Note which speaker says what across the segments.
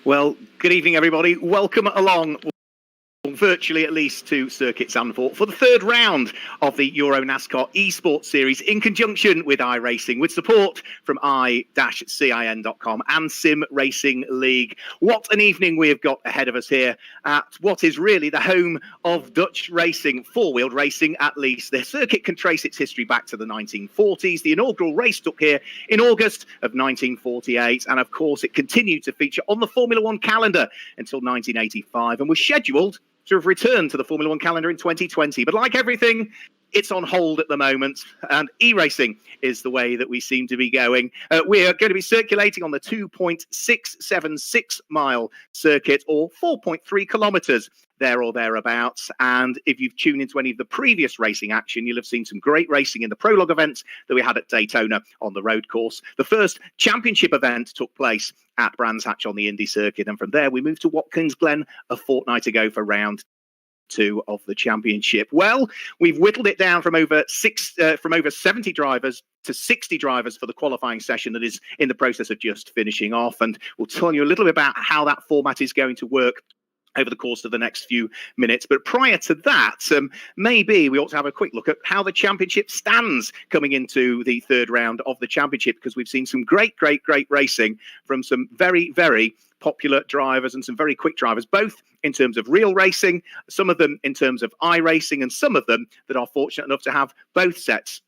Speaker 1: Well, good evening, everybody. Welcome along, virtually at least, to Circuit Zandvoort for the third round of the EuroNASCAR eSports Series in conjunction with iRacing, with support from i-cin.com and Sim Racing League. What an evening we have got ahead of us here at what is really the home of Dutch racing, four-wheeled racing at least. The circuit can trace its history back to the 1940s. The inaugural race took here in August of 1948, and of course it continued to feature on the Formula One calendar until 1985 and was scheduled to have returned to the Formula One calendar in 2020. But like everything, it's on hold at the moment, and e-racing is the way that we seem to be going. We are going to be circulating on the 2.676 mile circuit, or 4.3 kilometres there or thereabouts. And if you've tuned into any of the previous racing action, you'll have seen some great racing in the prologue event that we had at Daytona on the road course. The first championship event took place at Brands Hatch on the Indy circuit, and from there we moved to Watkins Glen a fortnight ago for round 2 of the championship. Well, we've whittled it down from over 70 drivers to 60 drivers for the qualifying session that is in the process of just finishing off, and we'll tell you a little bit about how that format is going to work over the course of the next few minutes. But prior to that, maybe we ought to have a quick look at how the championship stands coming into the third round of the championship, because we've seen some great racing from some very, very popular drivers and some very quick drivers, both in terms of real racing, some of them in terms of iRacing, and some of them that are fortunate enough to have both sets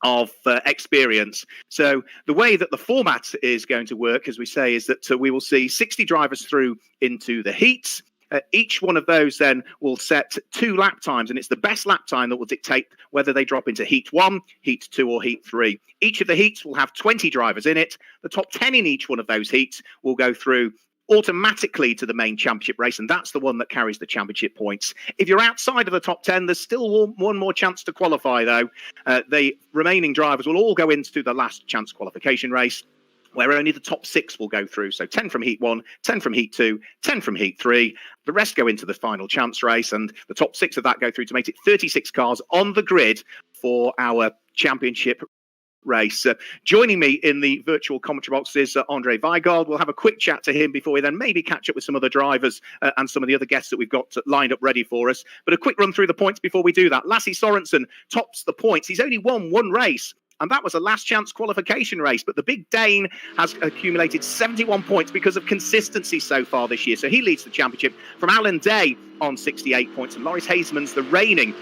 Speaker 1: of experience. So the way that the format is going to work, as we say, is that we will see 60 drivers through into the heats. Each one of those then will set 2 lap times, and it's the best lap time that will dictate whether they drop into Heat 1, Heat 2 or Heat 3. Each of the heats will have 20 drivers in it. The top 10 in each one of those heats will go through automatically to the main championship race, and that's the one that carries the championship points. If you're outside of the top 10, there's still one more chance to qualify, though. The remaining drivers will all go into the last chance qualification race, where only the top 6 will go through. So 10 from Heat 1, 10 from Heat 2, 10 from Heat 3. The rest go into the final chance race, and the top 6 of that go through to make it 36 cars on the grid for our championship race. Joining me in the virtual commentary box is Andre Vijgaard. We'll have a quick chat to him before we then maybe catch up with some other drivers and some of the other guests that we've got lined up ready for us. But a quick run through the points before we do that. Lasse Sorensen tops the points. He's only won one race, and that was a last chance qualification race. But the big Dane has accumulated 71 points because of consistency so far this year. So he leads the championship from Alan Day on 68 points. And Loris Hasemans, the reigning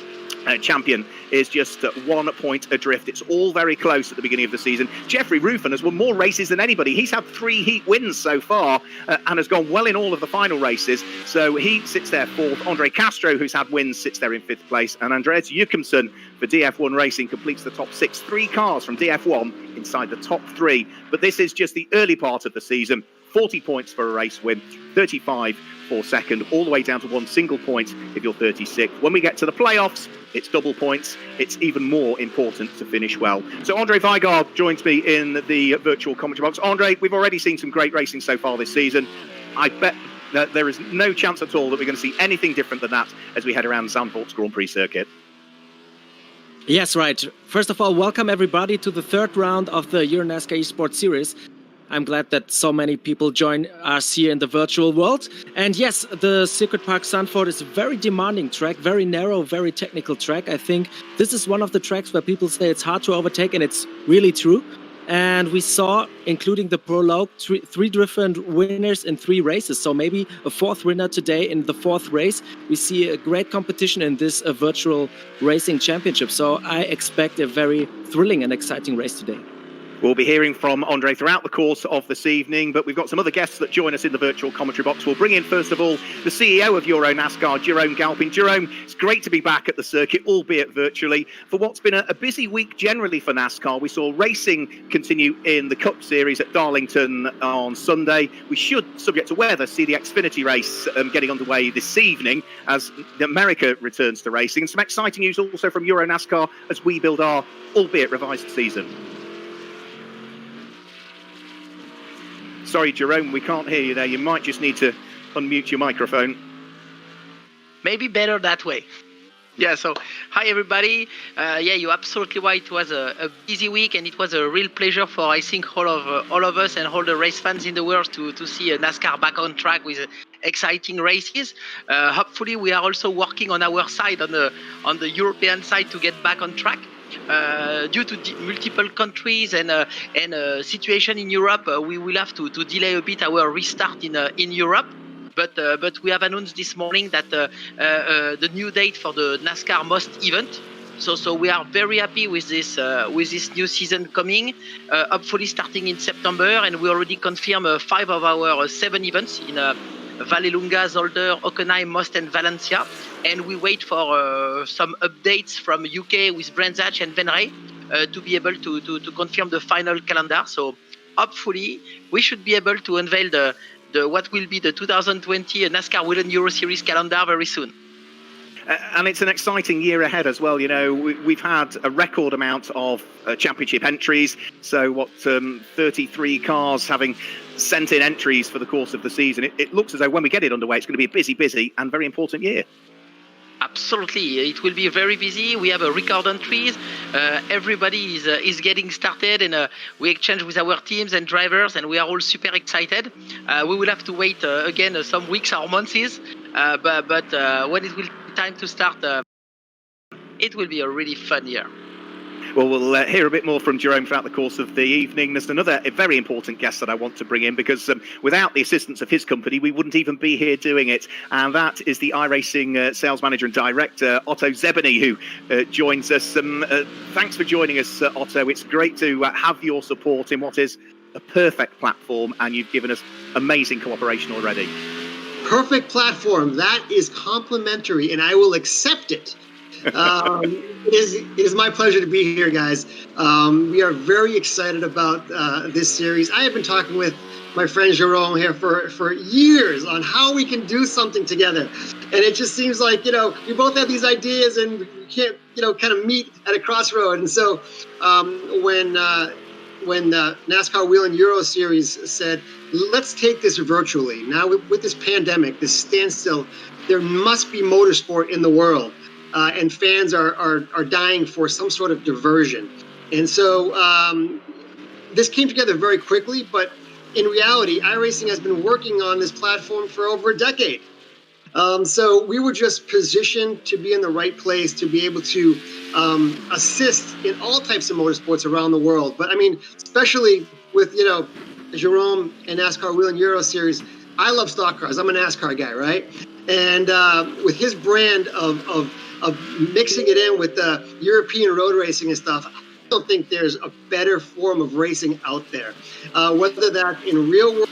Speaker 1: champion, is just 1 point adrift. It's all very close at the beginning of the season. Jeffrey Ruffin has won more races than anybody. He's had 3 heat wins so far and has gone well in all of the final races. So he sits there 4th. Andre Castro, who's had wins, sits there in 5th place. And Andreas Jukemsen for DF1 Racing completes the top 6. 3 cars from DF1 inside the top 3. But this is just the early part of the season. 40 points for a race win, 35 for second, all the way down to 1 single point if you're 36th. When we get to the playoffs, it's double points. It's even more important to finish well. So Andre Vijgaard joins me in the virtual commentary box. Andre, we've already seen some great racing so far this season. I bet that there is no chance at all that we're going to see anything different than that as we head around Zandvoort's Grand Prix circuit.
Speaker 2: Yes, right. First of all, welcome everybody to the third round of the EuroNASCAR eSports Series. I'm glad that so many people join us here in the virtual world. And yes, the Circuit Park Zandvoort is a very demanding track, very narrow, very technical track. I think this is one of the tracks where people say it's hard to overtake, and it's really true. And we saw, including the prologue, three different winners in 3 races. So maybe a 4th winner today in the 4th race. We see a great competition in this virtual racing championship. So I expect a very thrilling and exciting race today.
Speaker 1: We'll be hearing from Andre throughout the course of this evening, but we've got some other guests that join us in the virtual commentary box. We'll bring in, first of all, the CEO of EuroNASCAR, Jerome Galpin. Jerome, it's great to be back at the circuit, albeit virtually, for what's been a busy week generally for NASCAR. We saw racing continue in the Cup Series at Darlington on Sunday. We should, subject to weather, see the Xfinity race getting underway this evening as America returns to racing. And some exciting news also from EuroNASCAR as we build our, albeit revised, season. Sorry, Jerome, we can't hear you there. You might just need to unmute your microphone.
Speaker 3: Maybe better that way. Yeah, so hi everybody. Yeah, you're absolutely right. It was a busy week, and it was a real pleasure for, I think, all of us and all the race fans in the world to see NASCAR back on track with exciting races. Hopefully, we are also working on our side, on the European side, to get back on track. Due to multiple countries and situation in Europe, we will have to delay a bit our restart in Europe. But we have announced this morning that the new date for the NASCAR Most event. So we are very happy with this new season coming, hopefully starting in September, and we already confirmed 5 of our 7 events in Vallelunga, Zolder, Hockenheim, Most, and Valencia. And we wait for some updates from UK with Brands Hatch and Venray to be able to confirm the final calendar. So hopefully we should be able to unveil the what will be the 2020 NASCAR Whelen Euro Series calendar very soon.
Speaker 1: And it's an exciting year ahead as well. You know, we've had a record amount of championship entries. So 33 cars having sent in entries for the course of the season. It looks as though when we get it underway, it's going to be a busy and very important year.
Speaker 3: Absolutely, it will be very busy. We have a record entries. Everybody is getting started, and we exchange with our teams and drivers, and we are all super excited. We will have to wait again some weeks or months, but when it will be time to start, it will be a really fun year.
Speaker 1: Well, we'll hear a bit more from Jerome throughout the course of the evening. There's another very important guest that I want to bring in because without the assistance of his company, we wouldn't even be here doing it. And that is the iRacing sales manager and director, Otto Zebany, who joins us. Thanks for joining us, Otto. It's great to have your support in what is a perfect platform, and you've given us amazing cooperation already.
Speaker 4: Perfect platform. That is complimentary, and I will accept it. It is my pleasure to be here, guys. We are very excited about this series. I have been talking with my friend Jerome here for years on how we can do something together. And it just seems like, we both have these ideas and we can't, kind of meet at a crossroad. And so when the NASCAR Whelen Euro Series said, let's take this virtually. Now with this pandemic, this standstill, there must be motorsport in the world. And fans are dying for some sort of diversion. And so this came together very quickly, but in reality, iRacing has been working on this platform for over a decade. So we were just positioned to be in the right place to be able to assist in all types of motorsports around the world. But I mean, especially with, Jerome and NASCAR Whelen Euro Series, I love stock cars. I'm a NASCAR guy, right? And with his brand of mixing it in with the European road racing and stuff, I don't think there's a better form of racing out there, whether that in real world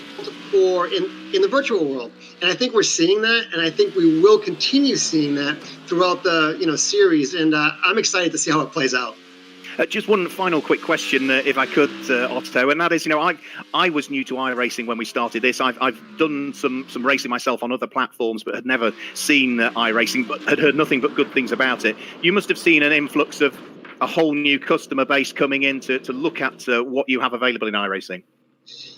Speaker 4: or in the virtual world. And I think we're seeing that, and I think we will continue seeing that throughout the series. And I'm excited to see how it plays out.
Speaker 1: Just one final quick question, if I could, Otto, and that is, I was new to iRacing when we started this. I've done some racing myself on other platforms, but had never seen iRacing, but had heard nothing but good things about it. You must have seen an influx of a whole new customer base coming in to look at what you have available in iRacing.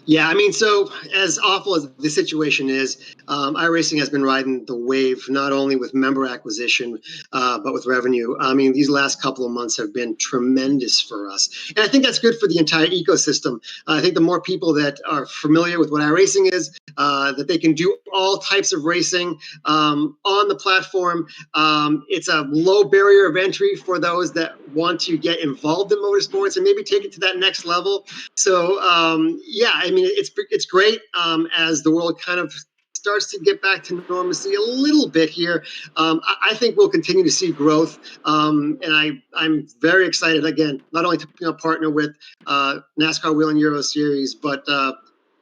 Speaker 4: Yeah, I mean, so as awful as the situation is, iRacing has been riding the wave, not only with member acquisition, but with revenue. I mean, these last couple of months have been tremendous for us. And I think that's good for the entire ecosystem. I think the more people that are familiar with what iRacing is, that they can do all types of racing on the platform. It's a low barrier of entry for those that want to get involved in motorsports and maybe take it to that next level. So, yeah, I mean, it's great as the world kind of starts to get back to normalcy a little bit here. I think we'll continue to see growth, and I'm very excited again, not only to partner with NASCAR Whelen Euro Series, but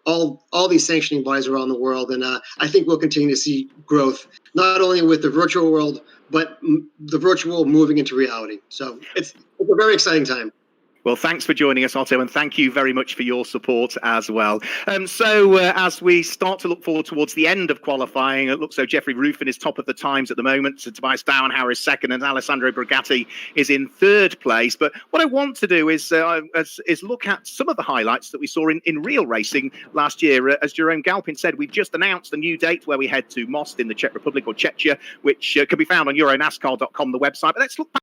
Speaker 4: all these sanctioning bodies around the world, and I think we'll continue to see growth, not only with the virtual world, but the virtual moving into reality. So it's a very exciting time.
Speaker 1: Well, thanks for joining us, Otto, and thank you very much for your support as well. As we start to look forward towards the end of qualifying, it looks like Jeffrey Ruffin is top of the times at the moment. So Tobias Dauenhauer is second, and Alessandro Brigatti is in third place. But what I want to do is look at some of the highlights that we saw in real racing last year. As Jerome Galpin said, we've just announced a new date where we head to Most in the Czech Republic, or Czechia, which can be found on EuroNASCAR.com, the website. But let's look back.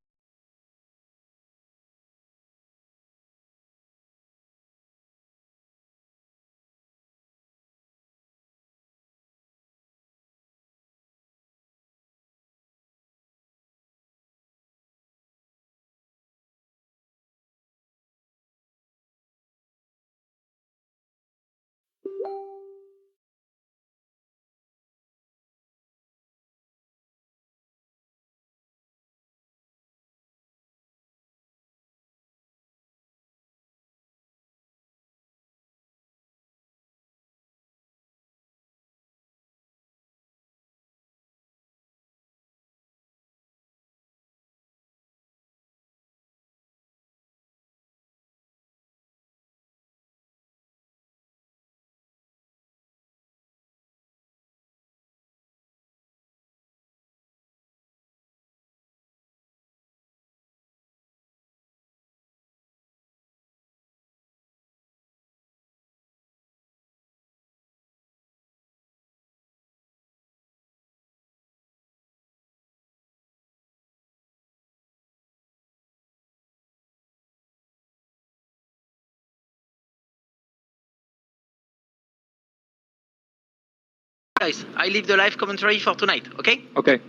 Speaker 3: Guys, I leave the live commentary for tonight, okay?
Speaker 5: Okay.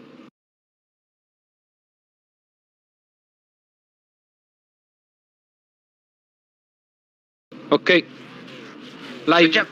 Speaker 5: Okay. Live.
Speaker 3: Good job.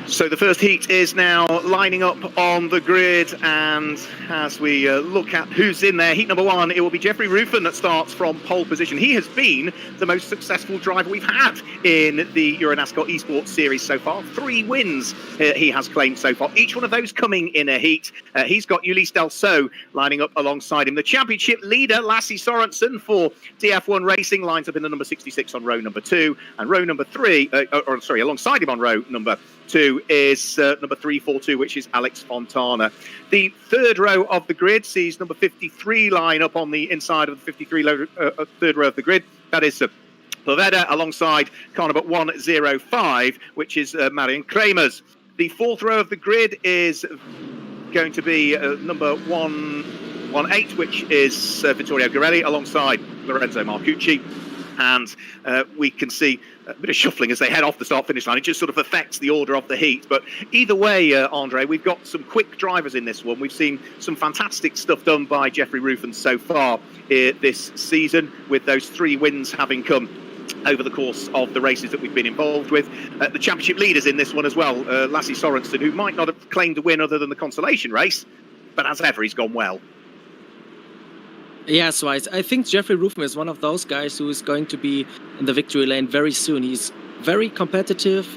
Speaker 1: So the first heat is now lining up on the grid, and as we look at who's in there, heat number one, it will be Jeffrey Ruffin that starts from pole position. He has been the most successful driver we've had in the EuroNASCAR Esports Series so far. 3 wins he has claimed so far, each one of those coming in a heat. He's got Ulysse Delceau lining up alongside him. The championship leader, Lasse Sorensen for DF1 Racing, lines up in the number 66 on row number 2, and row number 3, alongside him on row number 2 is number 342, which is Alex Fontana. The third row of the grid sees number 53 line up on the inside of the 53 third row of the grid. That is Poveda alongside car number 105, which is Marion Kremers. The fourth row of the grid is going to be number 118, which is Vittorio Guerrelli alongside Lorenzo Marcucci. And we can see a bit of shuffling as they head off the start-finish line. It just sort of affects the order of the heat. But either way, Andre, we've got some quick drivers in this one. We've seen some fantastic stuff done by Jeffrey Ruffin so far this season, with those 3 wins having come over the course of the races that we've been involved with. The championship leaders in this one as well, Lasse Sorensen, who might not have claimed a win other than the consolation race, but as ever, he's gone well.
Speaker 2: Yes, right. I think Jeffrey Ruffin is one of those guys who is going to be in the victory lane very soon. He's very competitive.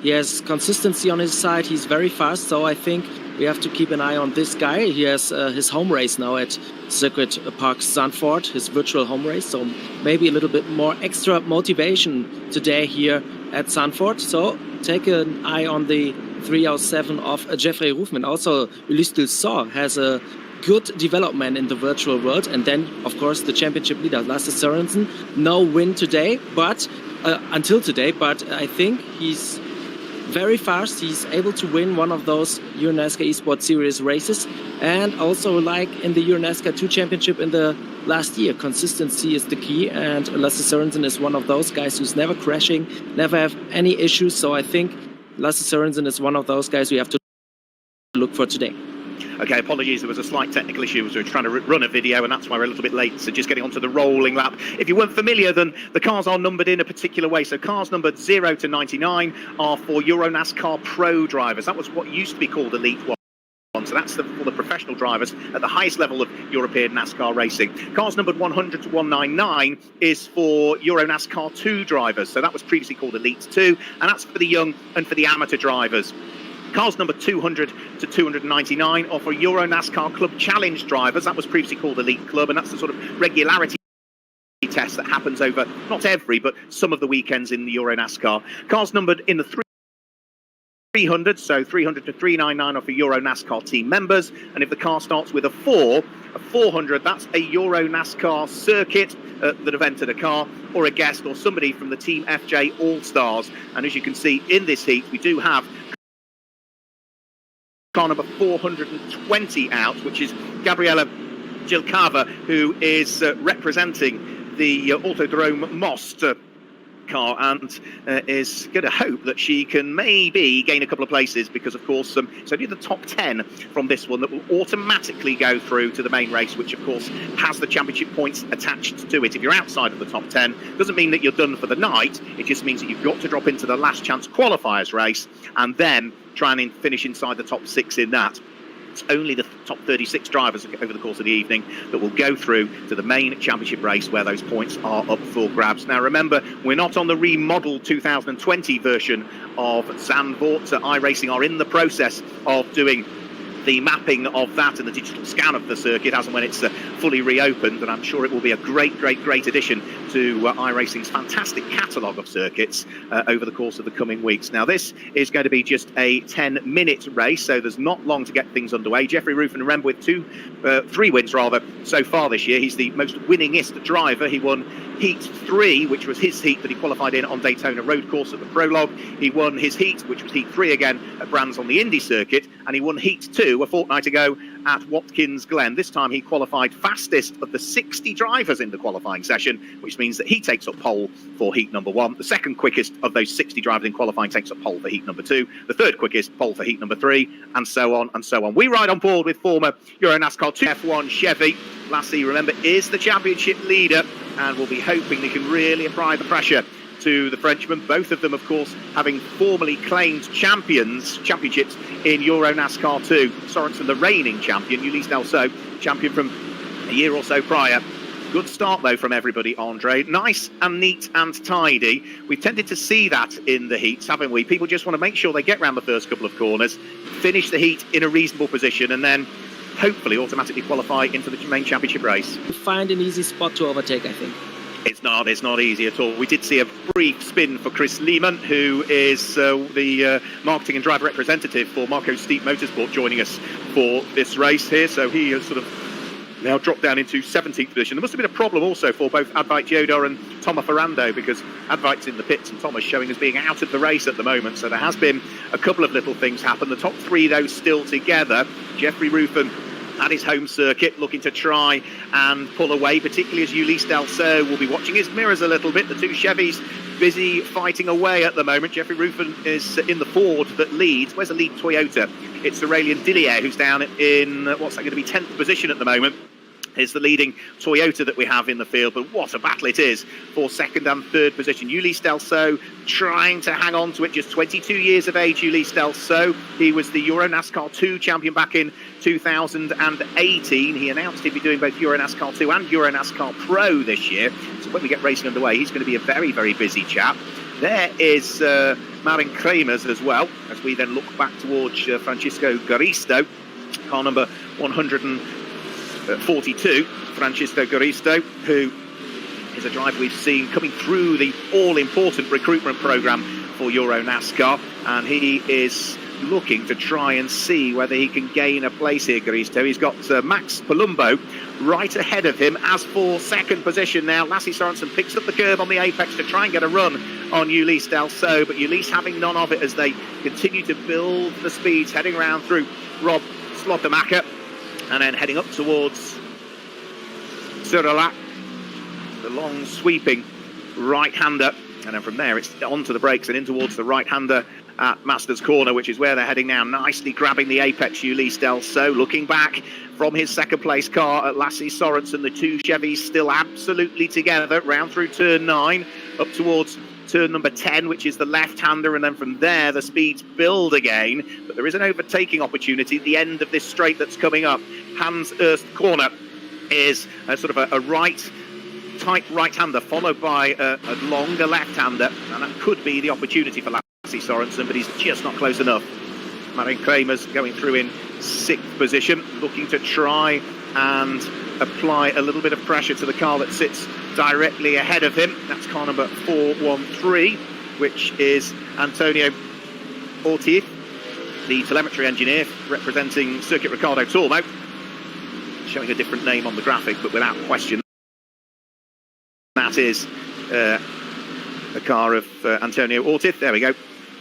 Speaker 2: He has consistency on his side. He's very fast. So I think we have to keep an eye on this guy. He has his home race now at Circuit Park Zandvoort, his virtual home race. So maybe a little bit more extra motivation today here at Zandvoort. So take an eye on the 307 of Jeffrey Ruffin. Also, Ulysse Delceau has a good development in the virtual world. And then, of course, the championship leader, Lasse Sorensen, no win today, but until today. But I think he's very fast. He's able to win one of those EuroNASCAR Esports Series races. And also, like in the EuroNASCAR 2 Championship in the last year, consistency is the key. And Lasse Sorensen is one of those guys who's never crashing, never have any issues. So I think Lasse Sorensen is one of those guys we have to look for today.
Speaker 1: Okay, apologies, there was a slight technical issue as we were trying to run a video, and that's why we're a little bit late, so just getting onto the rolling lap. If you weren't familiar, then the cars are numbered in a particular way. So cars numbered 0 to 99 are for EuroNASCAR Pro drivers. That was what used to be called Elite 1. So that's for the professional drivers at the highest level of European NASCAR racing. Cars numbered 100 to 199 is for EuroNASCAR 2 drivers. So that was previously called Elite 2, and that's for the young and for the amateur drivers. Cars number 200 to 299 are for EuroNASCAR Club Challenge drivers. That was previously called Elite Club, and that's the sort of regularity test that happens over not every, but some of the weekends in the EuroNASCAR. Cars numbered in the 300, so 300 to 399 are for EuroNASCAR team members, and if the car starts with a 400, that's a EuroNASCAR circuit that have entered a car, or a guest or somebody from the Team FJ All-Stars. And as you can see in this heat, we do have car number 420 out, which is Gabriela Gilcava, who is representing the Autodrome Most car, and is going to hope that she can maybe gain a couple of places, because of course it's only the top 10 from this one that will automatically go through to the main race, which of course has the championship points attached to it. If you're outside of the top 10, doesn't mean that you're done for the night. It just means that you've got to drop into the last chance qualifiers race and then try and finish inside the top 6 in that. It's only the top 36 drivers over the course of the evening that will go through to the main championship race, where those points are up for grabs. Now remember, we're not on the remodeled 2020 version of Zandvoort. iRacing are in the process of doing the mapping of that and the digital scan of the circuit as and when it's fully reopened, and I'm sure it will be a great addition to iRacing's fantastic catalogue of circuits over the course of the coming weeks. Now this is going to be just a 10-minute race, so there's not long to get things underway. Jeffrey Ruffin, remember, with 3 wins rather so far this year. He's the most winningest driver. He won Heat 3, which was his heat that he qualified in on Daytona Road Course at the Prologue. He won his heat, which was Heat 3 again at Brands on the Indy Circuit, and he won Heat 2 a fortnight ago at Watkins Glen. This time he qualified fastest of the 60 drivers in the qualifying session, which means that he takes up pole for heat number 1. The second quickest of those 60 drivers in qualifying takes up pole for heat number 2. The third quickest, pole for heat number 3, and so on and so on. We ride on board with former EuroNASCAR 2 F1 Chevy. Lassie, remember, is the championship leader, and will be hoping they can really apply the pressure to the Frenchman. Both of them, of course, having formerly claimed championships in EuroNASCAR 2. Sorensen, the reigning champion. Ulysse Delceau, champion from a year or so prior. Good start, though, from everybody, Andre. Nice and neat and tidy. We've tended to see that in the heats, haven't we? People just want to make sure they get round the first couple of corners, finish the heat in a reasonable position, and then hopefully automatically qualify into the main championship race.
Speaker 2: Find an easy spot to overtake, I think.
Speaker 1: It's not easy at all. We did see a brief spin for Chris Lehman, who is the marketing and driver representative for Marco Steep Motorsport, joining us for this race here. So he has sort of now dropped down into 17th position. There must have been a problem also for both Advait Yoda and Thomas Ferrando, because Advait's in the pits and Thomas showing as being out of the race at the moment. So there has been a couple of little things happen. The top 3, though, still together. Jeffrey Ruffin at his home circuit, looking to try and pull away, particularly as Ulysse Delceau will be watching his mirrors a little bit. The two Chevys busy fighting away at the moment. Jeffrey Ruffin is in the Ford that leads. Where's the lead Toyota? It's Aurélien Dillier, who's down in, what's that going to be, 10th position at the moment. Is the leading Toyota that we have in the field, but what a battle it is for second and third position. Ulysse Delceau trying to hang on to it, just 22 years of age. Ulysse Delceau, he was the EuroNASCAR 2 champion back in 2018. He announced he'd be doing both EuroNASCAR 2 and EuroNASCAR Pro this year. So when we get racing underway, he's going to be a very busy chap. There is Marin Kremers as well, as we then look back towards Francisco Garisto, car number 142, Francisco Garisto, who is a driver we've seen coming through the all-important recruitment program for EuroNASCAR, and he is looking to try and see whether he can gain a place here, Garisto. He's got Max Palumbo right ahead of him. As for second position now, Lassie Sorensen picks up the curve on the apex to try and get a run on Ulysse Delceau, but Ulysse having none of it as they continue to build the speeds, heading around through Rob Slothermacher, and then heading up towards Suralac, the long sweeping right-hander, and then from there it's onto the brakes and in towards the right-hander at Masters Corner, which is where they're heading now, nicely grabbing the apex. Ulysse Delceau looking back from his second place car at Lassie Sorensen. The two Chevys still absolutely together, round through turn 9, up towards turn number 10, which is the left-hander, and then from there the speeds build again, but there is an overtaking opportunity at the end of this straight that's coming up. Hans Erst Corner is a sort of a tight right-hander, followed by a longer left-hander, and that could be the opportunity for Lassie Sorensen, but he's just not close enough. Marin Kramer's going through in 6th position, looking to try and apply a little bit of pressure to the car that sits directly ahead of him. That's car number 413, which is Antonio Ortiz, the telemetry engineer representing Circuit Ricardo Tormo, showing a different name on the graphic, but without question, that is a car of Antonio Ortiz. There we go.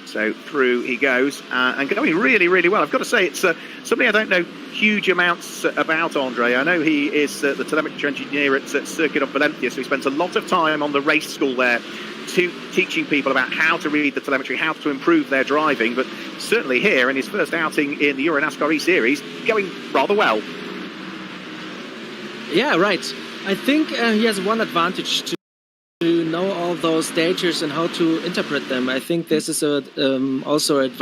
Speaker 1: So through he goes, and going really, really well. I've got to say, it's somebody I don't know huge amounts about, Andre. I know he is the telemetry engineer at Circuit of Valencia, so he spends a lot of time on the race school there, teaching people about how to read the telemetry, how to improve their driving. But certainly here, in his first outing in the EuroNASCAR E Series, going rather well.
Speaker 2: Yeah, right. I think he has one advantage to know all those dangers and how to interpret them. I think this is also an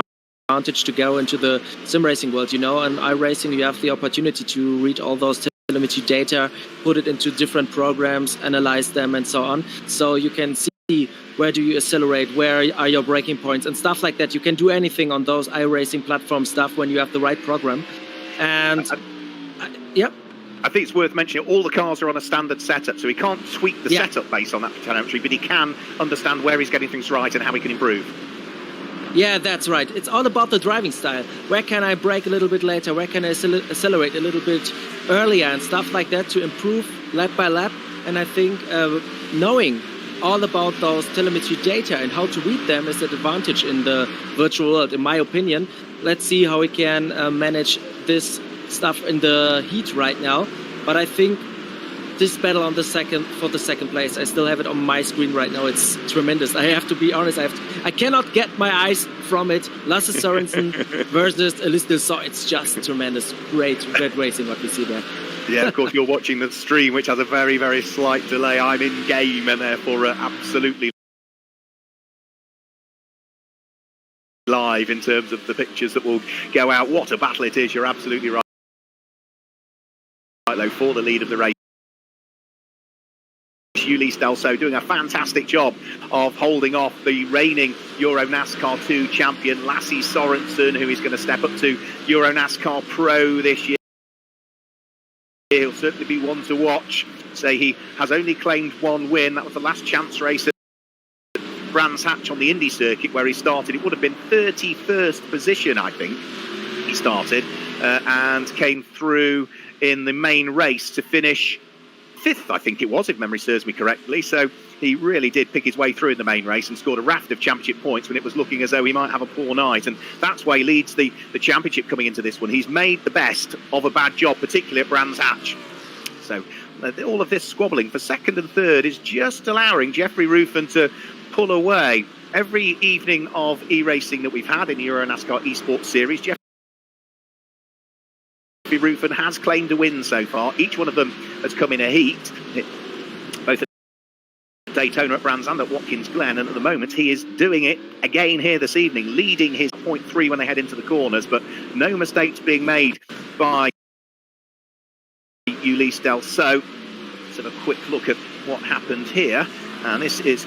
Speaker 2: advantage to go into the sim racing world. You know, on iRacing you have the opportunity to read all those telemetry data, put it into different programs, analyze them, and so on. So you can see where do you accelerate, where are your braking points, and stuff like that. You can do anything on those iRacing platform stuff when you have the right program. And yep.
Speaker 1: I think it's worth mentioning all the cars are on a standard setup, so he can't tweak the setup based on that telemetry, but he can understand where he's getting things right and how he can improve.
Speaker 2: Yeah, that's right. It's all about the driving style. Where can I brake a little bit later? Where can I accelerate a little bit earlier and stuff like that to improve lap by lap? And I think knowing all about those telemetry data and how to read them is an advantage in the virtual world, in my opinion. Let's see how we can manage this stuff in the heat right now, but I think this battle on the second place, I still have it on my screen right now. It's tremendous. I have to be honest. I cannot get my eyes from it. Lasse Sørensen versus Elise Dilsaw. It's just tremendous. Great racing what we see there.
Speaker 1: Yeah, of course you're watching the stream, which has a very, very slight delay. I'm in game and therefore absolutely live in terms of the pictures that will go out. What a battle it is. You're absolutely right. For the lead of the race, Ulysse Delso doing a fantastic job of holding off the reigning EuroNASCAR 2 champion Lasse Sørensen, who is going to step up to EuroNASCAR Pro this year. He'll certainly be one to watch. Say he has only claimed one win. That was the last chance race at Brands Hatch on the Indy circuit where he started. It would have been 31st position, I think, he started, and came through in the main race to finish 5th, I think it was, if memory serves me correctly. So he really did pick his way through in the main race and scored a raft of championship points when it was looking as though he might have a poor night. And that's why he leads the championship coming into this one. He's made the best of a bad job, particularly at Brands Hatch. So all of this squabbling for 2nd and 3rd is just allowing Jeffrey Ruffin to pull away. Every evening of e-racing that we've had in the EuroNASCAR Esports Series, Jeffrey Ruffin has claimed a win so far. Each one of them has come in a heat, both at Daytona at Brands and at Watkins Glen, and at the moment he is doing it again here this evening, leading his 0.3 when they head into the corners, but no mistakes being made by Ulysse Delso. Let's have a quick look at what happened here, and this is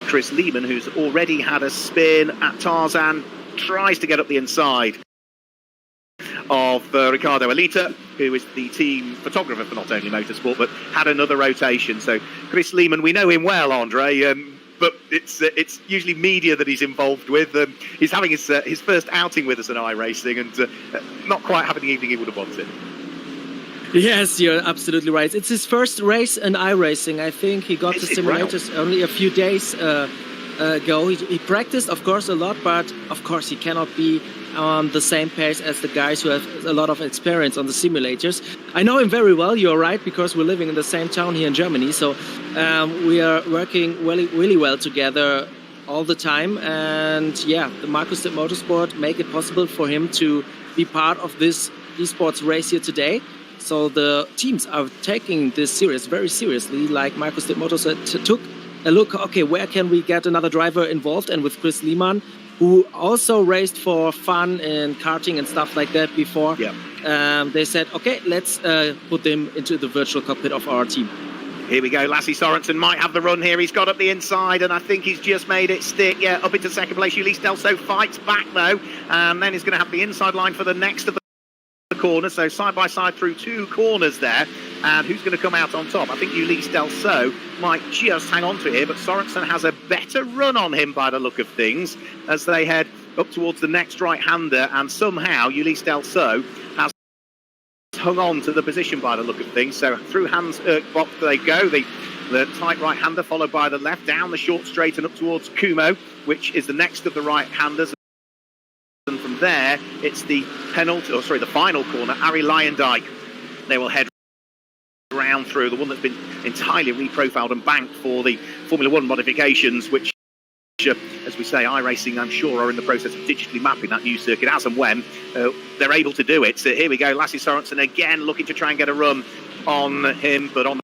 Speaker 1: Chris Lehman, who's already had a spin at Tarzan, tries to get up the inside of Ricardo Alita, who is the team photographer for Not Only Motorsport, but had another rotation. So Chris Lehman, we know him well, Andre, but it's usually media that he's involved with. He's having his first outing with us in iRacing, and not quite having the evening he would have wanted.
Speaker 2: Yes, you're absolutely right. It's his first race in iRacing. I think he got the simulators only a few days ago. He practiced, of course, a lot, but of course he cannot be on the same pace as the guys who have a lot of experience on the simulators. I know him very well, you're right, because we're living in the same town here in Germany. So we are working really well together all the time. And yeah, the Markus Dipp Motorsport make it possible for him to be part of this esports race here today. So the teams are taking this series very seriously, like Markus Dipp Motorsport took a look, okay, where can we get another driver involved? And with Chris Lehman, who also raced for fun in karting and stuff like that before, they said, okay, let's put them into the virtual cockpit of our team.
Speaker 1: Here we go. Lasse Sorensen might have the run here. He's got up the inside, and I think he's just made it stick. Yeah, up into second place. Ulysse Delso fights back, though, and then he's going to have the inside line for the next of the corner. So side by side through 2 corners there. And who's going to come out on top? I think Ulysse Delso might just hang on to it here, but Sorensen has a better run on him by the look of things as they head up towards the next right-hander, and somehow Ulysse Delso has hung on to the position by the look of things. So through Hans Erkbach they go, the tight right-hander followed by the left, down the short straight and up towards Kumo, which is the next of the right-handers. And from there, it's the the final corner, Ari Lyondijk. They will head round through, the one that's been entirely reprofiled and banked for the Formula One modifications, which, as we say, iRacing, I'm sure, are in the process of digitally mapping that new circuit as and when they're able to do it. So here we go, Lasse Sorensen again looking to try and get a run on him, but on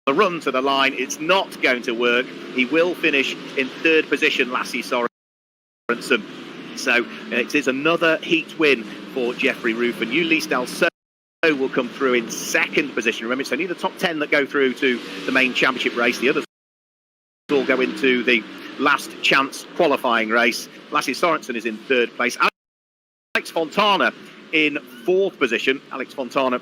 Speaker 1: the run to the line, it's not going to work. He will finish in 3rd position, Lasse Sorensen. So it is another heat win for Jeffrey Roof, and Ulysse Delso will come through in 2nd position. Remember, it's only the top 10 that go through to the main championship race. The others all go into the last chance qualifying race. Lasse Sorensen is in 3rd place. Alex Fontana in 4th position. Alex Fontana,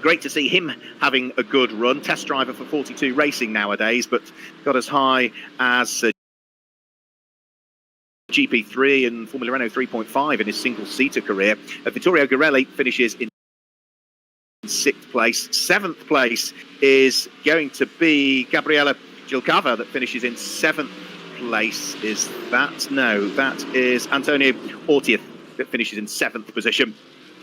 Speaker 1: great to see him having a good run. Test driver for 42 Racing nowadays, but got as high as GP3 and Formula Renault 3.5 in his single-seater career. Vittorio Garelli finishes in 6th place. 7th place is going to be Gabriela Gilcava, that finishes in 7th place. Is that? No, that is Antonio Ortiz that finishes in 7th position,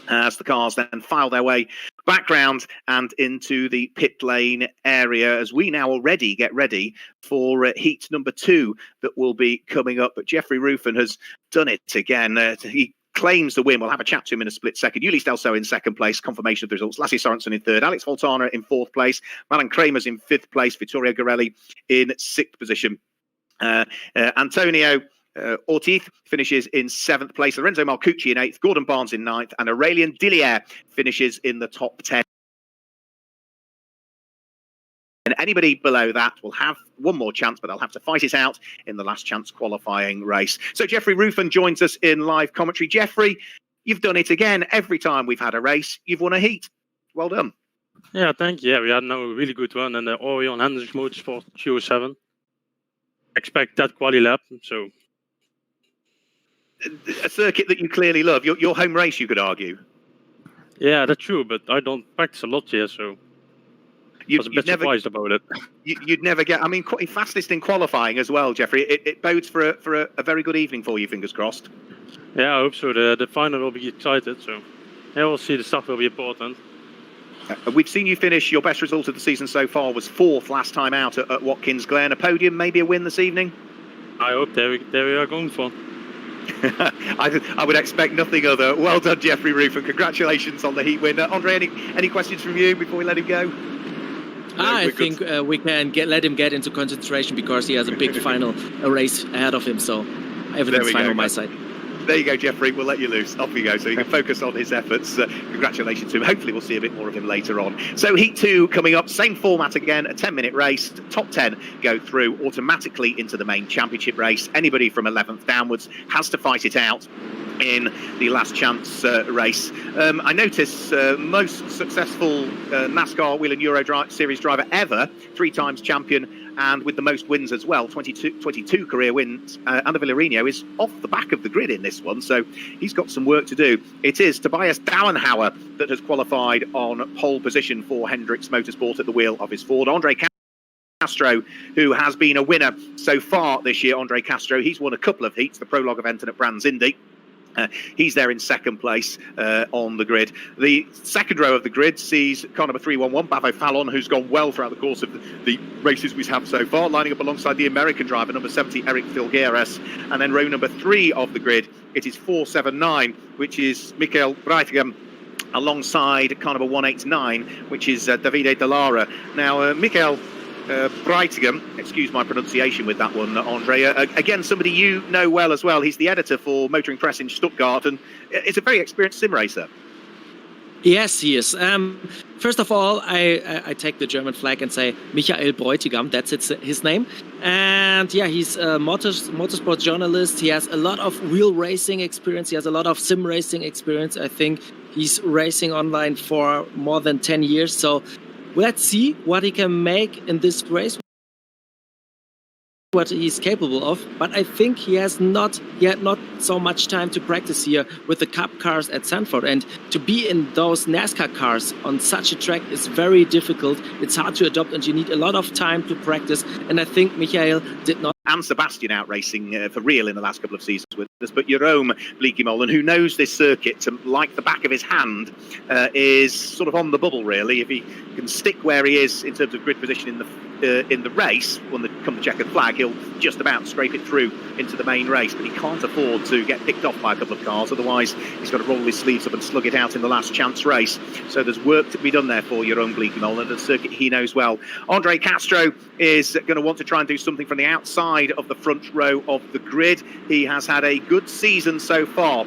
Speaker 1: as the cars then file their way back round and into the pit lane area, as we now already get ready for heat number 2 that will be coming up. But Jeffrey Ruffin has done it again. He claims the win. We'll have a chat to him in a split second. Ulysse Delso in 2nd place, confirmation of the results. Lasse Sorensen in 3rd. Alex Fontana in 4th place. Malan Kramers in 5th place. Vittorio Garelli in 6th position. Antonio Ortiz finishes in 7th place. Lorenzo Marcucci in 8th. Gordon Barnes in 9th. And Aurélien Dillier finishes in the top 10. And anybody below that will have one more chance, but they'll have to fight it out in the last chance qualifying race. So Jeffrey Ruffin joins us in live commentary. Jeffrey, you've done it again. Every time we've had a race, you've won a heat. Well done.
Speaker 6: Yeah, thank you. Yeah, we had now a really good run in the Orion Hendricks Motorsport Q7. Expect that quali lap, so...
Speaker 1: A circuit that you clearly love. Your home race, you could argue.
Speaker 6: Yeah, that's true, but I don't practice a lot here, so... I was a bit surprised about it.
Speaker 1: You'd never get... I mean, fastest in qualifying as well, Jeffrey. It bodes for a very good evening for you, fingers crossed.
Speaker 6: Yeah, I hope so. The final will be excited, so... Yeah, we'll see. The stuff will be important.
Speaker 1: We've seen you finish. Your best result of the season so far was 4th last time out at Watkins Glen. A podium, maybe a win this evening?
Speaker 6: I hope there we are going for.
Speaker 1: I would expect nothing other. Well done, Jeffrey Roof, and congratulations on the heat win. Andre, any questions from you before we let him go? No,
Speaker 2: I think we can let him get into concentration because he has a big final race ahead of him. So everything's fine on my side.
Speaker 1: There you go, Jeffrey. We'll let you loose. Off you go. So you can focus on his efforts. Congratulations to him. Hopefully we'll see a bit more of him later on. So Heat 2 coming up. Same format again. A 10-minute race. Top 10 go through automatically into the main championship race. Anybody from 11th downwards has to fight it out in the last chance race. I notice most successful NASCAR Whelen Euro Series driver ever, 3 times champion, and with the most wins as well, 22 career wins. Ander Villarino is off the back of the grid in this one, so he's got some work to do. It is Tobias Dauenhauer that has qualified on pole position for Hendricks Motorsport at the wheel of his Ford. Andre Castro, who has been a winner so far this year. Andre Castro, he's won a couple of heats, the prologue event and at Brands Indy. He's there in 2nd place on the grid. The second row of the grid sees car number 311, Bavo Fallon, who's gone well throughout the course of the races we've had so far, lining up alongside the American driver, number 70, Eric Filgueras. And then row number 3 of the grid, it is 479, which is Mikael Breitigam, alongside car number 189, which is Davide Dallara. Now, Mikael Breitigam, excuse my pronunciation with that one, Andre. Again, somebody you know well as well. He's the editor for Motoring Press in Stuttgart, and is a very experienced sim racer.
Speaker 2: Yes, he is. First of all, I take the German flag and say Michael Bräutigam. That's his name. And yeah, he's a motorsport journalist. He has a lot of real racing experience. He has a lot of sim racing experience. I think he's racing online for more than 10 years. So let's see what he can make in this race, what he's capable of. But I think he had not so much time to practice here with the Cup cars at Zandvoort, and to be in those NASCAR cars on such a track is very difficult. It's hard to adopt, and you need a lot of time to practice, and I think Michael did not.
Speaker 1: And Sebastian out racing for real in the last couple of seasons with us, but Jerome Bleekemolen, who knows this circuit like the back of his hand, is sort of on the bubble really. If he can stick where he is in terms of grid position in the race, when come the checkered flag, he'll just about scrape it through into the main race, but he can't afford to get picked off by a couple of cars, otherwise he's got to roll his sleeves up and slug it out in the last chance race. So there's work to be done there for Jerome Bleekemolen, a circuit he knows well. Andre Castro is going to want to try and do something from the outside of the front row of the grid. He has had a good season so far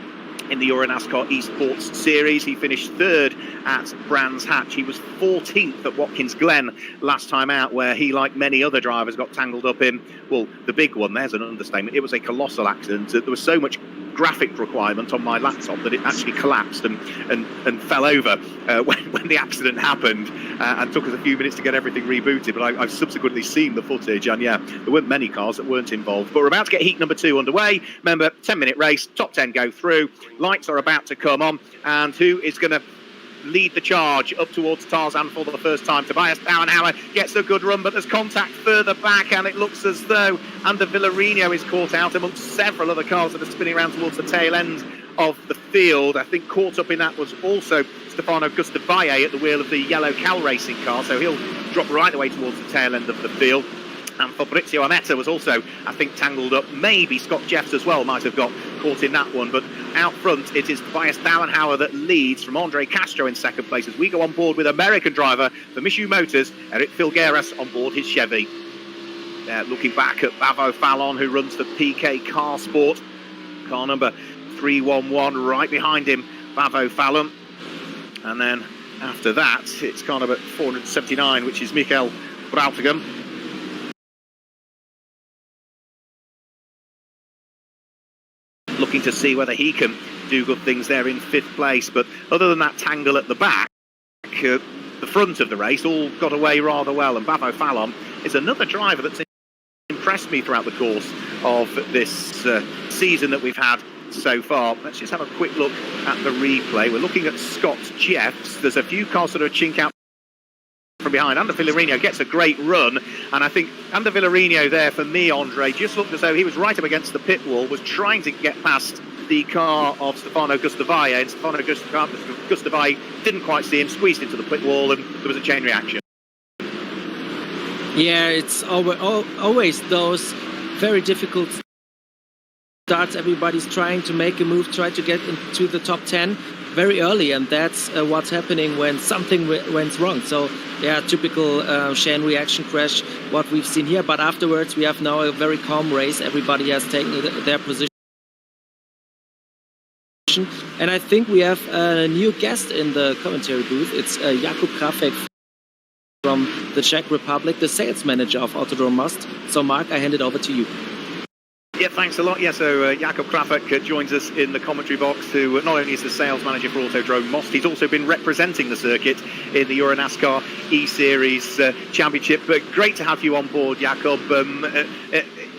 Speaker 1: in the EuroNASCAR Esports Series. He finished third at Brands Hatch. He was 14th at Watkins Glen last time out, where he, like many other drivers, got tangled up in, well, the big one, there's an understatement. It was a colossal accident. There was so much graphic requirement on my laptop that it actually collapsed and fell over when the accident happened, and took us a few minutes to get everything rebooted. But I've subsequently seen the footage, and yeah, there weren't many cars that weren't involved. But we're about to get heat number 2 underway. Remember, 10-minute race, top 10 go through. Lights are about to come on, and who is going to lead the charge up towards Tarzan for the first time? Tobias Bauernhauer gets a good run, but there's contact further back, and it looks as though Ander Villarino is caught out amongst several other cars that are spinning around towards the tail end of the field. I think caught up in that was also Stefano Gustavalle at the wheel of the yellow Cal Racing car, so he'll drop right away towards the tail end of the field. And Fabrizio Ametta was also, I think, tangled up. Maybe Scott Jeffs as well might have got caught in that one. But out front, it is Tobias Bauernhauer that leads from Andre Castro in second place as we go on board with American driver for Mishu Motors, Eric Filgueras, on board his Chevy. Looking back at Bavo Fallon, who runs for PK Car Sport. Car number 311, right behind him, Bavo Fallon. And then after that, it's car number 479, which is Michael Bräutigam. Looking to see whether he can do good things there in 5th place. But other than that tangle at the back, the front of the race all got away rather well. And Bavo Fallon is another driver that's impressed me throughout the course of this season that we've had so far. Let's just have a quick look at the replay. We're looking at Scott Jeffs. There's a few cars that are chink out from behind. Ander Villarino gets a great run, and I think Ander Villarino there, for me, Andre, just looked as though he was right up against the pit wall, was trying to get past the car of Stefano Gustavalle, and Stefano Gustavalle didn't quite see him, squeezed into the pit wall, and there was a chain reaction.
Speaker 2: Yeah, it's always those very difficult starts. Everybody's trying to make a move, try to get into the top 10 very early, and that's what's happening when something went wrong. So yeah, typical chain reaction crash, what we've seen here. But afterwards, we have now a very calm race. Everybody has taken their position. And I think we have a new guest in the commentary booth. It's Jakub Krafek from the Czech Republic, the sales manager of Autodrome Most. So Mark, I hand it over to you.
Speaker 1: Yeah, thanks a lot. Yeah, so Jakub Krafek joins us in the commentary box, who not only is the sales manager for Autodrome Most, he's also been representing the circuit in the EuroNASCAR E-Series Championship. But great to have you on board, Jakub.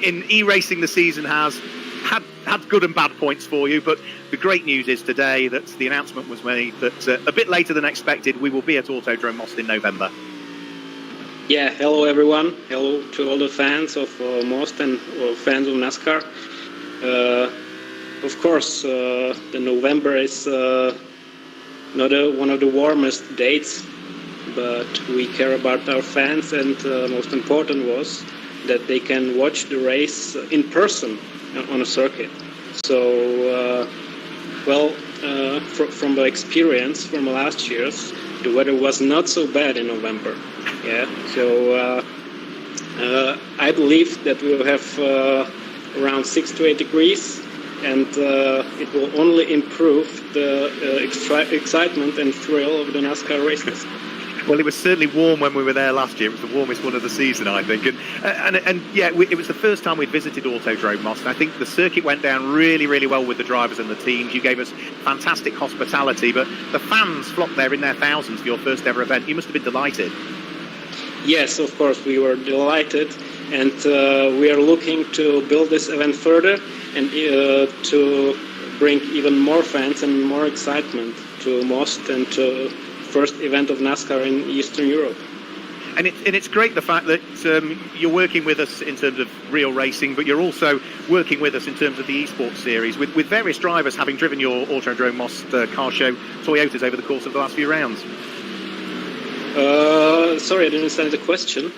Speaker 1: In e-racing, the season has had good and bad points for you, but the great news is today that the announcement was made that a bit later than expected, we will be at Autodrome Most in November.
Speaker 5: Yeah, hello everyone. Hello to all the fans of Most and fans of NASCAR. Of course, the November is not one of the warmest dates, but we care about our fans, and most important was that they can watch the race in person on a circuit. So, from the experience from last year's, the weather was not so bad in November. Yeah, so I believe that we will have around 6 to 8 degrees and it will only improve the excitement and thrill of the NASCAR races.
Speaker 1: Well, it was certainly warm when we were there last year. It was the warmest one of the season, I think. And yeah, it was the first time we'd visited Autodrome Most. I think the circuit went down really, really well with the drivers and the teams. You gave us fantastic hospitality, but the fans flocked there in their thousands for your first ever event. You must have been delighted.
Speaker 5: Yes, of course, we were delighted. And we are looking to build this event further and to bring even more fans and more excitement to Most and to first event of NASCAR in Eastern Europe.
Speaker 1: And it's great the fact that you're working with us in terms of real racing, but you're also working with us in terms of the esports series, with various drivers having driven your Autodrome Most car show Toyotas over the course of the last few rounds.
Speaker 5: Sorry, I didn't understand the question.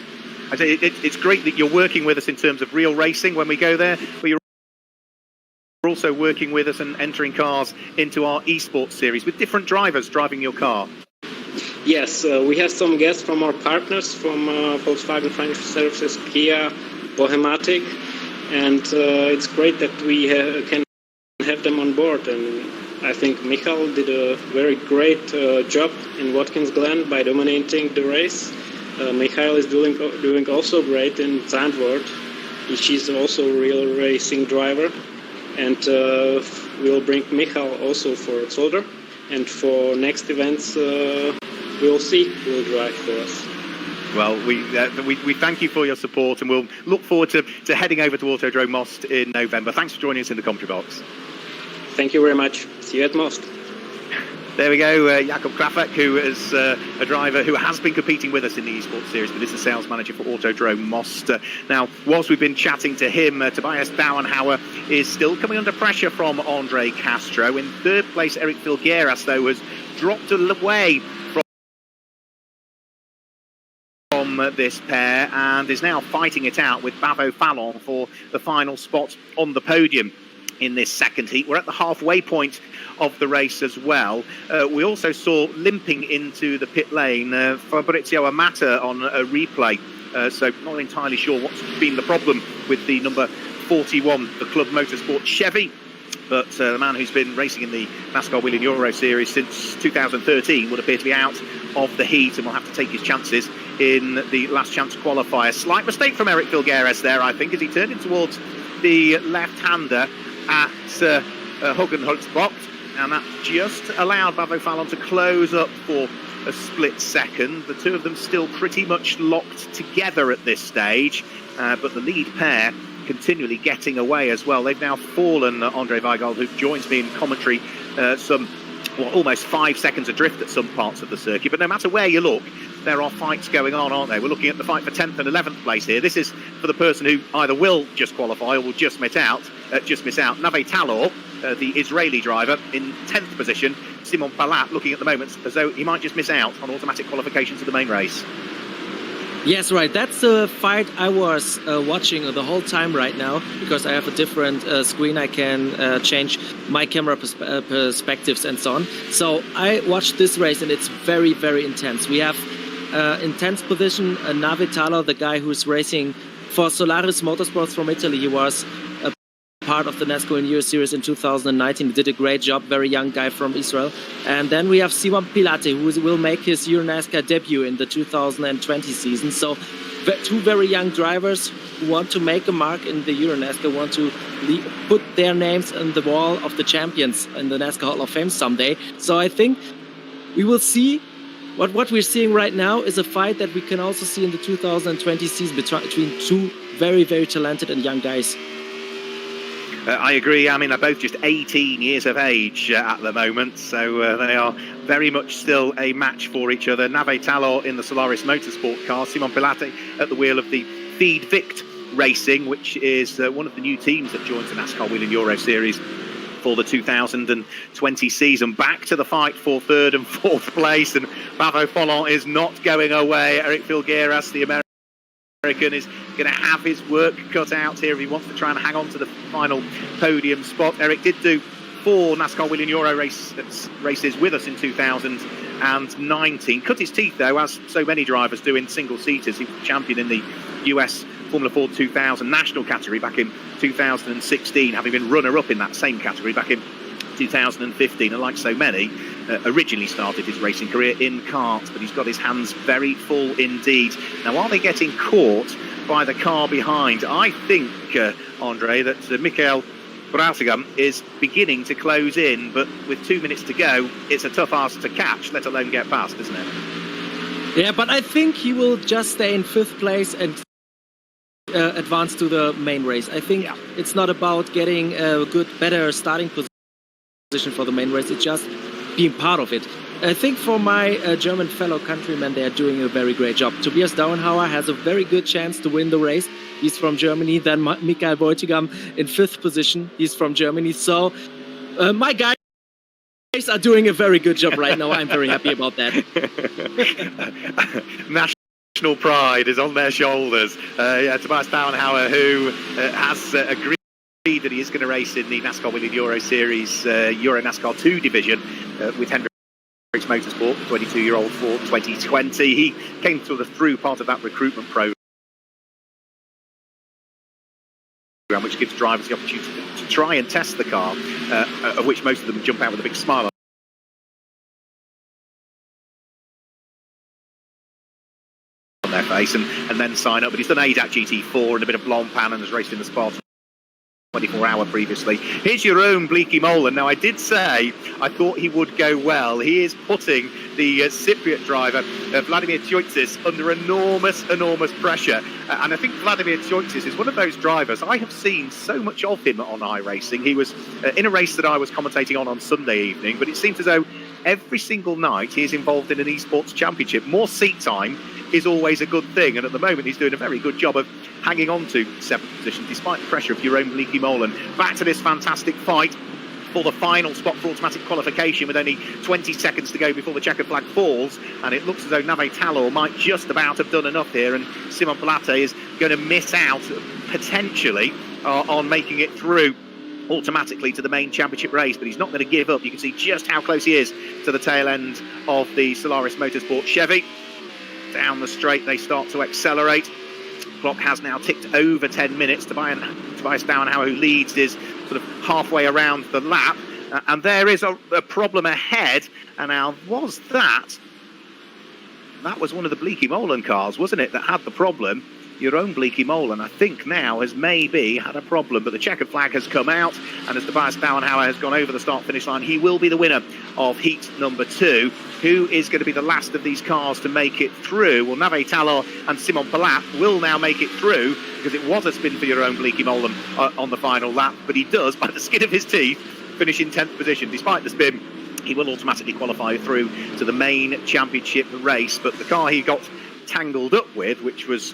Speaker 1: I say it's great that you're working with us in terms of real racing when we go there, but you're also working with us and entering cars into our esports series with different drivers driving your car.
Speaker 5: Yes, we have some guests from our partners from Volkswagen Financial Services, Kia, Bohematic, and it's great that we can have them on board. And I think Michal did a very great job in Watkins Glen by dominating the race. Michal is doing also great in Zandvoort. She's also a real racing driver, and we'll bring Michal also for Zolder. And for next events, we'll see who will drive for us.
Speaker 1: Well, we thank you for your support, and we'll look forward to heading over to Autodrome Most in November. Thanks for joining us in the commentary box.
Speaker 5: Thank you very much. See you at Most.
Speaker 1: There we go, Jakob Krafek, who is a driver who has been competing with us in the esports series, but is the sales manager for Autodrome Most. Now, whilst we've been chatting to him, Tobias Bauernhauer is still coming under pressure from Andre Castro. In third place, Eric Filgueiras, though, has dropped away from this pair and is now fighting it out with Bavo Fallon for the final spot on the podium in this second heat. We're at the halfway point of the race as well. We also saw limping into the pit lane Fabrizio Amata on a replay, so not entirely sure what's been the problem with the number 41, the Club Motorsport Chevy. But the man who's been racing in the Nascar Whelen Euro Series since 2013 would appear to be out of the heat and will have to take his chances in the last chance qualifier. Slight mistake from Eric Filgueiras there, I think, as he turned in towards the left-hander at Hogenholzbocht, and that just allowed Bavo Fallon to close up for a split second. The two of them still pretty much locked together at this stage, but the lead pair continually getting away as well. They've now fallen, Andre Weigald, who joins me in commentary, almost 5 seconds adrift at some parts of the circuit. But no matter where you look, there are fights going on, aren't there? We're looking at the fight for 10th and 11th place here. This is for the person who either will just qualify or will just miss out. Nave Talor, the Israeli driver, in 10th position. Simon Palat looking at the moment as though he might just miss out on automatic qualification to the main race.
Speaker 2: Yes, right. That's the fight I was watching the whole time right now, because I have a different screen. I can change my camera perspectives and so on. So I watched this race, and it's very, very intense. We have in 10th position Nave Talor, the guy who's racing for Solaris Motorsports from Italy. He was a part of the Nascar Whelen Euro Series in 2019. He did a great job, very young guy from Israel. And then we have Simon Pilate, who will make his EuroNASCAR debut in the 2020 season. So two very young drivers who want to make a mark in the EuroNASCAR, want to put their names on the wall of the champions in the NASCAR Hall of Fame someday. So I think we will see. What we're seeing right now is a fight that we can also see in the 2020 season between two very, very talented and young guys.
Speaker 1: I agree. I mean, they're both just 18 years of age at the moment, so they are very much still a match for each other. Nave Talor in the Solaris Motorsport car, Simon Pilate at the wheel of the Feed Vict Racing, which is one of the new teams that joins the Nascar Whelen Euro Series for the 2020 season. Back to the fight for third and fourth place, and Bavo Fallon is not going away. Eric Filgueiras, the American, is going to have his work cut out here if he wants to try and hang on to the final podium spot. Eric did do 4 NASCAR Whelen Euro races with us in 2019. Cut his teeth, though, as so many drivers do in single-seaters. He was champion in the US Formula Ford 2000 national category back in 2016, having been runner-up in that same category back in 2015, and like so many, originally started his racing career in karts, but he's got his hands very full indeed. Now, are they getting caught by the car behind? I think, Andre, that Michael Brasagam is beginning to close in, but with 2 minutes to go, it's a tough ask to catch, let alone get past, isn't it?
Speaker 2: Yeah, but I think he will just stay in 5th place and advance to the main race. I think it's not about getting a better starting position for the main race. It's just being part of it. I think for my German fellow countrymen, they are doing a very great job. Tobias Dauenhauer has a very good chance to win the race. He's from Germany. Then Michael Beutigam in 5th position. He's from Germany. So my guys are doing a very good job right now. I'm very happy about that.
Speaker 1: National pride is on their shoulders. Tobias Dauenhauer, who has agreed that he is going to race in the Nascar Whelen Euro Series EuroNASCAR 2 division with Hendricks Motorsport, 22-year-old for 2020. He came through part of that recruitment program, which gives drivers the opportunity to try and test the car, of which most of them jump out with a big smile on their face and then sign up. But he's done ADAC GT4 and a bit of Blancpain and has raced in the Spartan 24-hour previously. Here's your own Bleaky Molen. Now, I did say I thought he would go well. He is putting the Cypriot driver, Vladimir Tyoitsis, under enormous pressure. And I think Vladimir Tyoitsis is one of those drivers. I have seen so much of him on iRacing. He was in a race that I was commentating on Sunday evening, but it seems as though every single night he is involved in an esports championship. More seat time is always a good thing, and at the moment he's doing a very good job of hanging on to 7th position despite the pressure of your own Bleaky Molen. Back to this fantastic fight for the final spot for automatic qualification with only 20 seconds to go before the checkered flag falls, and it looks as though Nave Talor might just about have done enough here, and Simon Plate is going to miss out potentially on making it through automatically to the main championship race, but he's not going to give up. You can see just how close he is to the tail end of the Solaris Motorsport Chevy. Down the straight they start to accelerate. Clock has now ticked over 10 minutes. Tobias Dauenhauer, who leads, is sort of halfway around the lap, and there is a problem ahead. And now that was one of the Bleaky Molen cars, wasn't it, that had the problem? Your own Bleaky Molen, I think, now has maybe had a problem, but the checkered flag has come out, and as Tobias Dauenhauer has gone over the start-finish line, he will be the winner of heat number 2. Who is going to be the last of these cars to make it through? Well, Nave Talor and Simon Palat will now make it through, because it was a spin for your own Bleaky Molen on the final lap, but he does, by the skin of his teeth, finish in 10th position. Despite the spin, he will automatically qualify through to the main championship race, but the car he got tangled up with, which was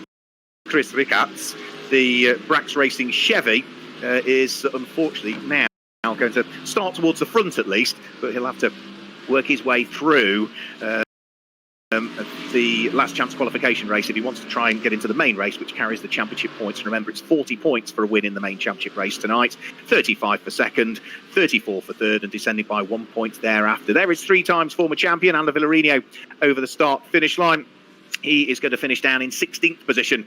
Speaker 1: Chris Rickards, the Brax Racing Chevy, is unfortunately now going to start towards the front at least, but he'll have to work his way through the last chance qualification race if he wants to try and get into the main race, which carries the championship points. And remember, it's 40 points for a win in the main championship race tonight, 35 for second, 34 for third, and descending by 1 point thereafter. There is 3 times former champion Ander Villarino over the start-finish line. He is going to finish down in 16th position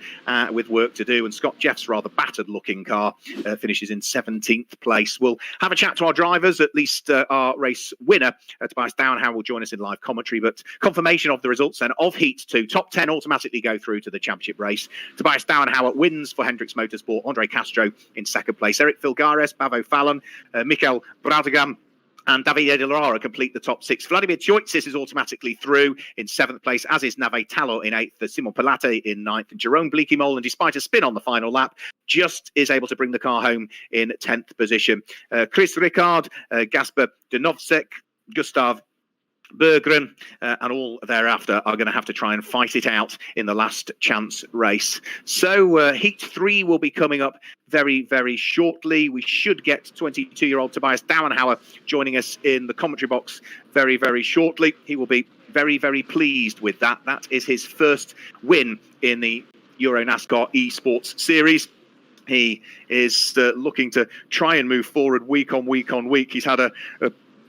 Speaker 1: with work to do. And Scott Jeff's rather battered-looking car finishes in 17th place. We'll have a chat to our drivers, at least our race winner, Tobias Dauenhauer, will join us in live commentary. But confirmation of the results then of Heat 2. Top 10 automatically go through to the championship race. Tobias Dauenhauer wins for Hendricks Motorsport. Andre Castro in second place. Eric Filgares, Bavo Fallon, Michael Bradagam, and Davide De Lara complete the top 6. Vladimir Tyoitsis is automatically through in 7th place, as is Nave Talor in 8th, Simon Palate in 9th, and Jerome Bleaky Molen, despite a spin on the final lap, just is able to bring the car home in 10th position. Chris Ricard, Gasper Denovsek, Gustav Berggren, and all thereafter are going to have to try and fight it out in the last chance race. So Heat 3 will be coming up very, very shortly. We should get 22-year-old Tobias Dauenhauer joining us in the commentary box very, very shortly. He will be very, very pleased with that. That is his first win in the EuroNASCAR Esports Series. He is looking to try and move forward week on week on week. He's had a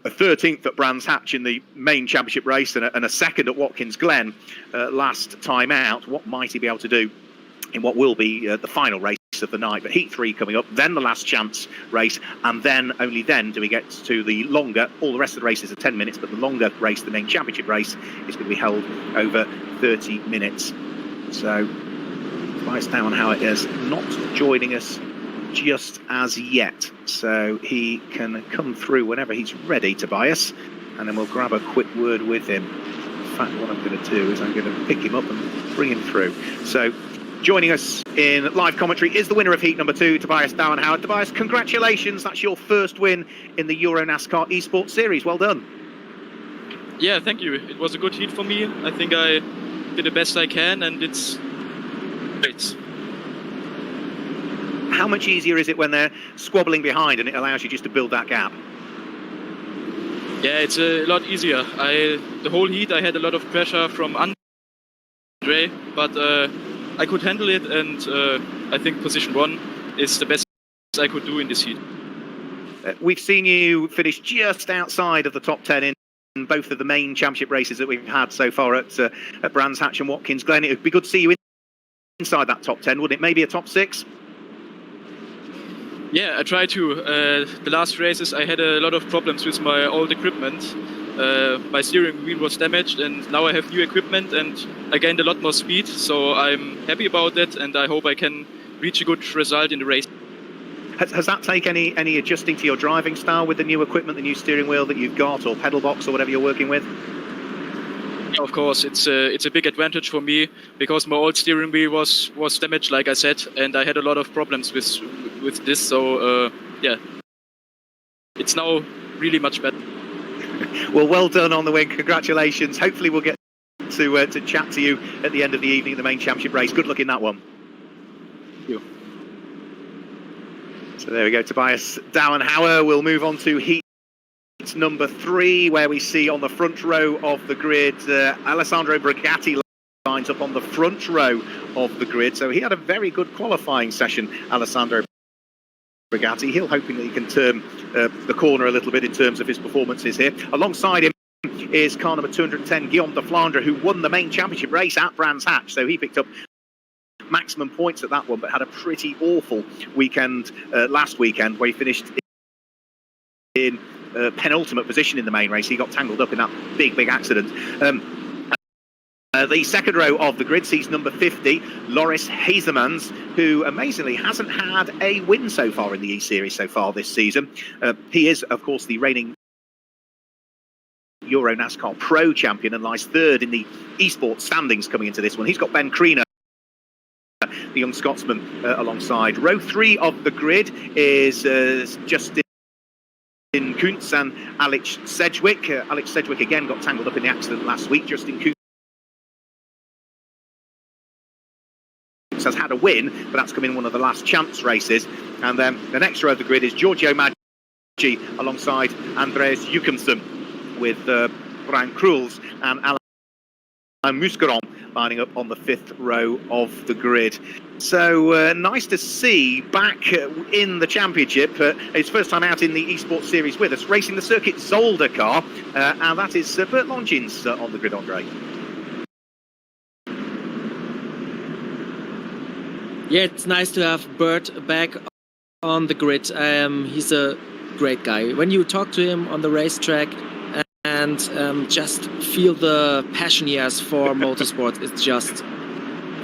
Speaker 1: 13th at Brands Hatch in the main championship race and a second at Watkins Glen last time out. What might he be able to do in what will be the final race of the night. But Heat 3 coming up, then the last chance race, and then only then do we get to the longer, all the rest of the races are 10 minutes, but the longer race, the main championship race, is going to be held over 30 minutes. So Tobias Dauenhauer is not joining us just as yet. So he can come through whenever he's ready, Tobias, and then we'll grab a quick word with him. In fact, what I'm going to do is I'm going to pick him up and bring him through. So joining us in live commentary is the winner of Heat number 2, Tobias Dauenhauer. Tobias, congratulations. That's your first win in the EuroNASCAR Esports Series. Well done.
Speaker 7: Yeah, thank you. It was a good heat for me. I think I did the best I can, and it's great.
Speaker 1: How much easier is it when they're squabbling behind and it allows you just to build that gap?
Speaker 7: Yeah, it's a lot easier. The whole heat I had a lot of pressure from Andre, but I could handle it, and I think position 1 is the best I could do in this heat.
Speaker 1: We've seen you finish just outside of the top 10 in both of the main championship races that we've had so far at Brands Hatch and Watkins Glen. It would be good to see you inside that top 10, wouldn't it? Maybe a top 6?
Speaker 7: Yeah, I tried to. The last races I had a lot of problems with my old equipment. My steering wheel was damaged, and now I have new equipment and I gained a lot more speed, so I'm happy about that, and I hope I can reach a good result in the race.
Speaker 1: Has that taken any adjusting to your driving style with the new equipment, the new steering wheel that you've got, or pedal box or whatever you're working with?
Speaker 7: Yeah, of course, it's a big advantage for me because my old steering wheel was damaged, like I said, and I had a lot of problems with this. So yeah, it's now really much better.
Speaker 1: Well done on the win. Congratulations. Hopefully we'll get to chat to you at the end of the evening in the main championship race. Good luck in that one.
Speaker 7: Thank you.
Speaker 1: So there we go, Tobias Dauenhauer. We'll move on to Heat number 3, where we see on the front row of the grid Alessandro Brigatti lines up on the front row of the grid. So he had a very good qualifying session, Alessandro Brigatti. He'll hoping that he can turn the corner a little bit in terms of his performances here. Alongside him is car number 210, Guillaume de Flandre, who won the main championship race at Brands Hatch. So he picked up maximum points at that one, but had a pretty awful weekend last weekend, where he finished in penultimate position in the main race. He got tangled up in that big accident. The second row of the grid sees number 50, Loris Hazemans, who amazingly hasn't had a win so far in the E-Series so far this season. He is, of course, the reigning EuroNASCAR Pro champion and lies third in the esports standings coming into this one. He's got Ben Kriener, the young Scotsman, alongside. Row 3 of the grid is Justin Kuntz and Alex Sedgwick. Alex Sedgwick again got tangled up in the accident last week. Justin Kuntz has had a win, but that's come in one of the last chance races. And then the next row of the grid is Giorgio Maggi alongside Andreas Jukemsen, with Brian Kruls and Alain Muscaron lining up on the 5th row of the grid. So nice to see back in the championship. His first time out in the esports series with us, racing the Circuit Zolder car, and that is Bert Longines on the grid, Andre.
Speaker 2: Yeah, it's nice to have Bert back on the grid. He's a great guy. When you talk to him on the racetrack and just feel the passion he has for motorsport, it's just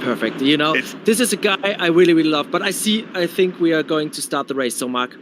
Speaker 2: perfect. You know, this is a guy I really love. But I think we are going to start the race. So, Mark.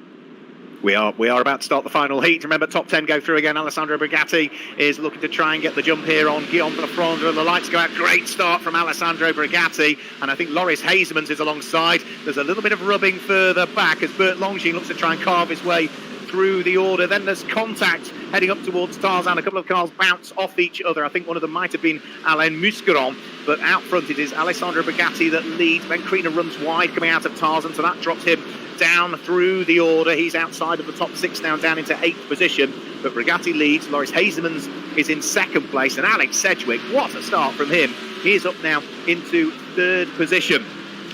Speaker 1: We are about to start the final heat. Remember, top 10 go through again. Alessandro Brigatti is looking to try and get the jump here on Guillaume de Flandre. The lights go out. Great start from Alessandro Brigatti. And I think Loris Hazemans is alongside. There's a little bit of rubbing further back as Bert Longines looks to try and carve his way through the order. Then there's contact heading up towards Tarzan. A couple of cars bounce off each other. I think one of them might have been Alain Muscaron, but out front it is Alessandro Brigatti that leads. Ben Kriener runs wide coming out of Tarzan, so that drops him down through the order. He's outside of the top 6 now, down into 8th position, but Brigatti leads. Loris Hazemans is in 2nd place, and Alex Sedgwick, what a start from him. He is up now into 3rd position.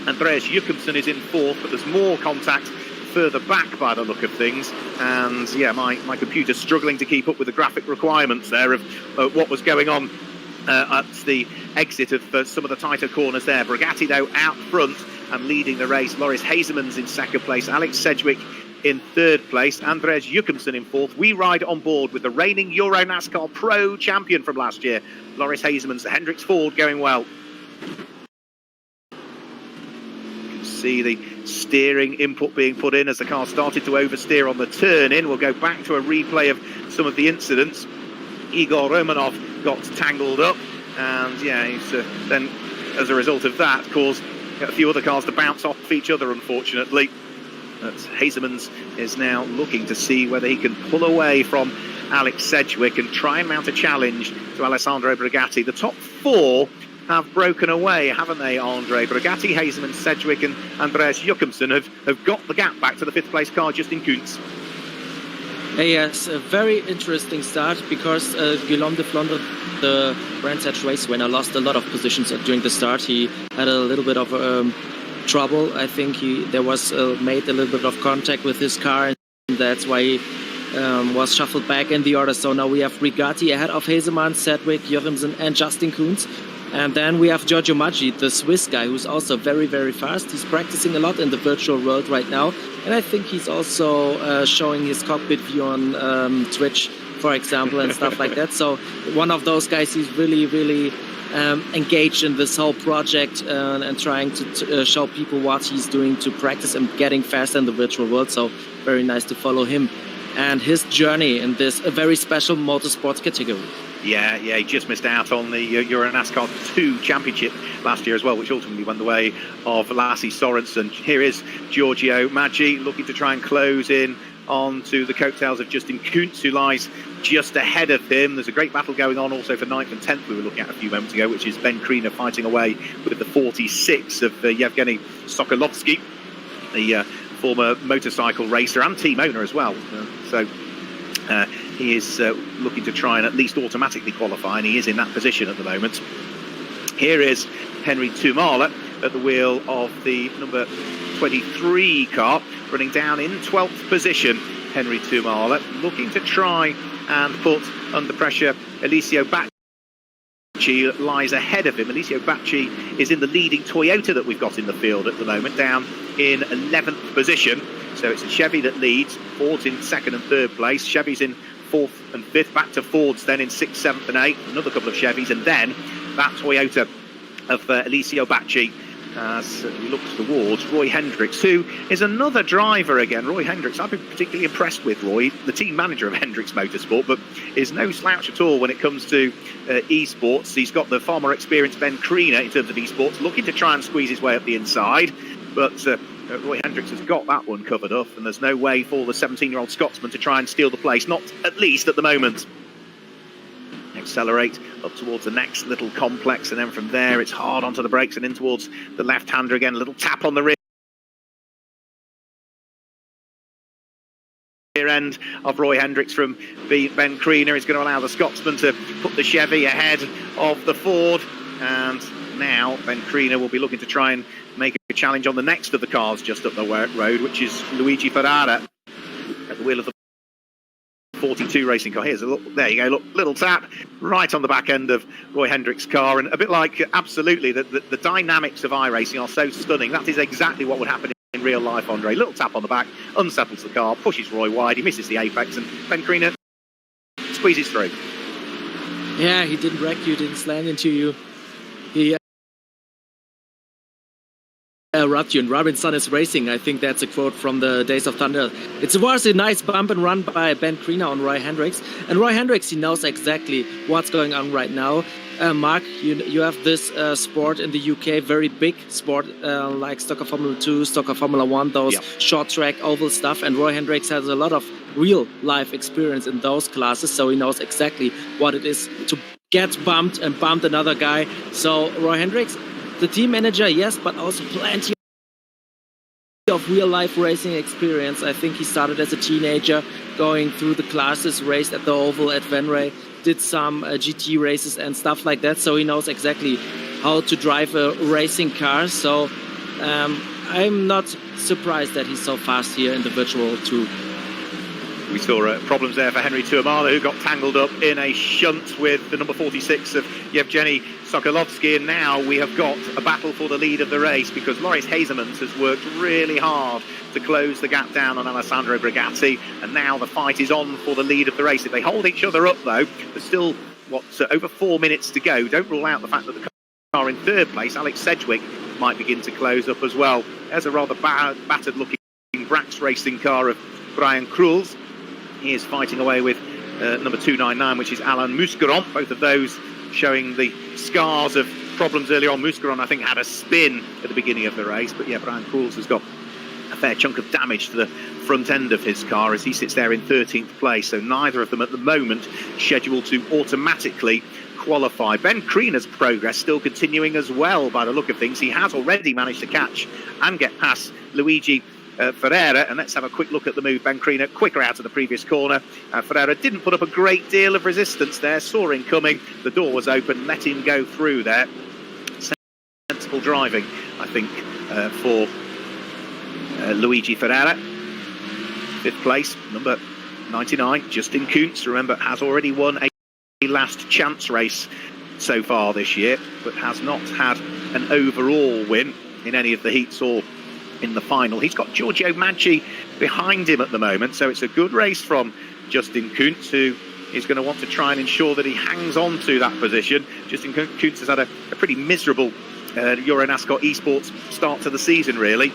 Speaker 1: Andreas Jukemsen is in 4th, but there's more contact further back by the look of things, and yeah, my computer's struggling to keep up with the graphic requirements there of what was going on at the exit of some of the tighter corners there. Brigatti, though, out front and leading the race. Loris Hazemans in second place. Alex Sedgwick in third place. Andres Jukemsen in fourth. We ride on board with the reigning EuroNASCAR Pro champion from last year, Loris Hazemans. Hendricks Ford going well. You can see the steering input being put in as the car started to oversteer on the turn in. We'll go back to a replay of some of the incidents. Igor Romanov got tangled up, and yeah, he's then as a result of that caused a few other cars to bounce off each other, unfortunately. But Hazemans is now looking to see whether he can pull away from Alex Sedgwick and try and mount a challenge to Alessandro Brigatti. The top four have broken away, haven't they, Andre? Brigatti, Hazemans, Sedgwick and Andreas Jukemsen have got the gap back to the fifth place car, Justin Kuntz.
Speaker 2: Yes, a very interesting start because Guillaume de Flandre, the Brands Hatch race winner, lost a lot of positions during the start. He had a little bit of trouble. I think there was made a little bit of contact with his car, and that's why he was shuffled back in the order. So now we have Brigatti ahead of Hazemans, Sedgwick, Jurgensen and Justin Kuntz. And then we have Giorgio Maggi, the Swiss guy, who's also very, very fast. He's practicing a lot in the virtual world right now. And I think he's also showing his cockpit view on Twitch, for example, and stuff like that. So one of those guys who's really, really engaged in this whole project and trying to show people what he's doing to practice and getting faster in the virtual world. So very nice to follow him and his journey in this very special motorsports category.
Speaker 1: Yeah, he just missed out on the EuroNASCAR 2 championship last year as well, which ultimately went the way of Lasse Sorensen. Here is Giorgio Maggi looking to try and close in onto the coattails of Justin Kuntz, who lies just ahead of him. There's a great battle going on also for 9th and 10th we were looking at a few moments ago, which is Ben Kriener fighting away with the 46 of Yevgeny Sokolovsky, the former motorcycle racer and team owner as well. He is looking to try and at least automatically qualify, and he is in that position at the moment. Here is Henry Tumala at the wheel of the number 23 car, running down in 12th position. Henry Tumala looking to try and put under pressure Eliseo Bacci lies ahead of him. Eliseo Bacci is in the leading Toyota that we've got in the field at the moment, down in 11th position. So it's a Chevy that leads. Ford's in 2nd and 3rd place. Chevy's in 4th and 5th. Back to Ford's then in 6th, 7th and 8th. Another couple of Chevys. And then that Toyota of Eliseo Bacci as we look towards Roy Hendricks, who is another driver again. Roy Hendricks, I've been particularly impressed with Roy, the team manager of Hendricks Motorsport, but is no slouch at all when it comes to esports. He's got the far more experienced Ben Kriener in terms of esports, looking to try and squeeze his way up the inside, but Roy Hendricks has got that one covered up, and there's no way for the 17-year-old Scotsman to try and steal the place, not at least at the moment. Accelerate up towards the next little complex, and then from there it's hard onto the brakes and in towards the left-hander again. A little tap on the rear end of Roy Hendricks from Ben Kriener is going to allow the Scotsman to put the Chevy ahead of the Ford, and now Ben Kriener will be looking to try and make a challenge on the next of the cars just up the road, which is Luigi Ferrara at the wheel of the 42 racing car. Here's a look, there you go, look, little tap right on the back end of Roy Hendricks' car, and a bit like absolutely the dynamics of iRacing are so stunning. That is exactly what would happen in real life, Andre. Little tap on the back, unsettles the car, pushes Roy wide, he misses the apex, and Ben Kriener squeezes through.
Speaker 2: Yeah, he didn't wreck you, didn't slam into you. He robbed you, and Robinson is racing. I think that's a quote from the Days of Thunder. It was a nice bump and run by Ben Kriener on Roy Hendricks. And Roy Hendricks, he knows exactly what's going on right now. Mark, you have this sport in the UK, very big sport like Stocker Formula 2, Stocker Formula 1, those short track oval stuff. And Roy Hendricks has a lot of real life experience in those classes, so he knows exactly what it is to get bumped and bump another guy. So Roy Hendricks, the team manager, yes, but also plenty of real-life racing experience. I think he started as a teenager, going through the classes, raced at the Oval at Venray, did some GT races and stuff like that, so he knows exactly how to drive a racing car. So I'm not surprised that he's so fast here in the virtual too.
Speaker 1: We saw problems there for Henry Tuamala, who got tangled up in a shunt with the number 46 of Yevgeny Sokolovsky. And now we have got a battle for the lead of the race, because Loris Hazemans has worked really hard to close the gap down on Alessandro Brigatti. And now the fight is on for the lead of the race. If they hold each other up, though, there's still, over 4 minutes to go. Don't rule out the fact that the car in third place, Alex Sedgwick, might begin to close up as well. There's a rather battered-looking Brax racing car of Brian Kruls. He is fighting away with number 299, which is Alain Mousqueron. Both of those showing the scars of problems earlier on. Mousqueron, I think, had a spin at the beginning of the race. But yeah, Brian Kruls has got a fair chunk of damage to the front end of his car as he sits there in 13th place. So neither of them at the moment scheduled to automatically qualify. Ben Kriener's progress still continuing as well by the look of things. He has already managed to catch and get past Luigi Ferreira, and let's have a quick look at the move. Ben Kriener quicker out of the previous corner. Ferreira didn't put up a great deal of resistance there, saw him coming, the door was open, let him go through there. Sensible driving, I think, for Luigi Ferreira. Fifth place, number 99, Justin Kuntz, remember, has already won a last chance race so far this year, but has not had an overall win in any of the heats or in the final. He's got Giorgio Maggi behind him at the moment, so it's a good race from Justin Kuntz, who is going to want to try and ensure that he hangs on to that position. Justin Kuntz has had a pretty miserable EuroNASCAR esports start to the season, really.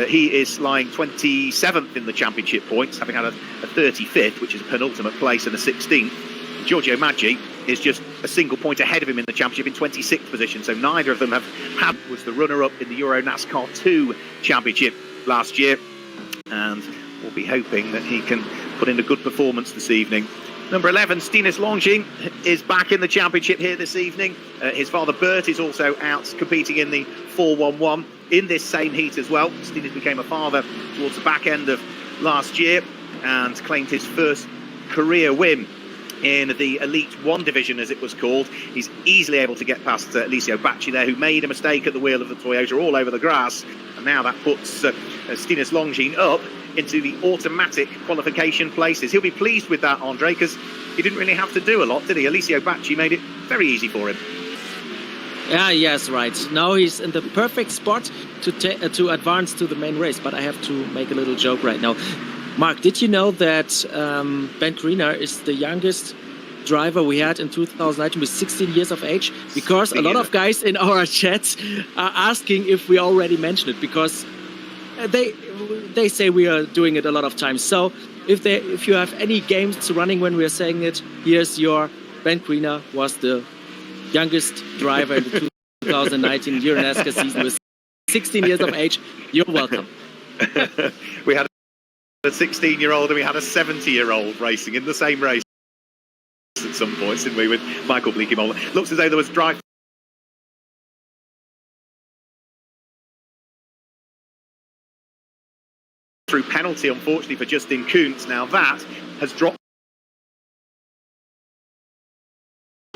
Speaker 1: He is lying 27th in the championship points, having had a 35th, which is a penultimate place, and a 16th. Giorgio Maggi is just a single point ahead of him in the championship in 26th position, so neither of them was the runner-up in the EuroNASCAR 2 championship last year, and we'll be hoping that he can put in a good performance this evening. Number 11, Stinus Longin, is back in the championship here this evening. His father Bert is also out competing in the 411 in this same heat as well. Stinus became a father towards the back end of last year and claimed his first career win in the Elite 1 division, as it was called. He's easily able to get past Alessio Bacci there, who made a mistake at the wheel of the Toyota all over the grass. And now that puts Stinus Longin up into the automatic qualification places. He'll be pleased with that, Andre, because he didn't really have to do a lot, did he? Alessio Bacci made it very easy for him.
Speaker 2: Yeah, yes, right. Now he's in the perfect spot to advance to the main race, but I have to make a little joke right now. Mark, did you know that Ben Kriener is the youngest driver we had in 2019 with 16 years of age? Because a lot of guys in our chats are asking if we already mentioned it, because they say we are doing it a lot of times. So if you have any games running when we are saying it, here's your Ben Kriener was the youngest driver in the 2019 EuroNASCAR season with 16 years of age. You're welcome.
Speaker 1: We had a 16-year-old and we had a 70-year-old racing in the same race at some points, didn't we, with Michael Bleekemolen. Looks as though there was drive through penalty, unfortunately, for Justin Kuntz. Now that has dropped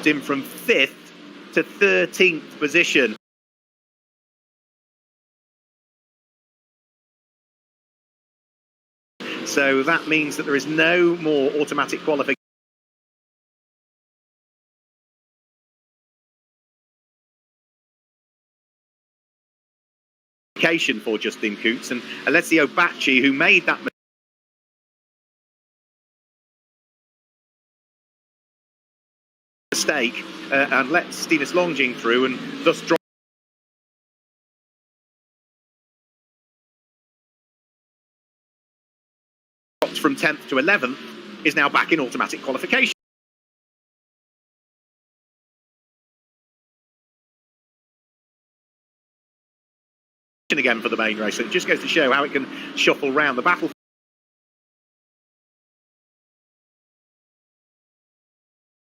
Speaker 1: him from 5th to 13th position. So that means that there is no more automatic qualification for Justin Kuntz, and Alessio Bacci, who made that mistake and let Stinus Longin through, and thus dropped from 10th to 11th, is now back in automatic qualification again for the main race. So it just goes to show how it can shuffle round. The battle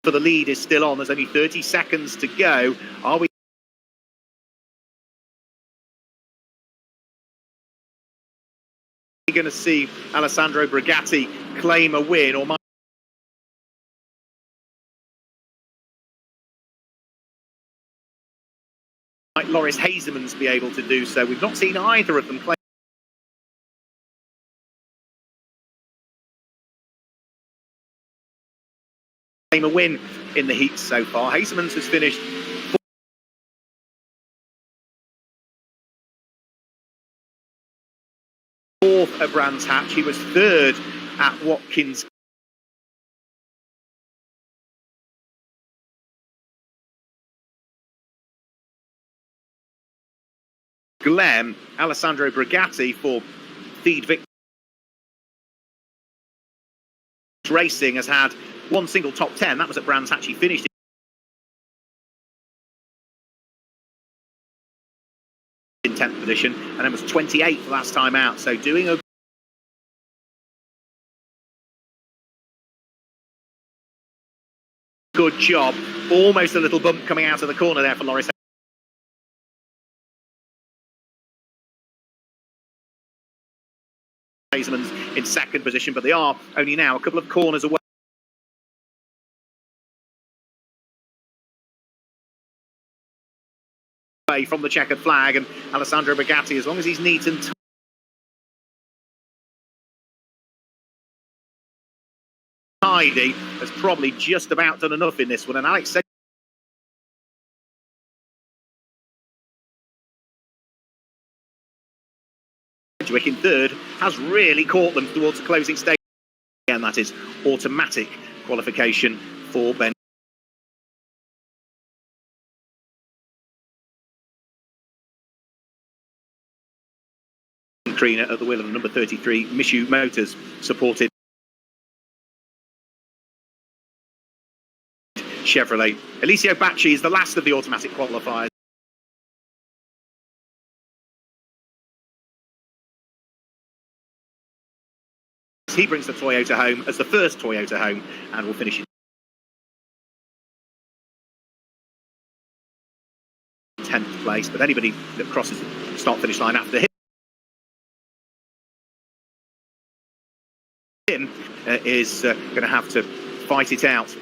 Speaker 1: for the lead is still on. There's only 30 seconds to go. Are we going to see Alessandro Brigatti claim a win, or might Loris Hazemans be able to do so? We've not seen either of them claim a win in the heats so far. Hazemans has finished fourth at Brands Hatch. He was third at Watkins Glen. Alessandro Brigatti for Feed Victor Racing has had one single top 10. That was at Brands Hatch. He finished in 10th position and then was 28th last time out. So doing a good job. Almost a little bump coming out of the corner there for Loris Hazemans in second position, but they are only now a couple of corners away from the checkered flag, and Alessandro Brigatti, as long as he's neat and tidy, has probably just about done enough in this one. And Alex Sedgwick in third has really caught them towards the closing stage, and that is automatic qualification for Ben Krina at the wheel of number 33 Mishu Motors, supported Chevrolet. Eliseo Bacci is the last of the automatic qualifiers. He brings the Toyota home as the first Toyota home and will finish in 10th place. But anybody that crosses the start-finish line after him is going to have to fight it out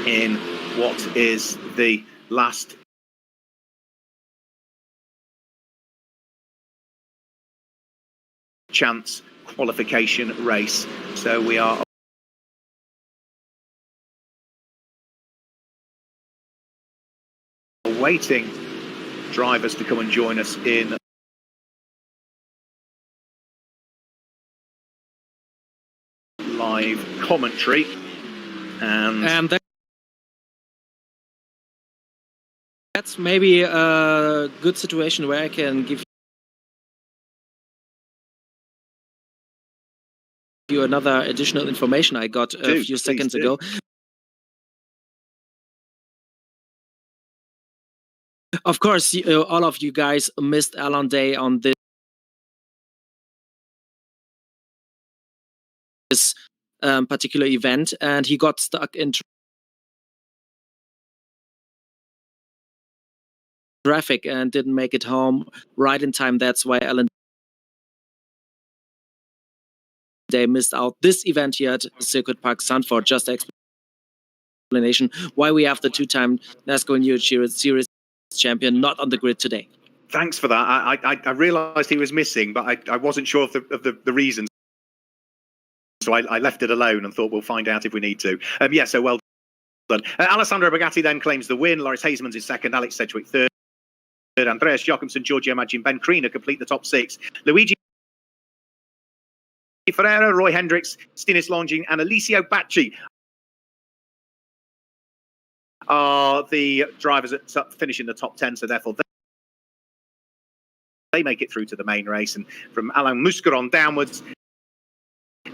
Speaker 1: in what is the last chance qualification race. So we are awaiting drivers to come and join us in live commentary, and
Speaker 2: that's maybe a good situation where I can give you another additional information I got a few seconds ago. Of course, all of you guys missed Alan Day on this particular event, and he got stuck in traffic and didn't make it home right in time. That's why Alan Day missed out this event here at Circuit Park Zandvoort. Just an explanation why we have the two-time NASCAR Euro Series champion not on the grid today.
Speaker 1: Thanks for that. I realised he was missing, but I wasn't sure of the reasons. So I left it alone and thought we'll find out if we need to. Yeah, so well done. Alessandro Brigatti then claims the win. Loris Hazemans is second. Alex Sedgwick third. Andreas Jochimsen, Giorgio Maggi, Ben Kriener complete the top six. Luigi Ferreira, Roy Hendricks, Stinis Longing, and Eliseo Bacci are the drivers that finish in the top 10. So therefore, they make it through to the main race. And from Alain Muscaron downwards,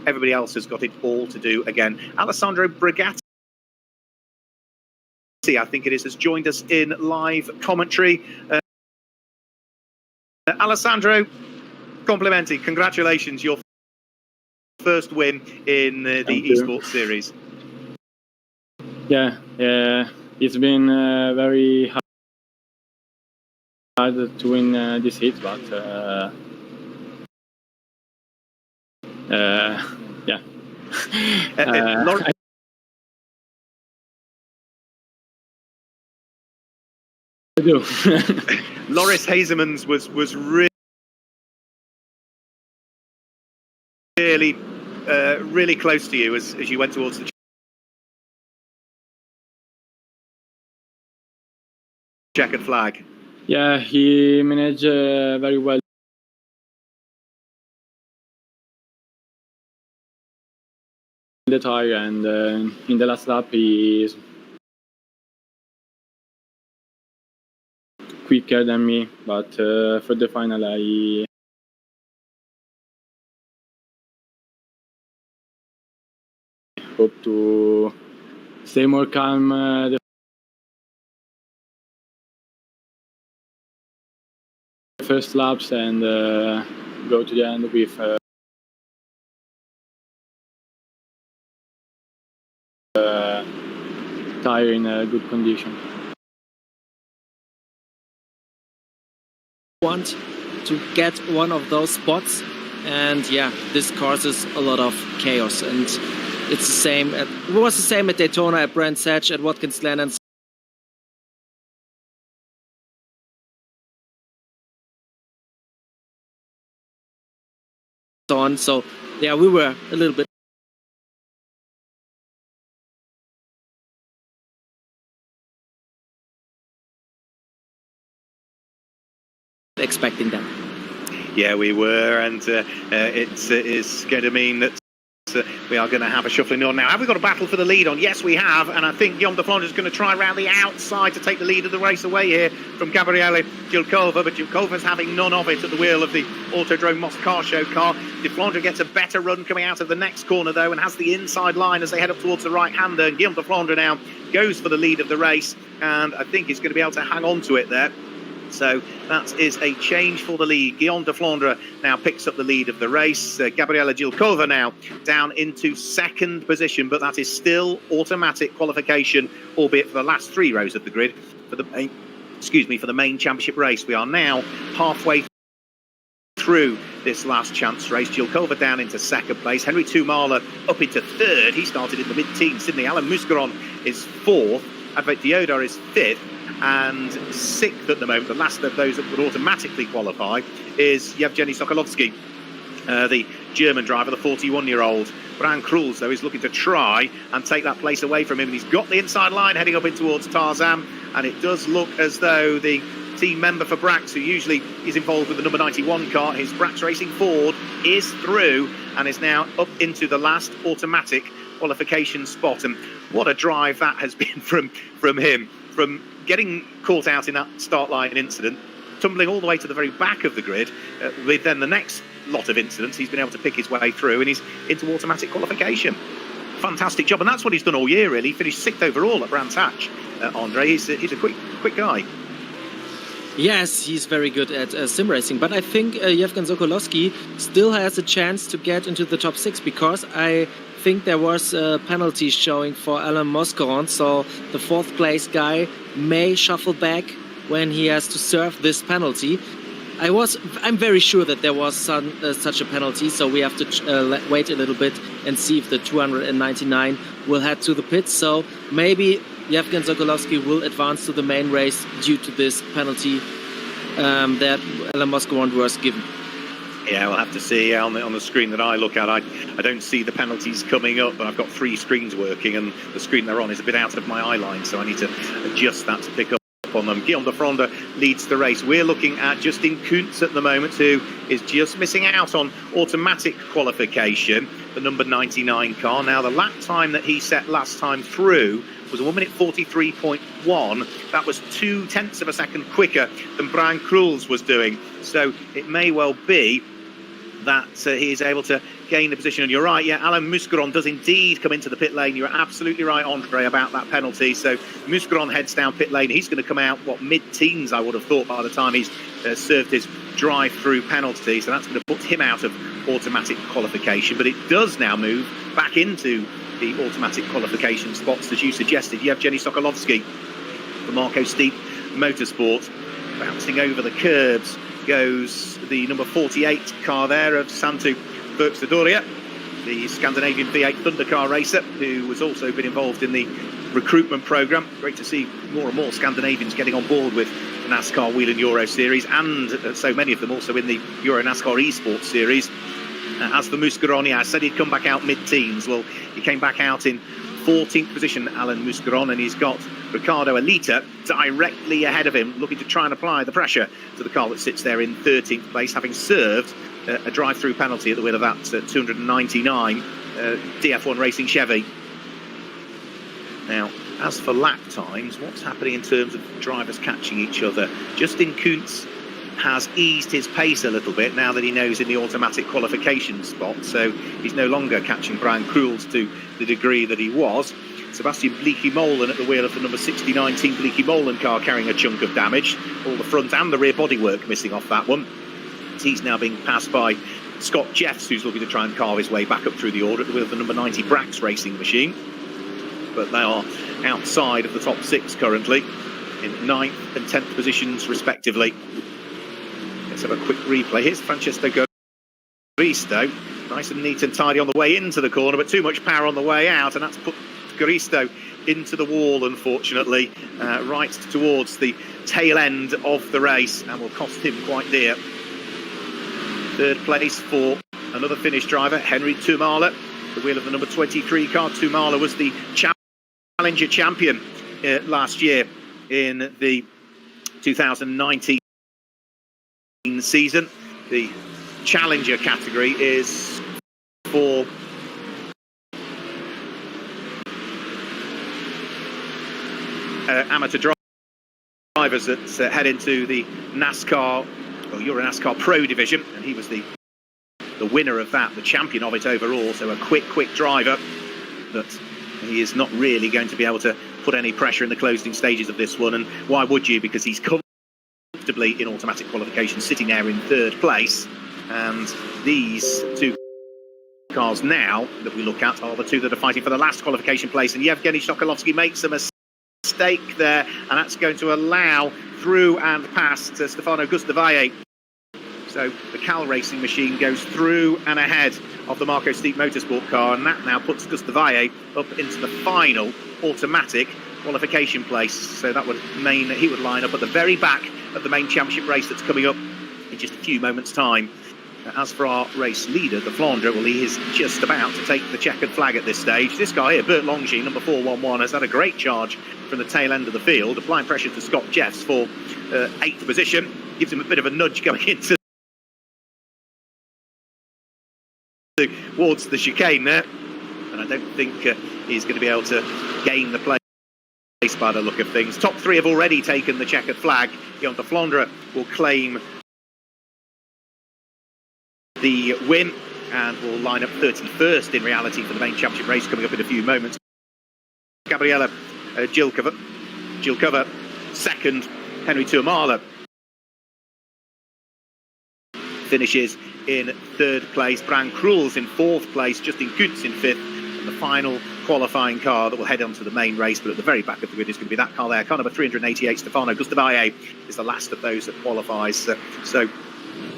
Speaker 1: everybody else has got it all to do again. Alessandro Brigatti, I think it is, has joined us in live commentary. Alessandro, complimenting, congratulations, your first win in the esports series.
Speaker 8: Yeah, it's been very hard to win this heat, but yeah. I do.
Speaker 1: Loris Hazemans was really really close to you as you went towards the checkered flag.
Speaker 8: Yeah, he managed very well the tire, and in the last lap he is quicker than me, but for the final I hope to stay more calm the first laps and go to the end with tire in a good condition.
Speaker 2: Want to get one of those spots, and yeah, this causes a lot of chaos, and it's the same it was the same at Daytona, at Brands Hatch, at Watkins Glen, and so on. So yeah, we were a little bit expecting that.
Speaker 1: Yeah, we were, and it is going to mean that we are going to have a shuffling on now. Have we got a battle for the lead on? Yes, we have, and I think Guillaume de Flandre is going to try around the outside to take the lead of the race away here from Gabriele Gilkova, but Gilkova's having none of it at the wheel of the Autodrome Moss Car Show car. De Flandre gets a better run coming out of the next corner, though, and has the inside line as they head up towards the right-hander, and Guillaume de Flandre now goes for the lead of the race, and I think he's going to be able to hang on to it there. So that is a change for the lead. Guillaume de Flandre now picks up the lead of the race. Gabriela Gilkova now down into second position, but that is still automatic qualification, albeit for the last three rows of the grid for the main championship race. We are now halfway through this last chance race. Gilkova down into second place. Henry Tumala up into third. He started in the mid-teens. Sydney Alan Muscaron is fourth. Advait Diodar is fifth. And sixth at the moment, the last of those that would automatically qualify, is Yevgeny Sokolovsky, the German driver, the 41-year-old. Brian Kruls, though, is looking to try and take that place away from him. And he's got the inside line heading up in towards Tarzan. And it does look as though the team member for Brax, who usually is involved with the number 91 car, his Brax Racing Ford, is through and is now up into the last automatic qualification spot. And what a drive that has been from him, from getting caught out in that start line incident, tumbling all the way to the very back of the grid, with then the next lot of incidents, he's been able to pick his way through and he's into automatic qualification. Fantastic job, and that's what he's done all year, really. He finished sixth overall at Brands Hatch, Andre. He's a quick guy.
Speaker 2: Yes, he's very good at sim racing, but I think Yevgen Sokolovsky still has a chance to get into the top six, because I think there was a penalty showing for Alain Moscaron, so the fourth place guy may shuffle back when he has to serve this penalty. I'm very sure that there was such a penalty, so we have to wait a little bit and see if the 299 will head to the pits. So maybe Yevgen Sokolovsky will advance to the main race due to this penalty that Alain Moscaron was given.
Speaker 1: Yeah, we'll have to see on the screen that I look at. I don't see the penalties coming up, but I've got three screens working, and the screen they're on is a bit out of my eye line, so I need to adjust that to pick up on them. Guillaume de Flandre leads the race. We're looking at Justin Kuntz at the moment, who is just missing out on automatic qualification, the number 99 car. Now, the lap time that he set last time through was 1 minute 43.1. That was 0.2 of a second quicker than Brian Kruls was doing. So it may well be that he is able to gain a position. And you're right, yeah, Alain Muscaron does indeed come into the pit lane. You're absolutely right, Andre, about that penalty. So Muscaron heads down pit lane. He's going to come out, mid-teens, I would have thought, by the time he's served his drive-through penalty. So that's going to put him out of automatic qualification. But it does now move back into the automatic qualification spots, as you suggested. Yevgeny Sokolovsky for Marco Steep Motorsport. Bouncing over the curbs goes the number 48 car there of Santu Bergstadoria, the Scandinavian V8 Thundercar racer, who has also been involved in the recruitment programme. Great to see more and more Scandinavians getting on board with the Nascar Whelen Euro Series, and so many of them also in the EuroNASCAR Esports Series. As for Muscaroni, I said he'd come back out mid-teens. Well, he came back out in 14th position, Alan Muscaron, and he's got Ricardo Alita directly ahead of him, looking to try and apply the pressure to the car that sits there in 13th place, having served a drive-through penalty at the wheel of that 299 DF1 Racing Chevy. Now, as for lap times, what's happening in terms of drivers catching each other? Justin Kuntz has eased his pace a little bit now that he knows in the automatic qualification spot, so he's no longer catching Brian Kruls to the degree that he was. Sebastian Bleeky-Molen at the wheel of the number 69 Team Bleeky-Molen car carrying a chunk of damage, all the front and the rear bodywork missing off that one. He's now being passed by Scott Jeffs, who's looking to try and carve his way back up through the order at the wheel of the number 90 Brax Racing machine. But they are outside of the top six currently, in 9th and 10th positions respectively. Let's have a quick replay. Here's Francesco Garisto, nice and neat and tidy on the way into the corner, but too much power on the way out, and that's put Garisto into the wall, unfortunately, right towards the tail end of the race, and will cost him quite dear. Third place for another Finnish driver, Henry Tumala, the wheel of the number 23 car. Tumala was the Challenger champion last year in the 2019 season. The Challenger category is for amateur drivers that head into the NASCAR or EuroNASCAR Pro division, and he was the winner of that, the champion of it overall. So a quick driver, but he is not really going to be able to put any pressure in the closing stages of this one. And why would you? Because he's comfortably in automatic qualification, sitting there in third place. And these two cars now that we look at are the two that are fighting for the last qualification place. And Yevgeny Sokolovsky makes a mistake there, and that's going to allow through and past Stefano Gustavaye. So the Cal Racing machine goes through and ahead of the Marco Steep Motorsport car, and that now puts Gustavaye up into the final automatic qualification place. So that would mean that he would line up at the very back of the main championship race that's coming up in just a few moments' time. As for our race leader, the Flandre, well, he is just about to take the checkered flag at this stage. This guy here, Bert Longines, number 411, has had a great charge from the tail end of the field, applying pressure to Scott Jeffs for 8th position. Gives him a bit of a nudge going into towards the chicane there, and I don't think he's going to be able to gain the place by the look of things. Top three have already taken the checkered flag. Guillaume de Flandre will claim the win and will line up 31st in reality for the main championship race coming up in a few moments. Gabriela Gilkova second, Henry Tuamala finishes in third place, Bran Kruls in fourth place, Justin Kuntz in fifth, and the final qualifying car that will head on to the main race, but at the very back of the grid is going to be that car there, car number 388, Stefano Gustavaye is the last of those that qualifies. So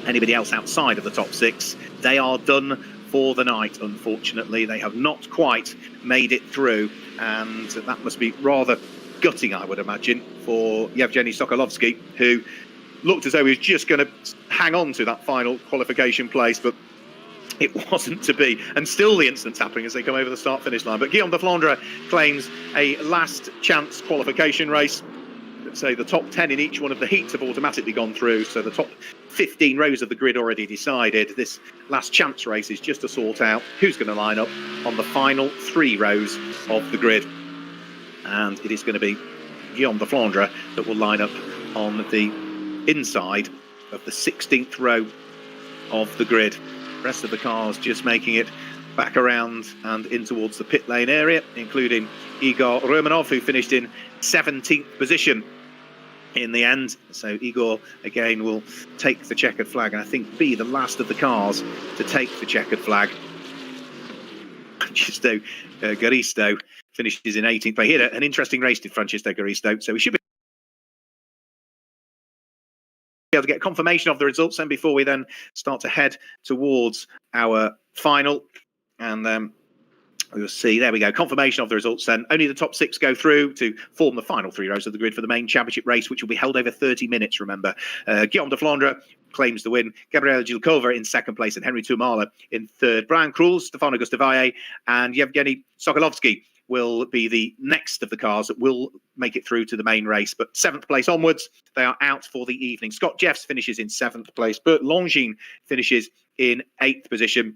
Speaker 1: anybody else outside of the top six, they are done for the night, unfortunately. They have not quite made it through, and that must be rather gutting, I would imagine, for Yevgeny Sokolovsky, who looked as though he was just going to hang on to that final qualification place, but it wasn't to be. And still the incident's happening as they come over the start-finish line. But Guillaume de Flandre claims a last chance qualification race. So the top 10 in each one of the heats have automatically gone through. So the top 15 rows of the grid already decided. This last chance race is just to sort out who's going to line up on the final 3 rows of the grid. And it is going to be Guillaume de Flandre that will line up on the inside of the 16th row of the grid. The rest of the cars just making it back around and in towards the pit lane area, including Igor Romanov, who finished in 17th position in the end. So Igor again will take the checkered flag and I think be the last of the cars to take the checkered flag. Francesco Garisto finishes in 18th. But he had an interesting race, did Francesco Garisto, so we should be able to get confirmation of the results and before we then start to head towards our final. And we will see, there we go, confirmation of the results then. Only the top 6 go through to form the final 3 rows of the grid for the main championship race, which will be held over 30 minutes, remember. Guillaume de Flandre claims the win. Gabriela Gilkova in second place and Henry Tumala in third. Brian Krul, Stefano Gustavaye and Yevgeny Sokolovsky will be the next of the cars that will make it through to the main race. But 7th place onwards, they are out for the evening. Scott Jeffs finishes in 7th place. Bert Longines finishes in 8th position.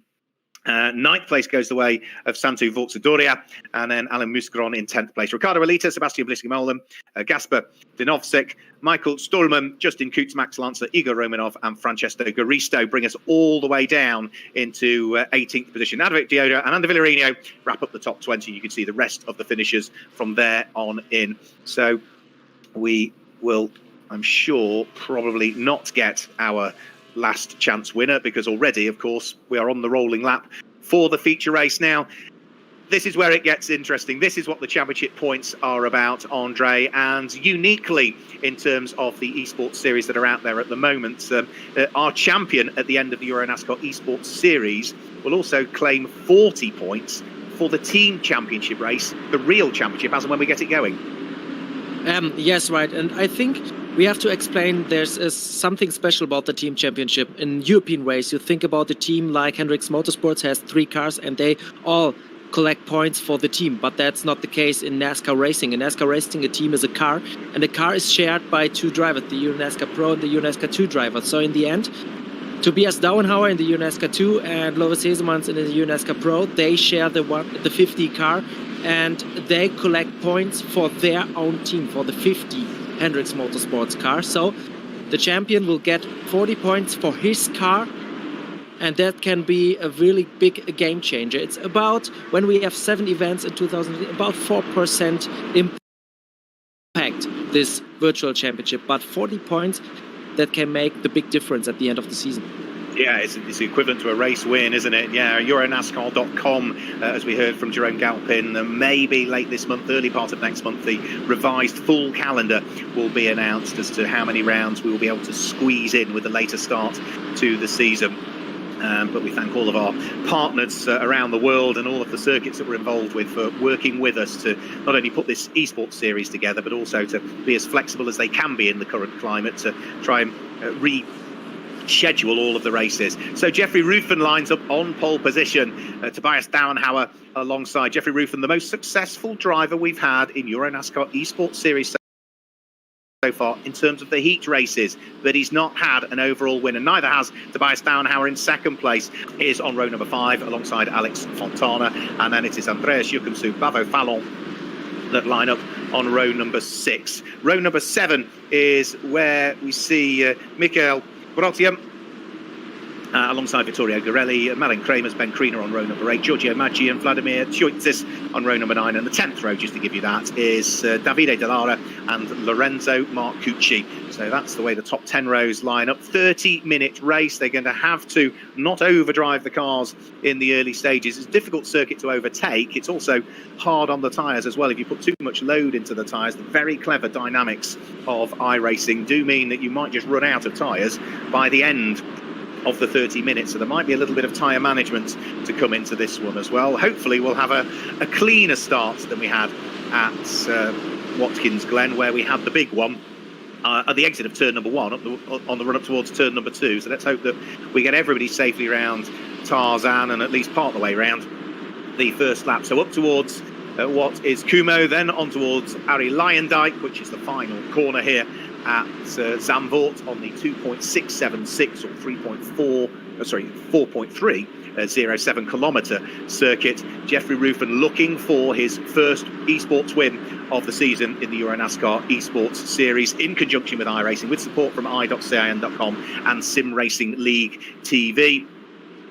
Speaker 1: 9th place goes the way of Santu Vortsadoria, and then Alan Musgron in 10th place. Ricardo Alita, Sebastian Blisky-Molen, Gasper Dinovsek, Michael Stolman, Justin Koots, Max Lancer, Igor Romanov, and Francesco Garisto bring us all the way down into 18th position. Advik Dioda and Ander Villarino wrap up the top 20. You can see the rest of the finishers from there on in. So we will, I'm sure, probably not get our last chance winner, because already, of course, we are on the rolling lap for the feature race now. This is where it gets interesting. This is what the championship points are about, Andre, and uniquely in terms of the esports series that are out there at the moment, our champion at the end of the EuroNASCAR esports series will also claim 40 points for the team championship race, the real championship, as and when we get it going.
Speaker 2: Yes, right. And I think we have to explain there's something special about the team championship. In European race, you think about a team like Hendrix Motorsports has 3 cars and they all collect points for the team. But that's not the case in NASCAR racing. In NASCAR racing, a team is a car, and the car is shared by 2 drivers, the EuroNASCAR Pro and the EuroNASCAR 2 driver. So in the end, Tobias Dauenhauer in the EuroNASCAR 2 and Lovis Hesemans in the EuroNASCAR Pro, they share the 50 car, and they collect points for their own team, for the 50 Hendrix Motorsports car. So the champion will get 40 points for his car, and that can be a really big game changer. It's about, when we have 7 events in 2000, about 4% impact this virtual championship, but 40 points that can make the big difference at the end of the season.
Speaker 1: Yeah, it's equivalent to a race win, isn't it? Yeah, EuroNASCAR.com, as we heard from Jerome Galpin, maybe late this month, early part of next month, the revised full calendar will be announced as to how many rounds we will be able to squeeze in with the later start to the season. But we thank all of our partners around the world and all of the circuits that we're involved with for working with us to not only put this esports series together, but also to be as flexible as they can be in the current climate to try and schedule all of the races. So Jeffrey Rufen lines up on pole position. Tobias Dauenhauer alongside Jeffrey Rufen, the most successful driver we've had in EuroNASCAR esports series so far in terms of the heat races, but he's not had an overall win, and neither has Tobias Dauenhauer in second place. Is on row number 5 alongside Alex Fontana, and then it is Andreas Jukumsu, Bavo Fallon that line up on row number 6. Row number 7 is where we see Michael Grotium alongside Vittorio Garelli, Malin Kramers, Ben Kriener on row number 8, Giorgio Maggi and Vladimir Tjoitzis on row number 9, and the 10th row, just to give you that, is Davide Dallara and Lorenzo Marcucci. So that's the way the top 10 rows line up. 30-minute race. They're going to have to not overdrive the cars in the early stages. It's a difficult circuit to overtake. It's also hard on the tyres as well. If you put too much load into the tyres, the very clever dynamics of iRacing do mean that you might just run out of tyres by the end of the 30 minutes. So there might be a little bit of tyre management to come into this one as well. Hopefully we'll have a cleaner start than we had at Watkins Glen, where we had the big one at the exit of turn number 1 on the run up towards turn number 2. So let's hope that we get everybody safely around Tarzan and at least part of the way around the first lap. So up towards what is Kumo, then on towards Ari Lyondike, which is the final corner here at Zandvoort on the 2.676 or 4.307 kilometre circuit. Jeffrey Rufen looking for his first esports win of the season in the EuroNASCAR esports series, in conjunction with iRacing, with support from i.cin.com and Sim Racing League TV.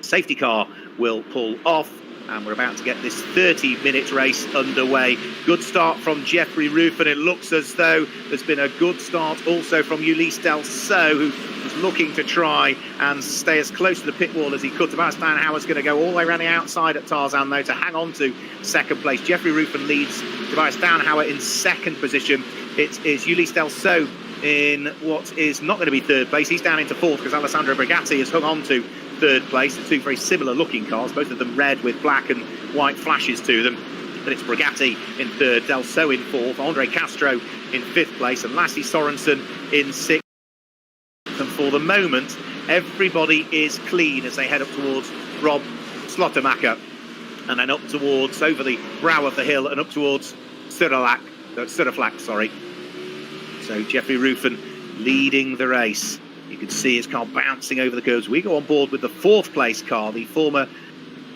Speaker 1: Safety car will pull off, and we're about to get this 30-minute race underway. Good start from Jeffrey Rufen. It looks as though there's been a good start also from Ulysse Delceau, who was looking to try and stay as close to the pit wall as he could. Tobias Dauenhauer's going to go all the way around the outside at Tarzan, though, to hang on to second place. Jeffrey Rufen leads Tobias Dauenhauer in second position. It is Ulysse Delceau in what is not going to be third place. He's down into fourth because Alessandro Brigatti has hung on to third place. The two very similar looking cars, both of them red with black and white flashes to them. But it's Brigatti in third, Delceau in fourth, Andre Castro in fifth place, and Lassie Sorensen in sixth. And for the moment, Everybody is clean as they head up towards Rob Slottermacher, and then up towards, over the brow of the hill, and up towards Stureflak, sorry. So Jeffrey Rufen leading the race. You can see his car bouncing over the curves. We go on board with the 4th place car, the former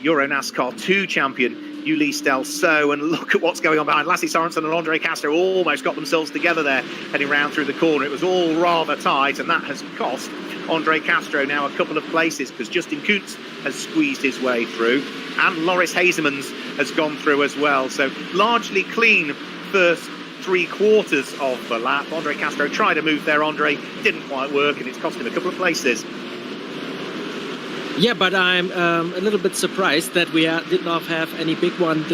Speaker 1: EuroNASCAR 2 champion, Ulysse Delso, and look at what's going on behind. Lasse Sorensen and Andre Castro almost got themselves together there, heading round through the corner. It was all rather tight, and that has cost Andre Castro now a couple of places, because Justin Kuntz has squeezed his way through, and Loris Hazemans has gone through as well. So largely clean first 3/4 of the lap. Andre Castro tried to move there, Andre, didn't quite work, and it's cost him a couple of places.
Speaker 2: Yeah, but I'm a little bit surprised that we did not have any big one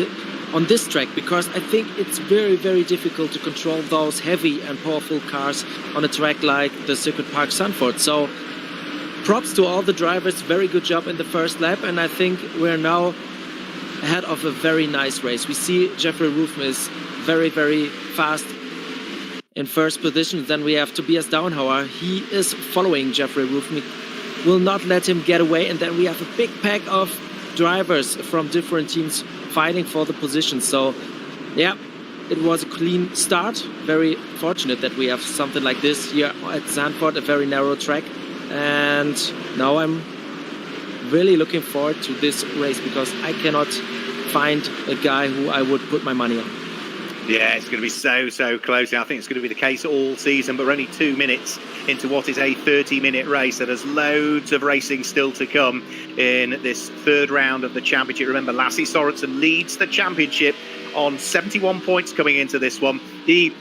Speaker 2: on this track, because I think it's very, very difficult to control those heavy and powerful cars on a track like the Circuit Park Zandvoort. So props to all the drivers, very good job in the first lap, and I think we're now ahead of a very nice race. We see Jeffrey Rufen is very, very fast in first position. Then we have Tobias Downhauer. He is following Jeffrey Rufen. Will not let him get away, and then we have a big pack of drivers from different teams fighting for the position. So yeah, it was a clean start. Very fortunate that we have something like this here at Zandvoort, a very narrow track. And now I'm really looking forward to this race, because I cannot find a guy who I would put my money on.
Speaker 1: Yeah, it's going to be so close. I think it's going to be the case all season, but we're only 2 minutes into what is a 30-minute race. So there's loads of racing still to come in this 3rd round of the championship. Remember, Lasse Sorensen leads the championship on 71 points coming into this one. He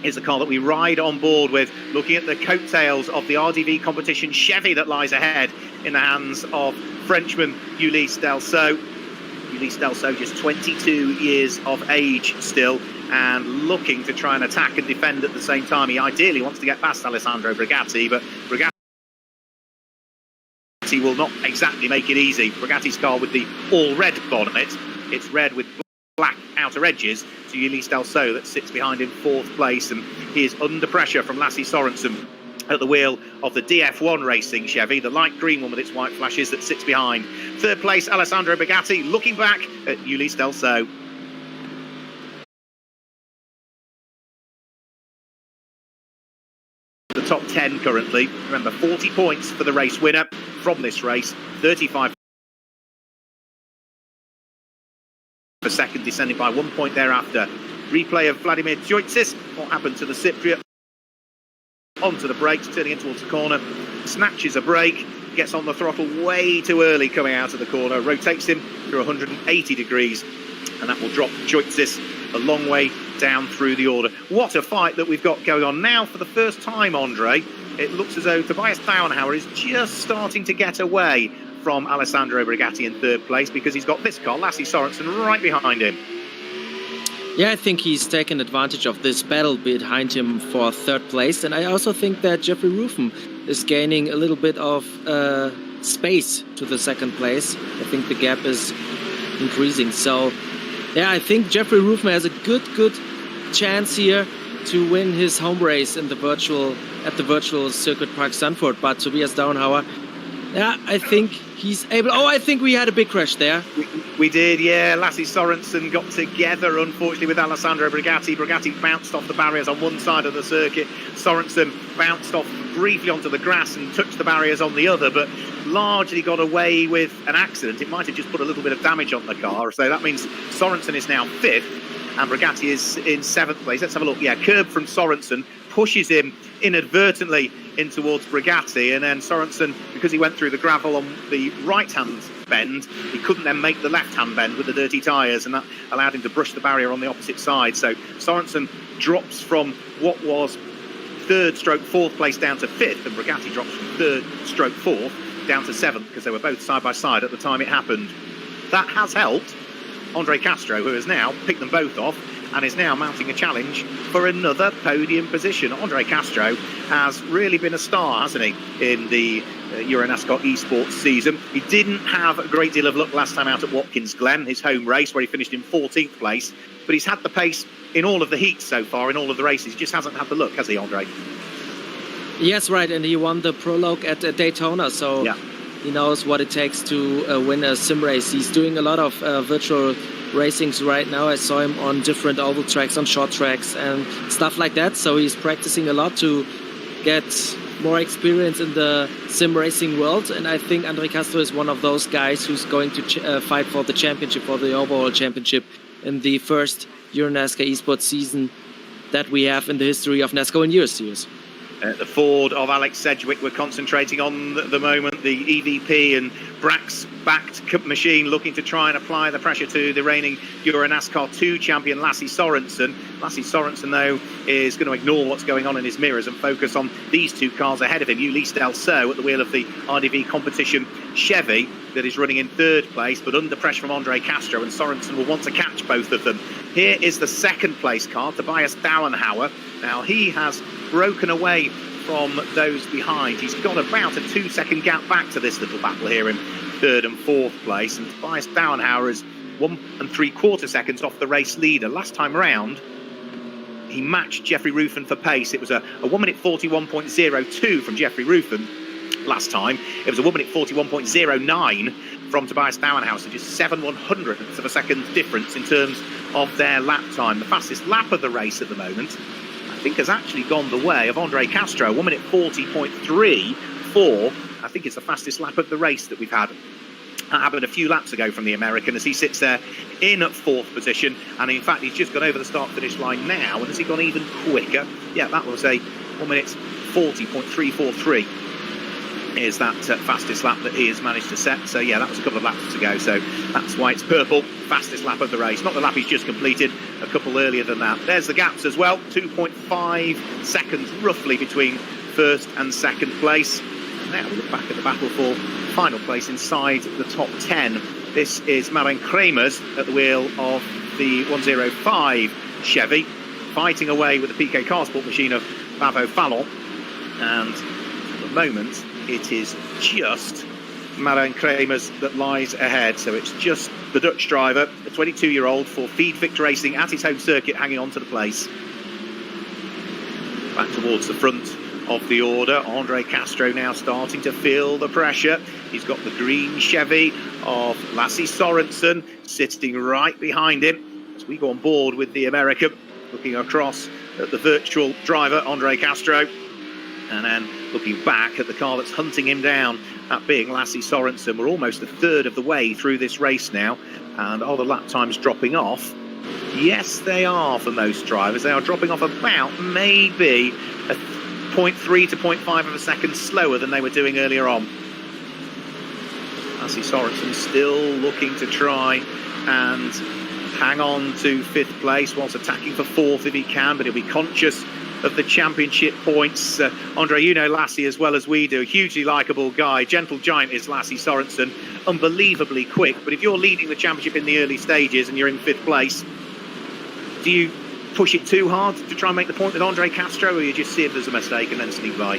Speaker 1: is the car that we ride on board with, looking at the coattails of the RDV competition Chevy that lies ahead in the hands of Frenchman Ulysse Delso. Ulysse Delso, just 22 years of age still, and looking to try and attack and defend at the same time. He ideally wants to get past Alessandro Brigatti, but Brigatti will not exactly make it easy. Brigatti's car with the all-red bonnet, it's red with black outer edges, to Ulysse Delso that sits behind in 4th place, and he is under pressure from Lasse Sorensen at the wheel of the DF1 Racing Chevy, the light green one with its white flashes that sits behind. 3rd place, Alessandro Brigatti, looking back at Ulysse Delso. The top 10 currently. Remember, 40 points for the race winner from this race, 35 for second, descending by 1 point thereafter. Replay of Vladimir Tjoitsis, what happened to the Cypriot. Onto the brakes, turning in towards the corner, snatches a brake, gets on the throttle way too early coming out of the corner, rotates him through 180 degrees, and that will drop Tjoitsis a long way down through the order. What a fight that we've got going on now for the first time, Andre. It looks as though Tobias Downhauer is just starting to get away from Alessandro Brigatti in 3rd place, because he's got this car, Lasse Sorensen, right behind him.
Speaker 2: Yeah, I think he's taken advantage of this battle behind him for 3rd place. And I also think that Jeffrey Rufen is gaining a little bit of space to the 2nd place. I think the gap is increasing. So, yeah, I think Jeffrey Rufen has a good chance here to win his home race in the virtual Circuit Park Zandvoort. But Tobias Downhauer, yeah, I think he's able. Oh, I think we had a big crash there.
Speaker 1: We did, yeah. Lasse Sorensen got together, unfortunately, with Alessandro Brigatti. Brigatti bounced off the barriers on one side of the circuit. Sorensen bounced off briefly onto the grass and touched the barriers on the other, but largely got away with an accident. It might have just put a little bit of damage on the car. So that means Sorensen is now 5th and Brigatti is in 7th place. Let's have a look. Yeah, curb from Sorensen pushes him inadvertently in towards Brigatti, and then Sorensen, because he went through the gravel on the right-hand bend, he couldn't then make the left-hand bend with the dirty tyres, and that allowed him to brush the barrier on the opposite side. So Sorensen drops from what was 3rd stroke 4th place down to 5th, and Brigatti drops from 3rd stroke 4th down to 7th, because they were both side by side at the time it happened. That has helped Andre Castro, who has now picked them both off and is now mounting a challenge for another podium position. Andre Castro has really been a star, hasn't he, in the EuroNASCAR esports season. He didn't have a great deal of luck last time out at Watkins Glen, his home race, where he finished in 14th place, but he's had the pace in all of the heats so far, in all of the races. He just hasn't had the luck, has he, Andre?
Speaker 2: Yes, right, and he won the prologue at Daytona, so
Speaker 1: Yeah.
Speaker 2: he knows what it takes to win a sim race. He's doing a lot of virtual racings right now. I saw him on different oval tracks, on short tracks and stuff like that, so he's practicing a lot to get more experience in the sim racing world, and I think Andre Castro is one of those guys who's going to fight for the championship, for the overall championship in the first EuroNASCAR esports season that we have in the history of NASCAR Whelen Euro Series.
Speaker 1: The Ford of Alex Sedgwick we're concentrating on at the moment, the EVP and Brax-backed machine looking to try and apply the pressure to the reigning EuroNASCAR 2 champion Lasse Sorensen. Lasse Sorensen, though, is going to ignore what's going on in his mirrors and focus on these two cars ahead of him. Ulysse Delceau at the wheel of the RDV competition Chevy that is running in third place, but under pressure from Andre Castro, and Sorensen will want to catch both of them. Here is the second place car, Tobias Dauenhauer. Now, he has broken away from those behind. He's got about a 2-second gap back to this little battle here in third and fourth place, and Tobias Dauenhauer is 1 3/4 seconds off the race leader. Last time round, he matched Jeffrey Ruffin for pace. It was a 1 minute 41.02 from Jeffrey Ruffin last time. It was a 1 minute 41.09 from Tobias Dauenhauer, so just 7/100ths of a second difference in terms of their lap time. The fastest lap of the race at the moment, I think, has actually gone the way of Andre Castro. 1 minute 40.34, I think, is the fastest lap of the race that we've had. That happened a few laps ago from the American as he sits there in fourth position, and in fact he's just gone over the start-finish line now. And has he gone even quicker? Yeah, that was a 1 minute 40.343 is that fastest lap that he has managed to set. So yeah, that was a couple of laps to go, so that's why it's purple. Fastest lap of the race, not the lap he's just completed, a couple earlier than that. There's the gaps as well, 2.5 seconds roughly between first and second place. And now we look back at the battle for final place inside the top 10. This is Maren Kremers at the wheel of the 105 Chevy, fighting away with the PK Carsport machine of Bavo Fallon. And at the moment, it is just Maren Kremers that lies ahead. So it's just the Dutch driver, the 22-year-old for Feed Victor Racing at his home circuit, hanging on to the place. Back towards the front of the order, Andre Castro now starting to feel the pressure. He's got the green Chevy of Lasse Sorensen sitting right behind him as we go on board with the American, looking across at the virtual driver, Andre Castro, and then looking back at the car that's hunting him down, that being Lasse Sorensen. We're almost a third of the way through this race now, and are the lap times dropping off? Yes, they are for most drivers. They are dropping off about maybe a 0.3 to 0.5 of a second slower than they were doing earlier on. Lasse Sorensen still looking to try and hang on to fifth place whilst attacking for fourth if he can, but he'll be conscious of the championship points. Andre, you know Lasse as well as we do. A hugely likeable guy. Gentle giant is Lasse Sorensen. Unbelievably quick. But if you're leading the championship in the early stages and you're in fifth place, do you push it too hard to try and make the point with Andre Castro, or you just see if there's a mistake and then sneak by?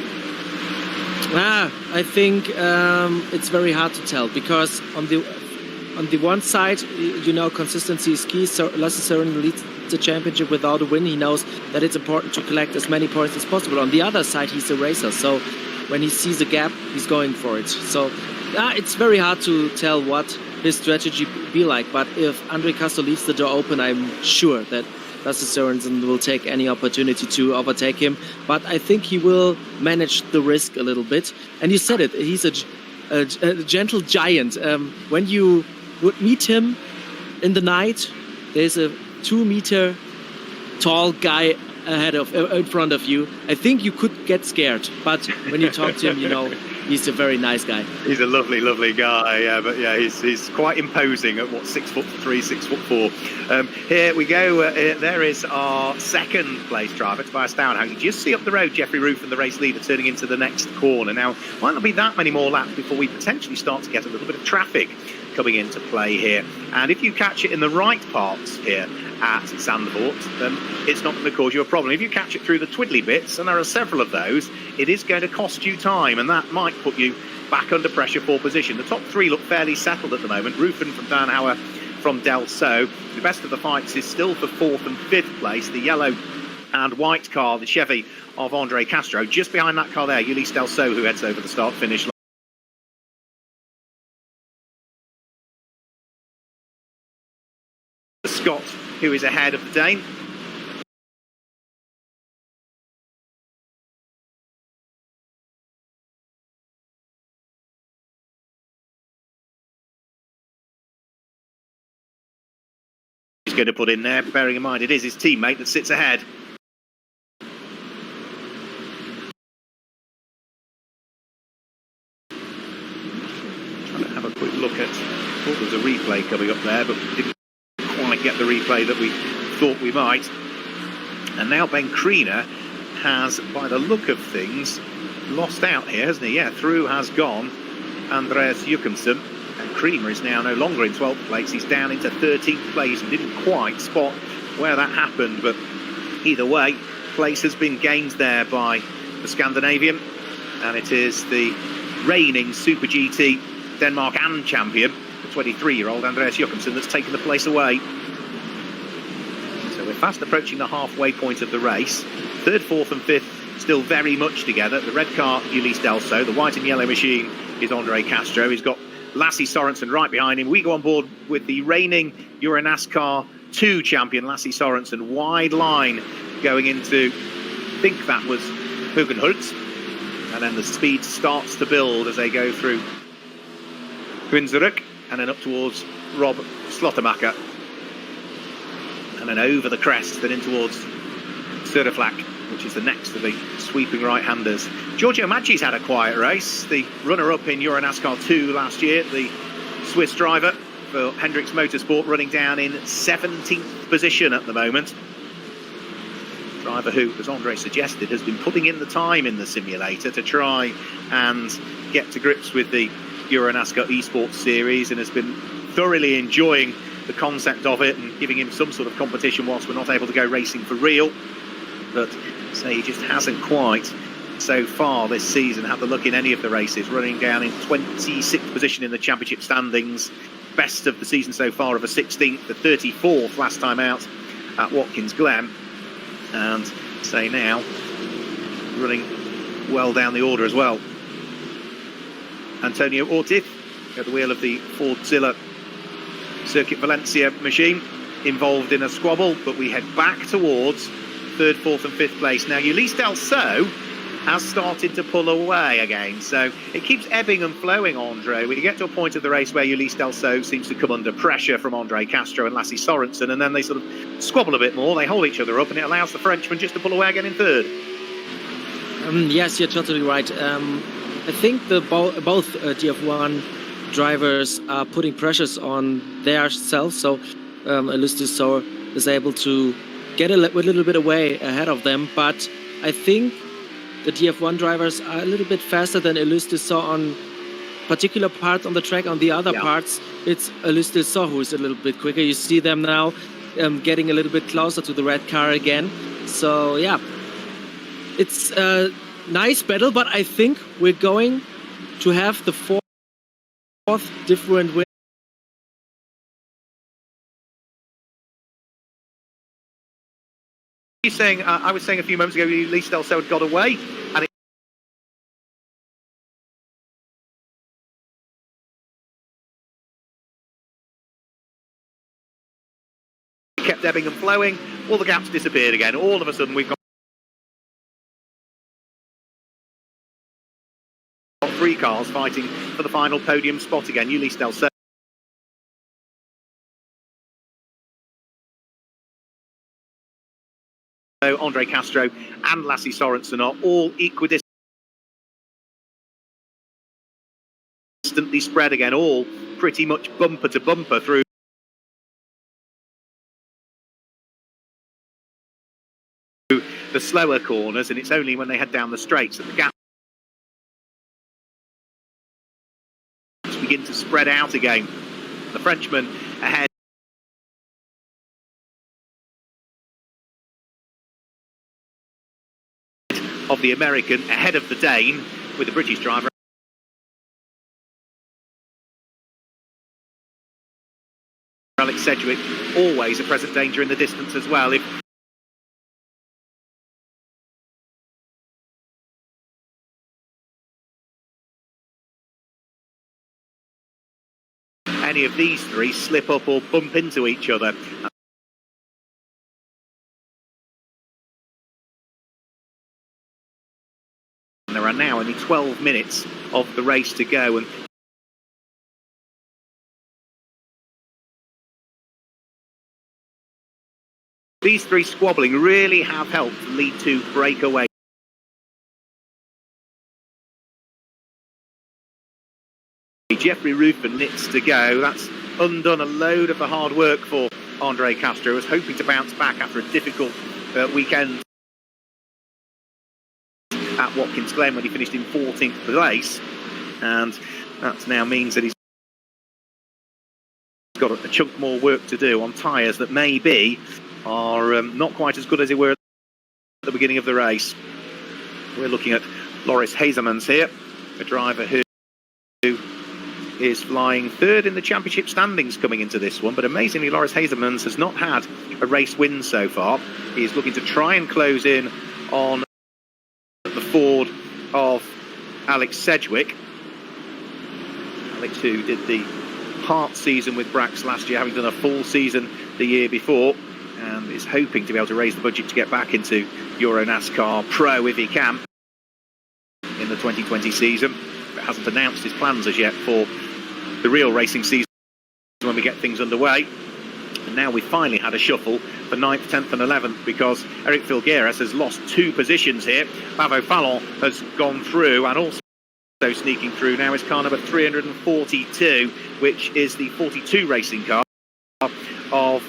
Speaker 2: I think it's very hard to tell, because on the one side, you know, consistency is key. So Lasse Sorensen leads the championship without a win. He knows that it's important to collect as many points as possible. On the other side, he's a racer, so when he sees a gap, he's going for it. So it's very hard to tell what his strategy be like. But if Andre Castro leaves the door open, I'm sure that Lasse Sorensen will take any opportunity to overtake him. But I think he will manage the risk a little bit. And you said it, he's a gentle giant. When you would meet him in the night, there's a 2-meter tall guy in front of you. I think you could get scared, but when you talk to him, you know, he's a very nice guy.
Speaker 1: He's a lovely, lovely guy, yeah, but yeah, he's quite imposing at, what, 6'3", 6'4". Here we go, there is our second place driver, Tobias Dauenhauer. You just see up the road Jeffrey Ruffin, the race leader, turning into the next corner. Now, might not be that many more laps before we potentially start to get a little bit of traffic coming into play here. And if you catch it in the right parts here at Zandvoort, then it's not going to cause you a problem. If you catch it through the twiddly bits, and there are several of those, it is going to cost you time, and that might put you back under pressure for position. The top three look fairly settled at the moment. Ruffin from Dauenhauer from Delceau. The best of the fights is still for fourth and fifth place. The yellow and white car, the Chevy of Andre Castro. Just behind that car there, Ulysse Delceau, who heads over the start-finish line. Scott, who is ahead of the Dane. He's going to put in there, bearing in mind it is his teammate that sits ahead. Trying to have a quick look at, thought there was a replay coming up there, but we didn't quite get the replay that we thought we might. And now Ben Kriener has, by the look of things, lost out here, hasn't he? Yeah, through has gone Andreas Jochumsen, and Kriener is now no longer in 12th place. He's down into 13th place and didn't quite spot where that happened, but either way, place has been gained there by the Scandinavian, and it is the reigning Super GT Denmark and champion, the 23-year-old Andreas Jochumsen, that's taken the place away. So we're fast approaching the halfway point of the race. Third, fourth and fifth still very much together. The red car, Ulysse Delceau. The white and yellow machine is Andre Castro. He's got Lasse Sorensen right behind him. We go on board with the reigning EuroNASCAR 2 champion, Lasse Sorensen. Wide line going into, I think that was Hugenhult. And then the speed starts to build as they go through Hunsrück and then up towards Rob Slottermacher. And then over the crest, then in towards Söderflack, which is the next of the sweeping right-handers. Giorgio Maggi's had a quiet race, the runner-up in EuroNASCAR 2 last year, the Swiss driver for Hendricks Motorsport, running down in 17th position at the moment. Driver who, as Andre suggested, has been putting in the time in the simulator to try and get to grips with the EuroNASCAR Esports Series, and has been thoroughly enjoying the concept of it and giving him some sort of competition whilst we're not able to go racing for real. But say he just hasn't quite so far this season had the look in any of the races, running down in 26th position in the championship standings, best of the season so far of a 16th, the 34th last time out at Watkins Glen, and say now running well down the order as well. Antonio Ortiz at the wheel of the Fordzilla Circuit Valencia machine, involved in a squabble, but we head back towards third, fourth and fifth place. Now Ulysse Delceau has started to pull away again, so it keeps ebbing and flowing, Andre. We get to a point of the race where Ulysse Delceau seems to come under pressure from Andre Castro and Lasse Sorensen, and then they sort of squabble a bit more, they hold each other up, and it allows the Frenchman just to pull away again in third.
Speaker 2: Yes, you're totally right. I think the both TF1 drivers are putting pressures on their selves, so Ulysse Delceau is able to get a little bit away ahead of them, but I think the TF1 drivers are a little bit faster than Ulysse Delceau on particular parts on the track. On the other parts, it's Ulysse Delceau who is a little bit quicker. You see them now getting a little bit closer to the red car again. So yeah, it's a nice battle, but I think we're going to have the fourth different win.
Speaker 1: Saying, I was saying a few moments ago, Ulysse Delceau had got away, and it kept ebbing and flowing. All the gaps disappeared again. All of a sudden, we've got three cars fighting for the final podium spot again. Ulysse Delceau. Andre Castro and Lasse Sorensen are all equidistantly spread again, all pretty much bumper to bumper through the slower corners, and it's only when they head down the straights that the gaps begin to spread out again. The Frenchman ahead of the American, ahead of the Dane, with the British driver Alex Sedgwick, always a present danger in the distance as well. If any of these three slip up or bump into each other. And there are now only 12 minutes of the race to go, and these three squabbling really have helped lead to breakaway. Jeffrey Rufen nits to go. That's undone a load of the hard work for Andre Castro, who was hoping to bounce back after a difficult weekend at Watkins Glen when he finished in 14th place, and that now means that he's got a chunk more work to do on tyres that maybe are not quite as good as they were at the beginning of the race. We're looking at Loris Hazemans here, a driver who is flying third in the championship standings coming into this one, but amazingly Loris Hazemans has not had a race win so far. He's looking to try and close in on the Ford of Alex Sedgwick. Alex, who did the part season with Brax last year, having done a full season the year before, and is hoping to be able to raise the budget to get back into EuroNASCAR Pro if he can in the 2020 season. But hasn't announced his plans as yet for the real racing season when we get things underway. And now we've finally had a shuffle for 9th, 10th and 11th, because Eric Filgueras has lost 2 positions here. Bavo Fallon has gone through, and also sneaking through now is car number 342, which is the 42 racing car of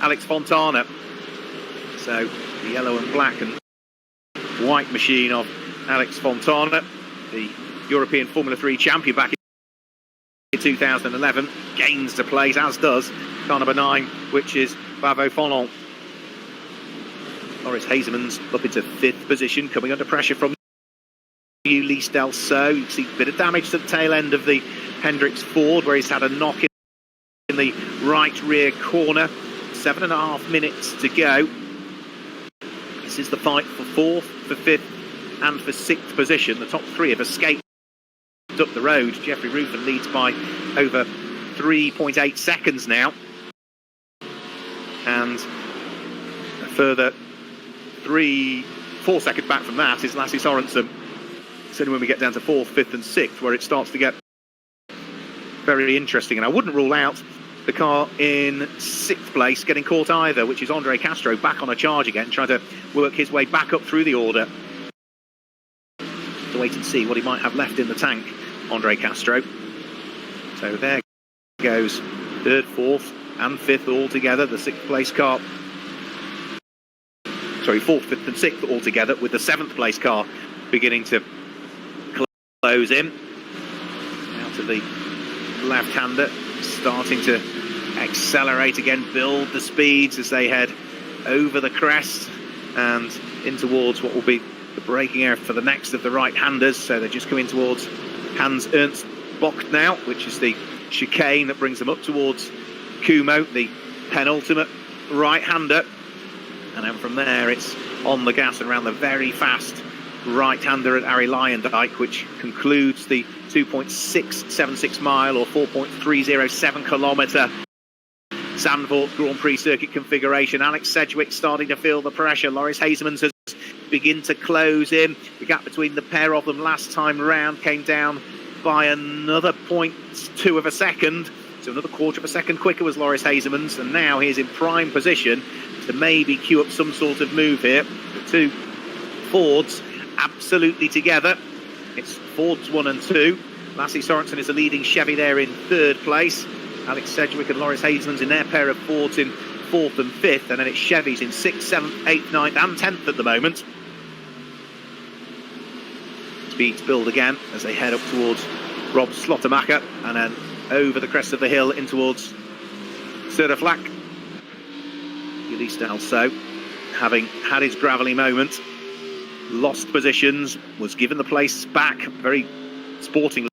Speaker 1: Alex Fontana. So the yellow and black and white machine of Alex Fontana, the European Formula 3 champion back in 2011, gains the place, as does car number 9, which is Bavo Fallon. Loris Hazemans up into 5th position, coming under pressure from Ulysse Delceau. You can see a bit of damage to the tail end of the Hendricks Ford, where he's had a knock in the right rear corner. 7.5 minutes to go. This is the fight for 4th, for 5th and for 6th position. The top 3 have escaped up the road. Jeffrey Rufen leads by over 3.8 seconds now, and a further 4 seconds back from that is Lasse Sorensen. It's only when we get down to 4th, 5th and 6th where it starts to get very interesting, and I wouldn't rule out the car in 6th place getting caught either, which is Andre Castro back on a charge again, trying to work his way back up through the order. To wait and see what he might have left in the tank, Andre Castro. So there goes 3rd, 4th and 5th all together, the 6th place car. Sorry, 4th, 5th and 6th all together, with the 7th place car beginning to close in. Out of the left-hander, starting to accelerate again, build the speeds as they head over the crest and in towards what will be the braking area for the next of the right-handers. So they're just coming towards Hans Ernst Bocht now, which is the chicane that brings them up towards Kumo, the penultimate right-hander. And then from there it's on the gas and around the very fast right-hander at Ari Lyondike, which concludes the 2.676 mile or 4.307 kilometre Zandvoort Grand Prix circuit configuration. Alex Sedgwick starting to feel the pressure. Loris Hazemans has begin to close in. The gap between the pair of them last time round came down by another 0.2 of a second. So another quarter of a second quicker was Loris Hazemans, and now he's in prime position to maybe queue up some sort of move here. The 2 Fords absolutely together. It's Fords 1 and 2. Lasse Sorensen is the leading Chevy there in 3rd place. Alex Sedgwick and Loris Hazemans in their pair of Fords in 4th and 5th, and then it's Chevys in 6th, 7th, 8th, 9th and 10th at the moment. Speeds build again as they head up towards Rob Slottermacher and then over the crest of the hill in towards Söderflack. Ulysse Delceau, having had his gravelly moment, lost positions, was given the place back very sportingly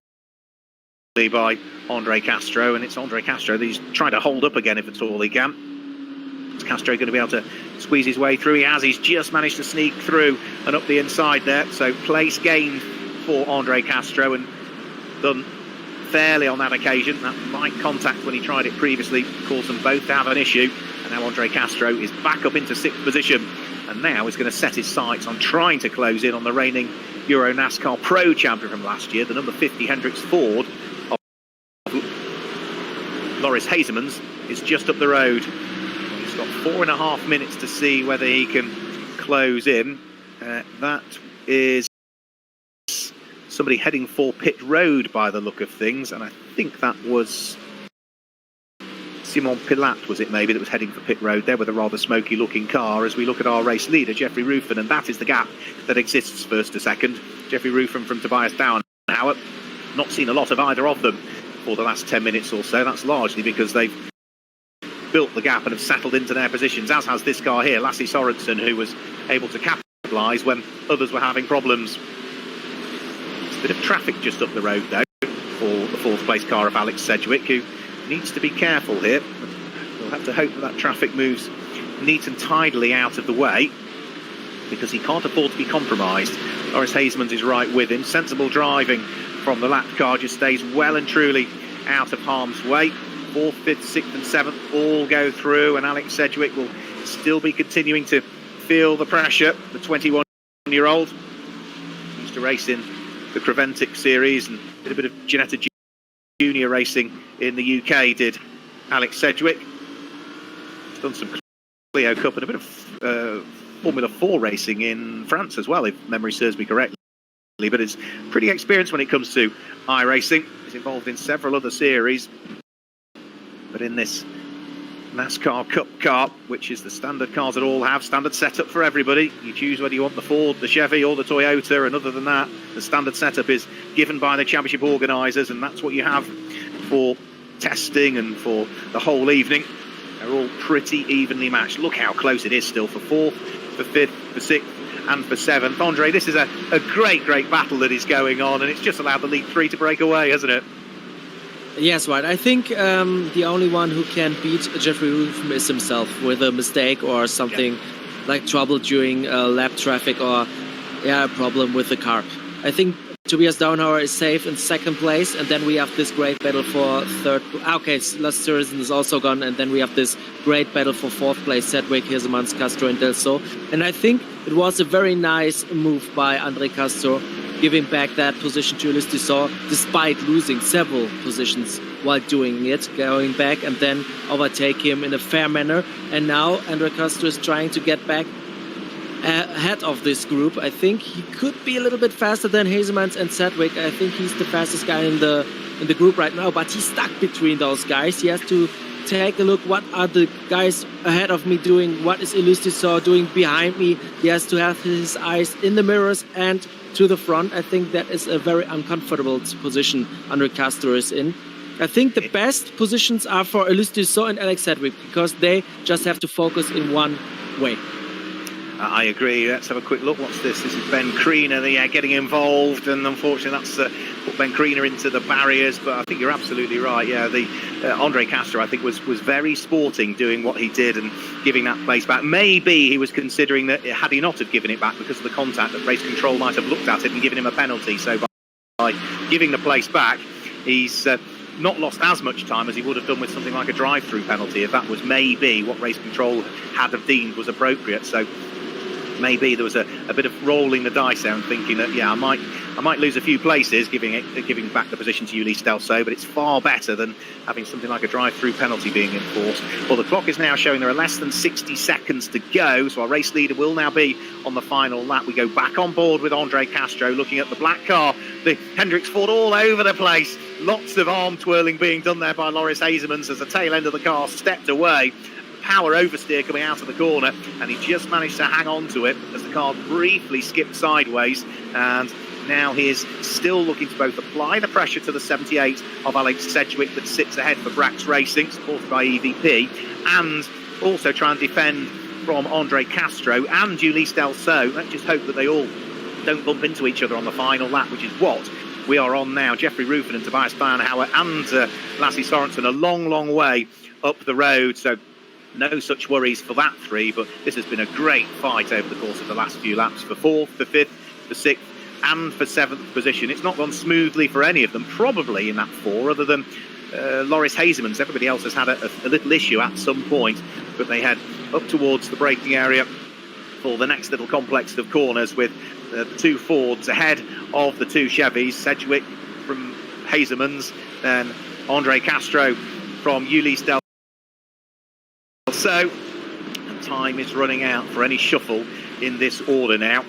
Speaker 1: by Andre Castro, and it's Andre Castro that he's trying to hold up again if at all he can. Is Castro going to be able to squeeze his way through? He has. He's just managed to sneak through and up the inside there. So place gained for Andre Castro, and done fairly on that occasion. That light contact when he tried it previously caused them both to have an issue. And now Andre Castro is back up into 6th position, and now is going to set his sights on trying to close in on the reigning EuroNASCAR Pro champion from last year, the number 50 Hendricks Ford of Loris Hazemans is just up the road. He's got 4.5 minutes to see whether he can close in. That is somebody heading for pit road by the look of things, and I think that was Simon Pilat, was it maybe, that was heading for pit road there with a rather smoky looking car as we look at our race leader, Jeffrey Ruffin, and that is the gap that exists first to second. Jeffrey Ruffin from Tobias Downhauer. Not seen a lot of either of them for the last 10 minutes or so. That's largely because they've built the gap and have settled into their positions, as has this car here, Lasse Sorensen, who was able to capitalise when others were having problems. There's a bit of traffic just up the road though for the 4th place car of Alex Sedgwick, who needs to be careful here. We'll have to hope that traffic moves neat and tidily out of the way, because he can't afford to be compromised. Loris Hazemans is right with him. Sensible driving from the lap car, just stays well and truly out of harm's way. 4th, 5th, 6th and 7th all go through, and Alex Sedgwick will still be continuing to feel the pressure. The 21-year-old used to race in the Creventic series and did a bit of Ginetta Junior racing in the UK, did Alex Sedgwick. He's done some Clio Cup and a bit of Formula 4 racing in France as well, if memory serves me correctly. But is pretty experienced when it comes to iRacing. He's involved in several other series. But in this NASCAR Cup car, which is the standard cars that all have, standard setup for everybody. You choose whether you want the Ford, the Chevy or the Toyota, and other than that, the standard setup is given by the championship organisers, and that's what you have for testing and for the whole evening. They're all pretty evenly matched. Look how close it is still for 4th, for 5th, for 6th and for 7th. Andre, this is a great battle that is going on, and it's just allowed the lead 3 to break away, hasn't it?
Speaker 2: Yes, right. I think the only one who can beat Jeffrey Ruffin is himself with a mistake or something like trouble during lap traffic or a problem with the car. I think Tobias Downhauer is safe in 2nd place, and then we have this great battle for 3rd. Okay, Lasse Sorensen is also gone, and then we have this great battle for 4th place, Sedgwick, Hazemans, Castro and Delso. And I think it was a very nice move by Andre Castro, giving back that position to Ulysse Dussault, despite losing several positions while doing it, going back and then overtake him in a fair manner. And now Andre Castro is trying to get back ahead of this group. I think he could be a little bit faster than Hazemans and Sedgwick. I think he's the fastest guy in the group right now, but he's stuck between those guys. He has to take a look, what are the guys ahead of me doing, what is Ulysse Dussault doing behind me. He has to have his eyes in the mirrors and to the front. I think that is a very uncomfortable position Andre Castro is in. I think the best positions are for Ulysse Dussault and Alex Sedgwick, because they just have to focus in one way.
Speaker 1: I agree. Let's have a quick look. What's this? This is Ben Kriener getting involved, and unfortunately that's put Ben Kriener into the barriers. But I think you're absolutely right. Yeah, the Andre Castro, I think, was very sporting doing what he did and giving that place back. Maybe he was considering that had he not have given it back because of the contact, that race control might have looked at it and given him a penalty. So by giving the place back, he's not lost as much time as he would have done with something like a drive-through penalty, if that was maybe what race control had have deemed was appropriate. So maybe there was a bit of rolling the dice there and thinking that, yeah, I might lose a few places giving back the position to Ulysse Dussault, but it's far better than having something like a drive-through penalty being enforced. Well, the clock is now showing there are less than 60 seconds to go, so our race leader will now be on the final lap. We go back on board with Andre Castro, looking at the black car, the Hendricks Ford all over the place. Lots of arm twirling being done there by Loris Hazemans as the tail end of the car stepped away. Power oversteer coming out of the corner, and he just managed to hang on to it as the car briefly skipped sideways, and now he is still looking to both apply the pressure to the 78 of Alex Sedgwick that sits ahead for Brax Racing, supported by EVP, and also try and defend from Andre Castro and Ulysse Dussault. Let's just hope that they all don't bump into each other on the final lap, which is what we are on now. Jeffrey Ruffin and Tobias Downhauer and Lasse Sorensen a long way up the road, so no such worries for that 3, but this has been a great fight over the course of the last few laps for 4th, for 5th, for 6th and for 7th position. It's not gone smoothly for any of them, probably in that 4, other than Loris Hazemans. Everybody else has had a little issue at some point, but they head up towards the braking area for the next little complex of corners with the 2 Fords ahead of the 2 Chevys. Sedgwick from Hazemans, then Andre Castro from Ulysse Del So. Time is running out for any shuffle in this order now.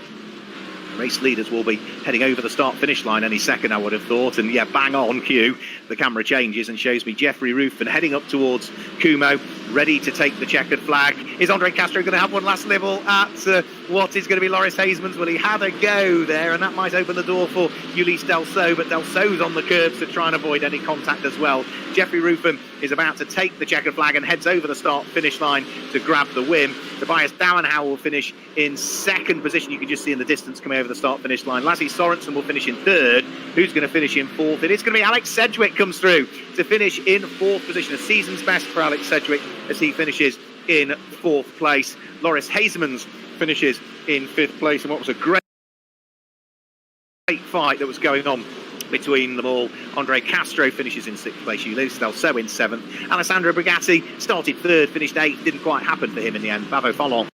Speaker 1: Race leaders will be heading over the start-finish line any second, I would have thought. And yeah, bang on cue. The camera changes and shows me Jeffrey Ruffin heading up towards Kumo, ready to take the checkered flag. Is Andre Castro going to have one last nibble at what is going to be Loris Hazemans? Well, he had a go there, and that might open the door for Ulysse Delso, but Delso's on the curbs to try and avoid any contact as well. Jeffrey Ruffin is about to take the checkered flag and heads over the start-finish line to grab the win. Tobias Dauenhauer will finish in 2nd position. You can just see in the distance coming over the start-finish line. Lasse Sorensen will finish in 3rd. Who's going to finish in 4th? It is going to be Alex Sedgwick comes through to finish in 4th position. A season's best for Alex Sedgwick as he finishes in 4th place. Loris Hazemans finishes in 5th place, and what was a great fight that was going on between them all. Andre Castro finishes in 6th place, Ulysse Delso in 7th. Alessandro Brigatti started 3rd, finished 8th, didn't quite happen for him in the end. Bavo Fallon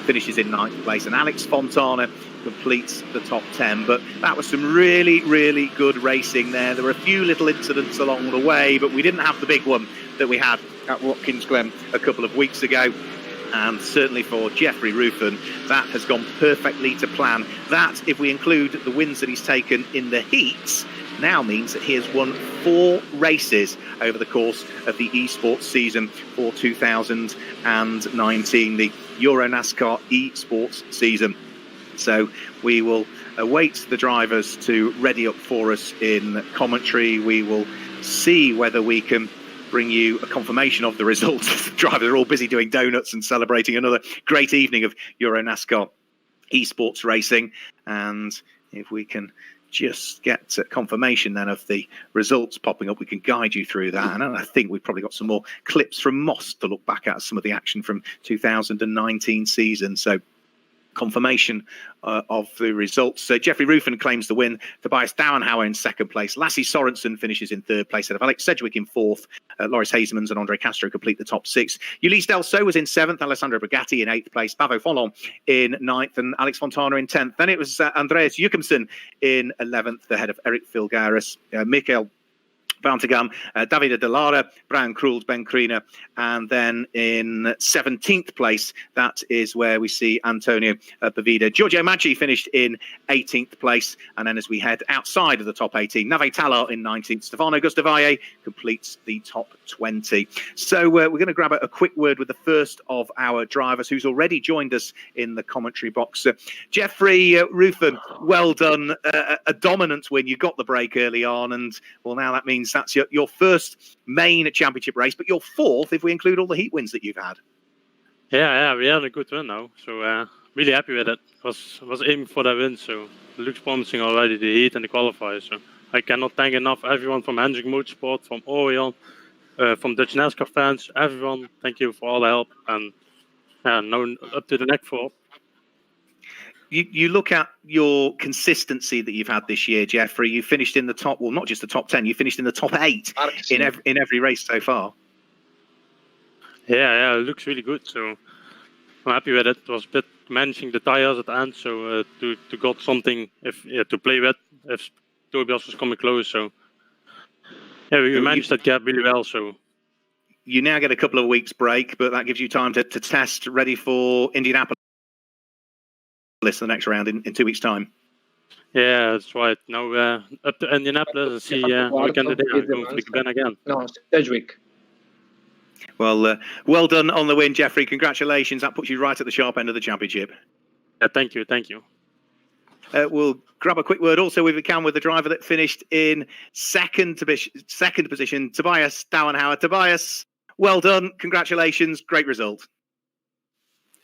Speaker 1: finishes in 9th place, and Alex Fontana completes the top 10. But that was some really, really good racing there. There were a few little incidents along the way, but we didn't have the big one that we had at Watkins Glen a couple of weeks ago. And certainly for Jeffrey Ruffin, that has gone perfectly to plan. That, if we include the wins that he's taken in the heats, now means that he has won 4 races over the course of the esports season for 2019, the EuroNASCAR esports season. So we will await the drivers to ready up for us in commentary. We will see whether we can bring you a confirmation of the results. The drivers are all busy doing donuts and celebrating another great evening of EuroNASCAR esports racing. And if we can just get confirmation then of the results popping up, we can guide you through that. And I think we've probably got some more clips from Moss to look back at some of the action from 2019 season. So confirmation of the results. Jeffrey Ruffin claims the win. Tobias Dauenhauer in 2nd place. Lasse Sorensen finishes in 3rd place. Ahead of Alex Sedgwick in 4th. Loris Hazemans and Andre Castro complete the top 6. Ulysse Delso was in 7th. Alessandro Brigatti in 8th place. Pavo Fallon in 9th. And Alex Fontana in 10th. Then it was Andreas Jochimsen in 11th. Ahead of Eric Filgaris. Mikael Bantegam, Davide Delara, Brian Krul, Ben Kriener, and then in 17th place, that is where we see Antonio Pavida. Giorgio Maggi finished in 18th place, and then as we head outside of the top 18, Nave Talar in 19th. Stefano Gustavaye completes the top 20. So we're going to grab a quick word with the first of our drivers, who's already joined us in the commentary box. Jeffrey Ruffin, well done. A dominant win. You got the break early on, and well, now that means that's your first main championship race, but your 4th if we include all the heat wins that you've had.
Speaker 6: Yeah, we had a good win now, so really happy with it. Was aiming for that win, so it looks promising already, the heat and the qualifiers. So I cannot thank enough everyone from Hendrik Motorsport, from Orion, from Dutch NASCAR fans, everyone. Thank you for all the help, and now up to the next 4.
Speaker 1: You look at your consistency that you've had this year, Jeffrey. You finished in the top, well, not just the top 10, you finished in the top 8 in every race so far.
Speaker 6: Yeah, it looks really good. So I'm happy with it. It was a bit managing the tires at the end, so to got something to play with if Tobias was coming close. So yeah, we managed that gap really well. So
Speaker 1: you now get a couple of weeks break, but that gives you time to test, ready for Indianapolis the next round in 2 weeks' time.
Speaker 6: Yeah, that's right. Now up to Indianapolis and see what we can do there. Going for the Ben again.
Speaker 9: No, Sedgwick.
Speaker 1: Well, well done on the win, Jeffrey. Congratulations. That puts you right at the sharp end of the championship.
Speaker 6: Thank you.
Speaker 1: We'll grab a quick word also, if we can, with the driver that finished in second position, Tobias Dauenhauer. Tobias, well done. Congratulations. Great result.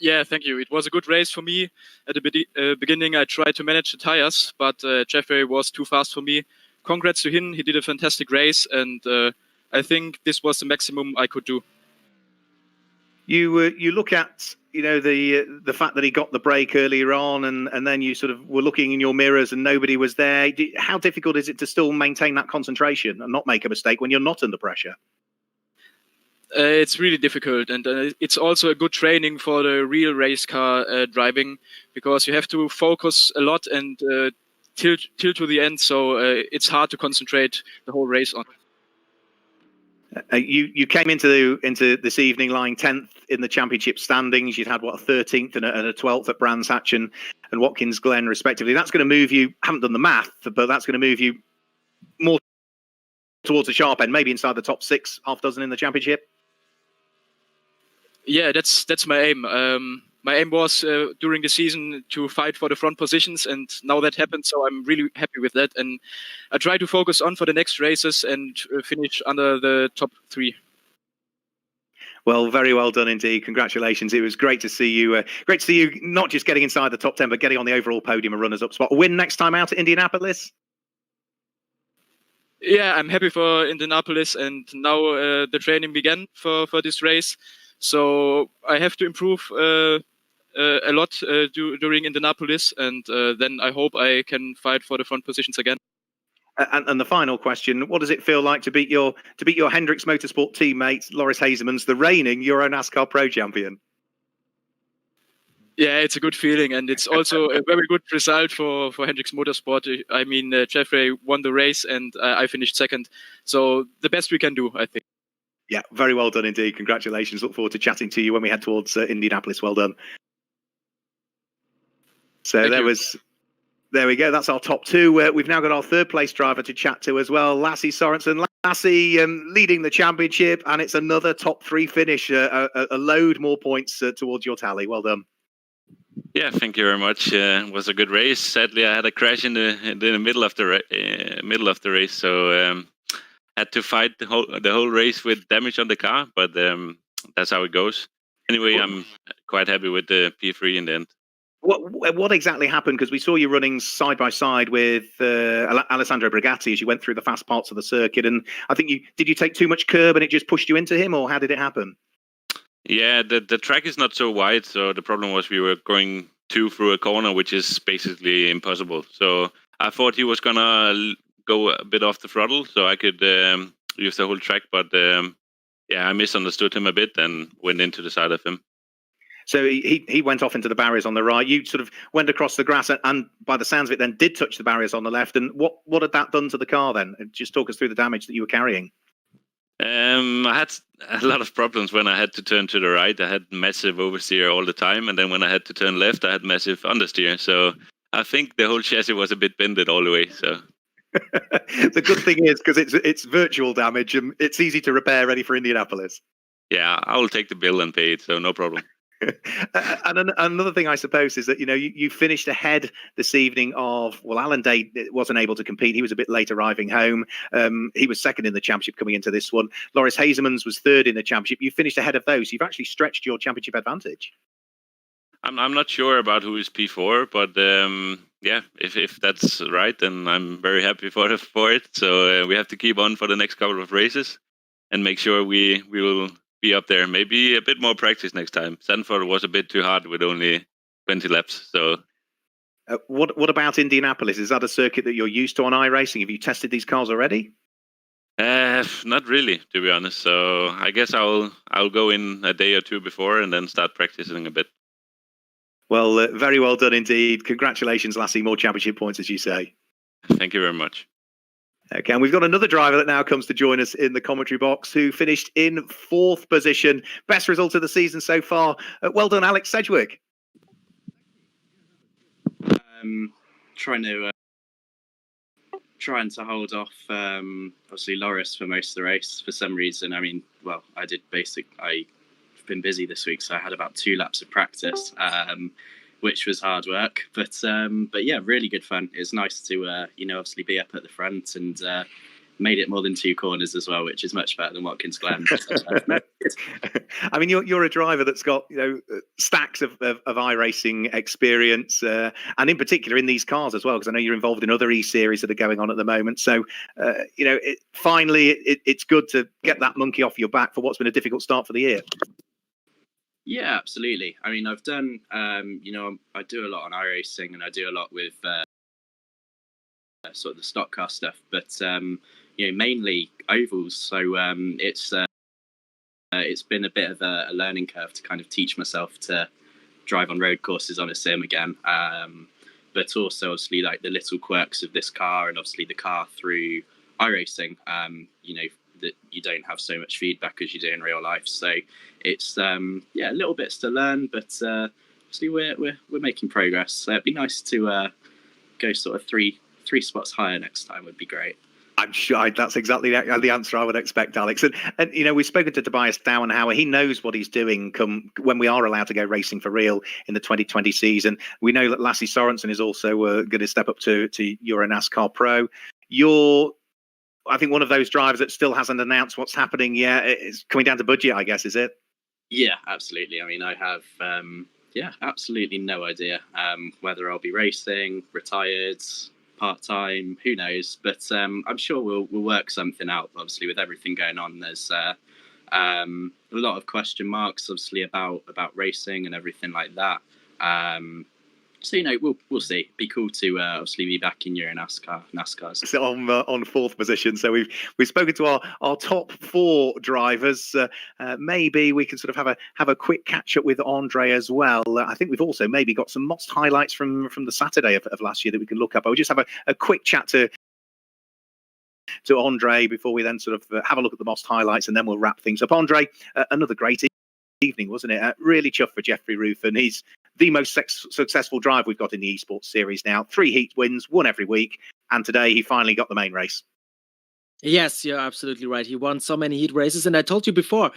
Speaker 7: Yeah, thank you. It was a good race for me. At the beginning, I tried to manage the tires, but Jeffrey was too fast for me. Congrats to him. He did a fantastic race, and I think this was the maximum I could do.
Speaker 1: You look at the fact that he got the break earlier on, and then you sort of were looking in your mirrors and nobody was there. How difficult is it to still maintain that concentration and not make a mistake when you're not under pressure?
Speaker 7: It's really difficult, and it's also a good training for the real race car driving, because you have to focus a lot and till to the end. So it's hard to concentrate the whole race on.
Speaker 1: You came into this evening lying 10th in the championship standings. You'd had a 13th and a 12th at Brands Hatch and Watkins Glen respectively. That's going to move you. Haven't done the math, but that's going to move you more towards the sharp end, maybe inside the top 6, half dozen in the championship.
Speaker 7: Yeah, that's my aim. My aim was during the season to fight for the front positions, and now that happened, so I'm really happy with that. And I try to focus on for the next races and finish under the top 3.
Speaker 1: Well, very well done indeed. Congratulations. It was great to see you. Great to see you not just getting inside the top 10, but getting on the overall podium and runners-up spot. A win next time out at Indianapolis?
Speaker 7: Yeah, I'm happy for Indianapolis, and now the training began for this race. So I have to improve a lot during Indianapolis, and then I hope I can fight for the front positions again.
Speaker 1: And the final question: what does it feel like to beat your Hendricks Motorsport teammate Loris Hazemans, the reigning EuroNASCAR Pro Champion?
Speaker 7: Yeah, it's a good feeling, and it's also a very good result for Hendricks Motorsport. I mean, Jeffrey won the race, and I finished second. So the best we can do, I think.
Speaker 1: Yeah, very well done indeed. Congratulations. Look forward to chatting to you when we head towards Indianapolis. Well done. So there we go. That's our top 2. We've now got our third place driver to chat to as well, Lasse Sorensen. Lasse leading the championship, and it's another top 3 finish, a load more points towards your tally. Well done.
Speaker 9: Yeah, thank you very much. It was a good race. Sadly, I had a crash in the middle of the race, so had to fight the whole race with damage on the car, but that's how it goes. Anyway, I'm quite happy with the P3 in the end.
Speaker 1: What exactly happened? Because we saw you running side by side with Alessandro Brigatti as you went through the fast parts of the circuit, and I think did you take too much curb and it just pushed you into him, or how did it happen?
Speaker 9: Yeah, the track is not so wide, so the problem was we were going through a corner, which is basically impossible. So I thought he was gonna go a bit off the throttle so I could use the whole track, but I misunderstood him a bit and went into the side of him.
Speaker 1: So he went off into the barriers on the right. You sort of went across the grass and by the sounds of it then did touch the barriers on the left. And what had that done to the car then? Just talk us through the damage that you were carrying.
Speaker 9: I had a lot of problems when I had to turn to the right. I had massive oversteer all the time, and then when I had to turn left I had massive understeer. So I think the whole chassis was a bit bended all the way. So
Speaker 1: the good thing is, because it's virtual damage and it's easy to repair, ready for Indianapolis.
Speaker 9: Yeah, I will take the bill and pay it, so no problem.
Speaker 1: And another thing, I suppose, is that you finished ahead this evening of Alan Day wasn't able to compete. He was a bit late arriving home. He was second in the championship coming into this one. Loris Hazemans was third in the championship. You finished ahead of those. You've actually stretched your championship advantage.
Speaker 9: I'm not sure about who is P4, but if that's right, then I'm very happy for it. So we have to keep on for the next couple of races and make sure we will be up there. Maybe a bit more practice next time. Zandvoort was a bit too hard with only 20 laps. So
Speaker 1: what about Indianapolis? Is that a circuit that you're used to on iRacing? Have you tested these cars already?
Speaker 9: Not really, to be honest. So I guess I'll go in a day or two before and then start practicing a bit.
Speaker 1: Well, very well done indeed. Congratulations, Lasse. More championship points, as you say.
Speaker 9: Thank you very much.
Speaker 1: Okay, and we've got another driver that now comes to join us in the commentary box who finished in 4th position. Best result of the season so far. Well done, Alex Sedgwick.
Speaker 10: Trying to hold off, obviously, Loris for most of the race. For some reason, I've been busy this week, so I had about 2 laps of practice, which was hard work. But yeah, really good fun. It's nice to obviously be up at the front and made it more than 2 corners as well, which is much better than Watkins Glen.
Speaker 1: I mean, you're a driver that's got stacks of iRacing experience, and in particular in these cars as well, because I know you're involved in other E-series that are going on at the moment. So finally it's good to get that monkey off your back for what's been a difficult start for the year.
Speaker 10: Yeah, absolutely. I mean, I've done, I do a lot on iRacing and I do a lot with sort of the stock car stuff, but mainly ovals. So it's been a bit of a learning curve to kind of teach myself to drive on road courses on a sim again. But also obviously like the little quirks of this car and obviously the car through iRacing, that you don't have so much feedback as you do in real life. So it's little bits to learn, but obviously we're making progress. So it'd be nice to go sort of three spots higher next time would be great.
Speaker 1: I'm sure that's exactly the answer I would expect, Alex. And we've spoken to Tobias Dauenhauer. He knows what he's doing when we are allowed to go racing for real in the 2020 season. We know that Lasse Sorensen is also going to step up to EuroNASCAR Pro. You're, I think, one of those drivers that still hasn't announced what's happening yet. It's coming down to budget, I guess, is it?
Speaker 10: Yeah, absolutely. I mean, I have absolutely no idea whether I'll be racing, retired, part-time, who knows, but I'm sure we'll work something out. Obviously with everything going on, there's a lot of question marks obviously about racing and everything like that, so we'll see. Be cool to obviously be back in NASCAR.
Speaker 1: So on fourth position. So we've spoken to our top four drivers. Maybe we can sort of have a quick catch up with Andre as well. I think we've also maybe got some Most highlights from the Saturday of last year that we can look up. I'll just have a quick chat to Andre before we then sort of have a look at the Most highlights, and then we'll wrap things up. Andre, another great evening, wasn't it? Really chuffed for Jeffrey Ruffin. He's the most successful driver we've got in the esports series now. 3 heat wins, one every week, and today he finally got the main race.
Speaker 2: Yes, you're absolutely right. He won so many heat races, and I told you before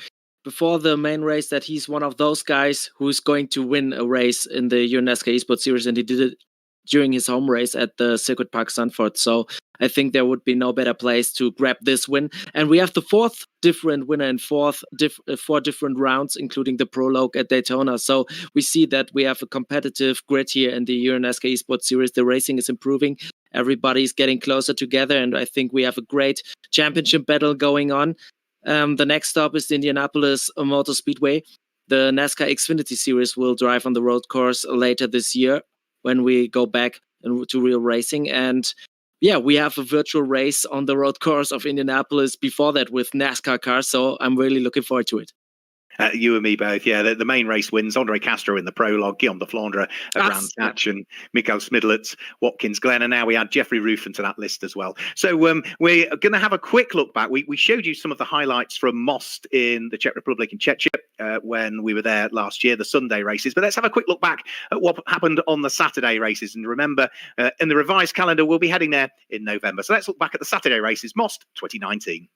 Speaker 2: the main race that he's one of those guys who's going to win a race in the EuroNASCAR esports series, and he did it during his home race at the Circuit Park Zandvoort. So I think there would be no better place to grab this win. And we have the fourth different winner in four different rounds, including the prologue at Daytona. So we see that we have a competitive grid here in the EuroNASCAR esports series. The racing is improving. Everybody's getting closer together, and I think we have a great championship battle going on. The next stop is the Indianapolis Motor Speedway. The NASCAR Xfinity Series will drive on the road course later this year when we go back to real racing. And yeah, we have a virtual race on the road course of Indianapolis before that with NASCAR cars. So I'm really looking forward to it.
Speaker 1: You and me both. Yeah, the main race wins. Andre Castro in the prologue, Guillaume de Flandre at Brands Hatch, and Mikael Smidlitz, Watkins Glen, and now we add Jeffrey Ruffin to that list as well. So we're going to have a quick look back. We showed you some of the highlights from Most in the Czech Republic in Czechia when we were there last year, the Sunday races. But let's have a quick look back at what happened on the Saturday races. And remember, in the revised calendar, we'll be heading there in November. So let's look back at the Saturday races, Most 2019.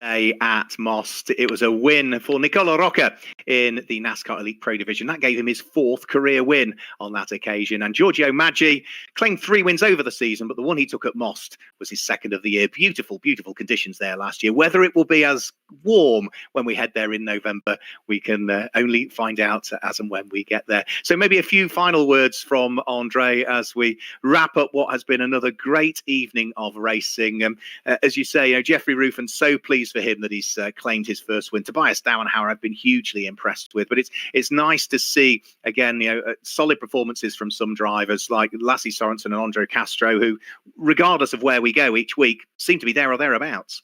Speaker 1: at Most. It was a win for Nicola Rocca in the NASCAR Elite Pro Division. That gave him his 4th career win on that occasion. And Giorgio Maggi claimed 3 wins over the season, but the one he took at Most was his 2nd of the year. Beautiful, beautiful conditions there last year. Whether it will be as warm when we head there in November, we can only find out as and when we get there. So maybe a few final words from Andre as we wrap up what has been another great evening of racing. As you say, Jeffrey Ruffin, so pleased for him that he's claimed his first win. Tobias Dauenhauer I've been hugely impressed with, but it's nice to see again solid performances from some drivers like Lassie Sorensen and Andre Castro, who regardless of where we go each week seem to be there or thereabouts.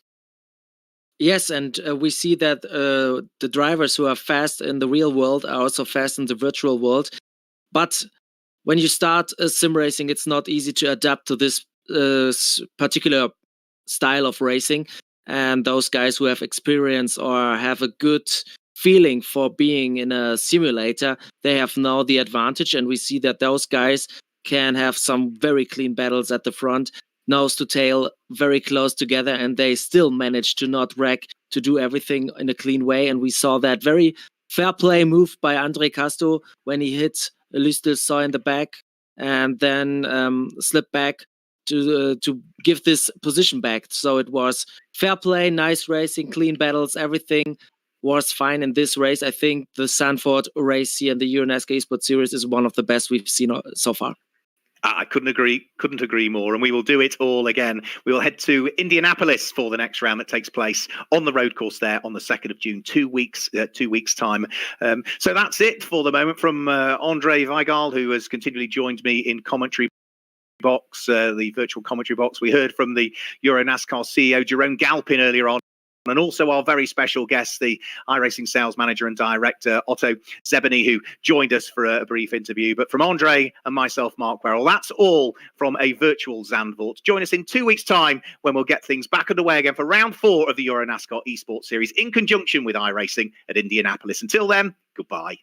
Speaker 2: Yes, and we see that the drivers who are fast in the real world are also fast in the virtual world. But when you start sim racing, it's not easy to adapt to this particular style of racing. And those guys who have experience or have a good feeling for being in a simulator, they have now the advantage. And we see that those guys can have some very clean battles at the front, nose to tail, very close together, and they still manage to not wreck, to do everything in a clean way. And we saw that very fair play move by Andre Castro when he hit Luis Del Sol in the back and then slipped back to give this position back. So it was fair play, nice racing, clean battles, everything was fine in this race. I think the Zandvoort race here in the EuroNASCAR Esports Series is one of the best we've seen so far.
Speaker 1: I couldn't agree more. And we will do it all again. We will head to Indianapolis for the next round that takes place on the road course there on the 2nd of June, 2 weeks time. So that's it for the moment from Andre Weigel, who has continually joined me in commentary box, the virtual commentary box. We heard from the EuroNASCAR CEO, Jerome Galpin, earlier on. And also our very special guest, the iRacing sales manager and director, Otto Zebany, who joined us for a brief interview. But from Andre and myself, Mark Werrell, that's all from a virtual Zandvoort. Join us in 2 weeks' time when we'll get things back underway again for round 4 of the EuroNASCAR Esports Series in conjunction with iRacing at Indianapolis. Until then, goodbye.